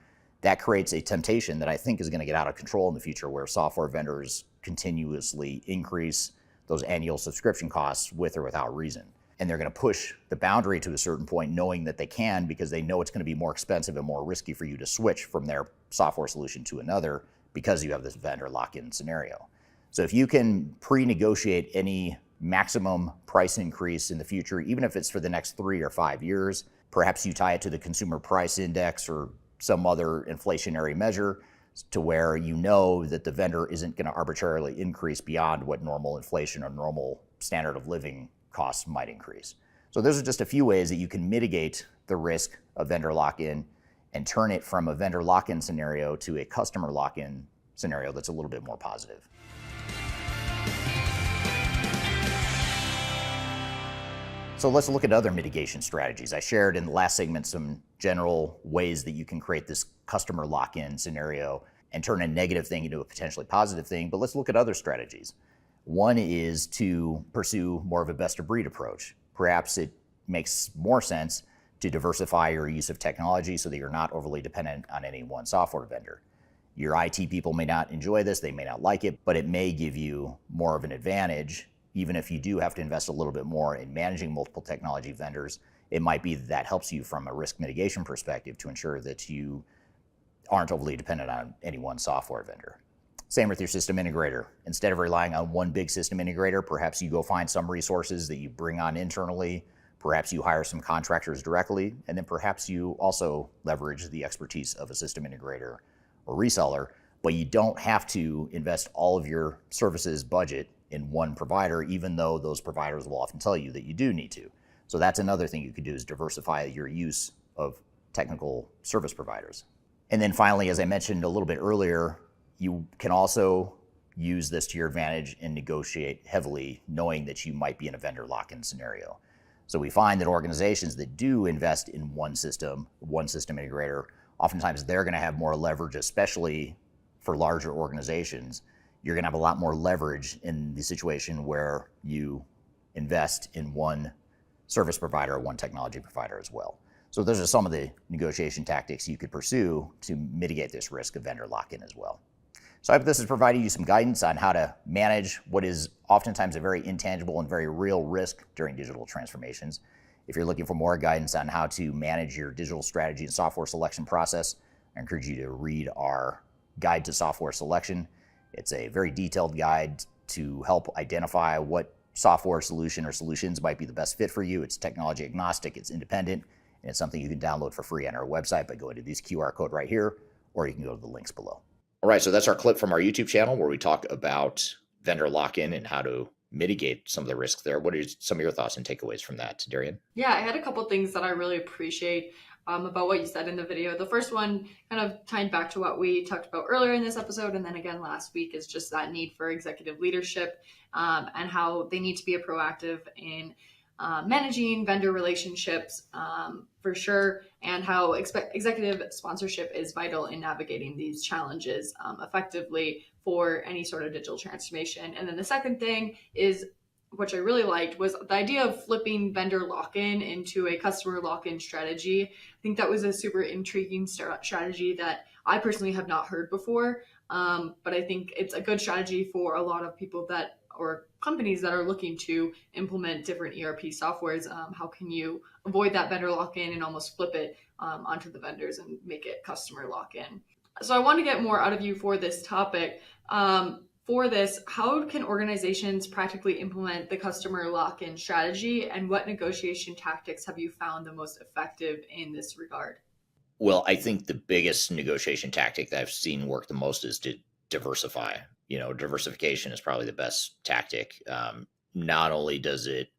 that creates a temptation that I think is going to get out of control in the future, where software vendors continuously increase those annual subscription costs with or without reason. And they're going to push the boundary to a certain point, knowing that they can, because they know it's going to be more expensive and more risky for you to switch from their software solution to another, because you have this vendor lock-in scenario. So if you can pre-negotiate any maximum price increase in the future, even if it's for the next 3 or 5 years, perhaps you tie it to the consumer price index or some other inflationary measure, to where you know that the vendor isn't going to arbitrarily increase beyond what normal inflation or normal standard of living costs might increase. So those are just a few ways that you can mitigate the risk of vendor lock-in and turn it from a vendor lock-in scenario to a customer lock-in scenario that's a little bit more positive. So let's look at other mitigation strategies. I shared in the last segment some general ways that you can create this customer lock-in scenario and turn a negative thing into a potentially positive thing, but let's look at other strategies. One is to pursue more of a best-of-breed approach. Perhaps it makes more sense to diversify your use of technology so that you're not overly dependent on any one software vendor. Your IT people may not enjoy this, they may not like it, but it may give you more of an advantage. Even if you do have to invest a little bit more in managing multiple technology vendors, it might be that helps you from a risk mitigation perspective to ensure that you aren't overly dependent on any one software vendor. Same with your system integrator. Instead of relying on one big system integrator, perhaps you go find some resources that you bring on internally, perhaps you hire some contractors directly, and then perhaps you also leverage the expertise of a system integrator or reseller, but you don't have to invest all of your services budget in one provider, even though those providers will often tell you that you do need to. So that's another thing you could do, is diversify your use of technical service providers. And then finally, as I mentioned a little bit earlier, you can also use this to your advantage and negotiate heavily, knowing that you might be in a vendor lock-in scenario. So we find that organizations that do invest in one system integrator, oftentimes they're going to have more leverage, especially for larger organizations. You're going to have a lot more leverage in the situation where you invest in one service provider or one technology provider as well. So those are some of the negotiation tactics you could pursue to mitigate this risk of vendor lock-in as well. So I hope this has provided you some guidance on how to manage what is oftentimes a very intangible and very real risk during digital transformations. If you're looking for more guidance on how to manage your digital strategy and software selection process, I encourage you to read our Guide to Software Selection. It's a very detailed guide to help identify what software solution or solutions might be the best fit for you. It's technology agnostic, it's independent, and it's something you can download for free on our website by going to this QR code right here, or you can go to the links below. All right, so that's our clip from our YouTube channel where we talk about vendor lock-in and how to mitigate some of the risks there. What are some of your thoughts and takeaways from that, Darian? Yeah, I had a couple things that I really appreciate about what you said in the video. The first one, kind of tying back to what we talked about earlier in this episode, and then again last week, is just that need for executive leadership and how they need to be proactive in managing vendor relationships for sure, and how executive sponsorship is vital in navigating these challenges effectively for any sort of digital transformation. And then the second thing is, which I really liked, was the idea of flipping vendor lock-in into a customer lock-in strategy. I think that was a super intriguing strategy that I personally have not heard before, but I think it's a good strategy for a lot of people that, or companies that are looking to implement different ERP softwares. How can you avoid that vendor lock-in and almost flip it onto the vendors and make it customer lock-in? So I want to get more out of you for this topic. For this, how can organizations practically implement the customer lock-in strategy, and what negotiation tactics have you found the most effective in this regard? Well, I think the biggest negotiation tactic that I've seen work the most is to diversify. Diversification is probably the best tactic. Not only does it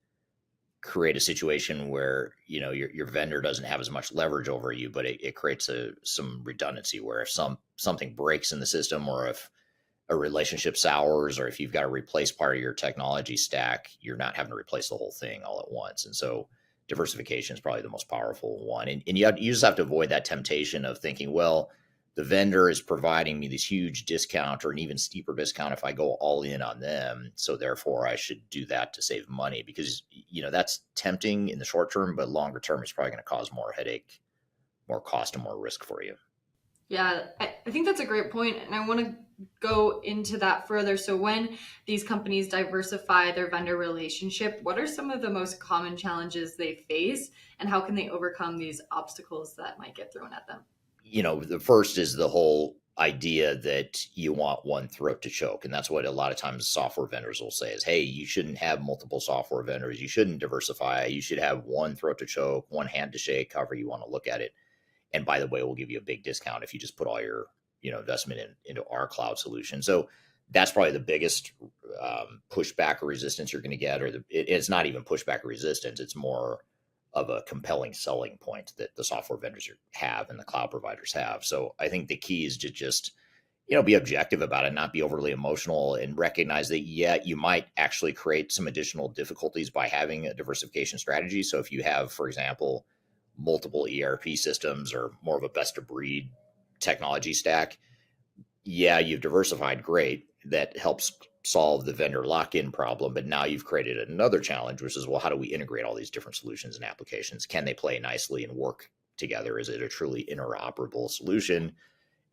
create a situation where your vendor doesn't have as much leverage over you, but it creates some redundancy where if something breaks in the system, or if a relationship sours, or if you've got to replace part of your technology stack, you're not having to replace the whole thing all at once. And so diversification is probably the most powerful one. And you just have to avoid that temptation of thinking, well, the vendor is providing me this huge discount or an even steeper discount if I go all in on them, so therefore I should do that to save money, because that's tempting in the short term, but longer term it's probably going to cause more headache, more cost, and more risk for you. Yeah, I think that's a great point, and I want to go into that further. So when these companies diversify their vendor relationship, what are some of the most common challenges they face, and how can they overcome these obstacles that might get thrown at them? The first is the whole idea that you want one throat to choke. And that's what a lot of times software vendors will say is, hey, you shouldn't have multiple software vendors. You shouldn't diversify. You should have one throat to choke, one hand to shake, however you want to look at it. And by the way, we'll give you a big discount if you just put all your investment into our cloud solution. So that's probably the biggest pushback or resistance you're going to get, or it's not even pushback or resistance. It's more of a compelling selling point that the software vendors have and the cloud providers have. So I think the key is to just, be objective about it, not be overly emotional, and recognize that, you might actually create some additional difficulties by having a diversification strategy. So if you have, for example, multiple ERP systems or more of a best of breed technology stack, you've diversified, great. That helps solve the vendor lock-in problem. But now you've created another challenge, which is, well, how do we integrate all these different solutions and applications? Can they play nicely and work together? Is it a truly interoperable solution?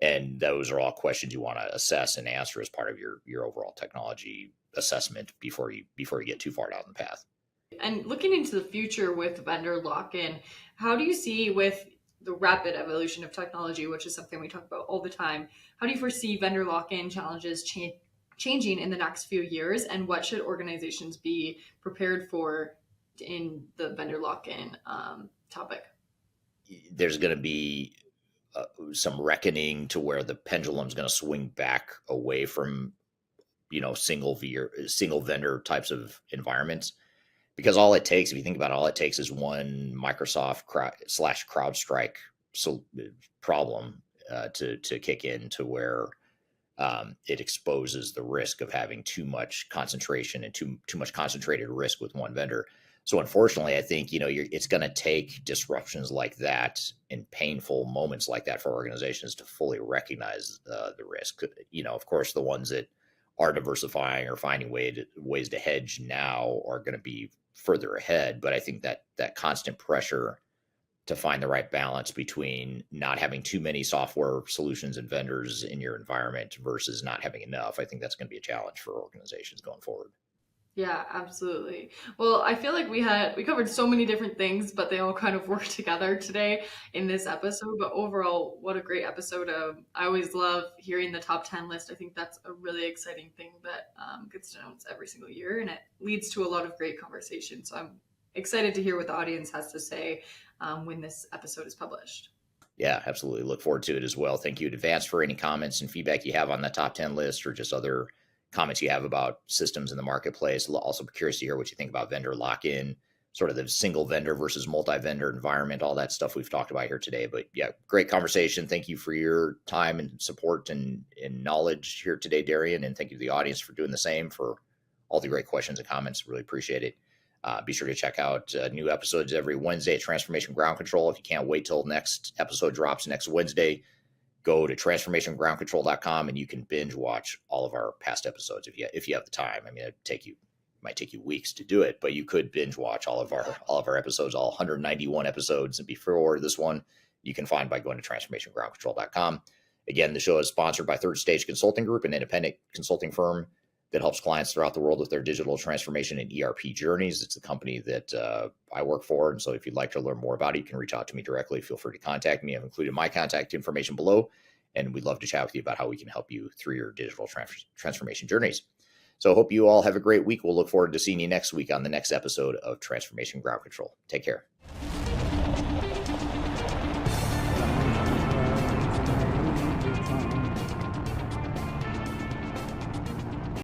And those are all questions you want to assess and answer as part of your overall technology assessment before you get too far down the path. And looking into the future with vendor lock-in, how do you see, with the rapid evolution of technology, which is something we talk about all the time, how do you foresee vendor lock-in challenges changing in the next few years? And what should organizations be prepared for in the vendor lock-in topic? There's going to be some reckoning to where the pendulum is going to swing back away from, single vendor types of environments. Because all it takes, if you think about it, all it takes is one Microsoft / CrowdStrike problem to kick in, to where it exposes the risk of having too much concentration and too much concentrated risk with one vendor. So unfortunately, I think, it's going to take disruptions like that and painful moments like that for organizations to fully recognize the risk. Of course, the ones that are diversifying or finding ways to hedge now are going to be further ahead. But I think that constant pressure to find the right balance between not having too many software solutions and vendors in your environment versus not having enough, I think that's going to be a challenge for organizations going forward. Yeah, absolutely. Well, I feel like we covered so many different things, but they all kind of work together today in this episode. But overall, what a great episode. I always love hearing the top 10 list. I think that's a really exciting thing that gets announced every single year, and it leads to a lot of great conversation. So I'm excited to hear what the audience has to say when this episode is published. Yeah, absolutely. Look forward to it as well. Thank you in advance for any comments and feedback you have on the top 10 list, or just other comments you have about systems in the marketplace. Also curious to hear what you think about vendor lock-in, sort of the single vendor versus multi-vendor environment, all that stuff we've talked about here today. But yeah, great conversation. Thank you for your time and support and knowledge here today, Darian. And thank you to the audience for doing the same, for all the great questions and comments. Really appreciate it. Be sure to check out new episodes every Wednesday at Transformation Ground Control. If you can't wait till next episode drops next Wednesday, go to transformationgroundcontrol.com and you can binge watch all of our past episodes if you have the time. I mean, it might take you weeks to do it, but you could binge watch all of our episodes, all 191 episodes. And before this one, you can find by going to transformationgroundcontrol.com. Again, the show is sponsored by Third Stage Consulting Group, an independent consulting firm that helps clients throughout the world with their digital transformation and ERP journeys. It's the company that I work for. And so if you'd like to learn more about it, you can reach out to me directly. Feel free to contact me. I've included my contact information below, and we'd love to chat with you about how we can help you through your digital transformation journeys. So I hope you all have a great week. We'll look forward to seeing you next week on the next episode of Transformation Ground Control. Take care.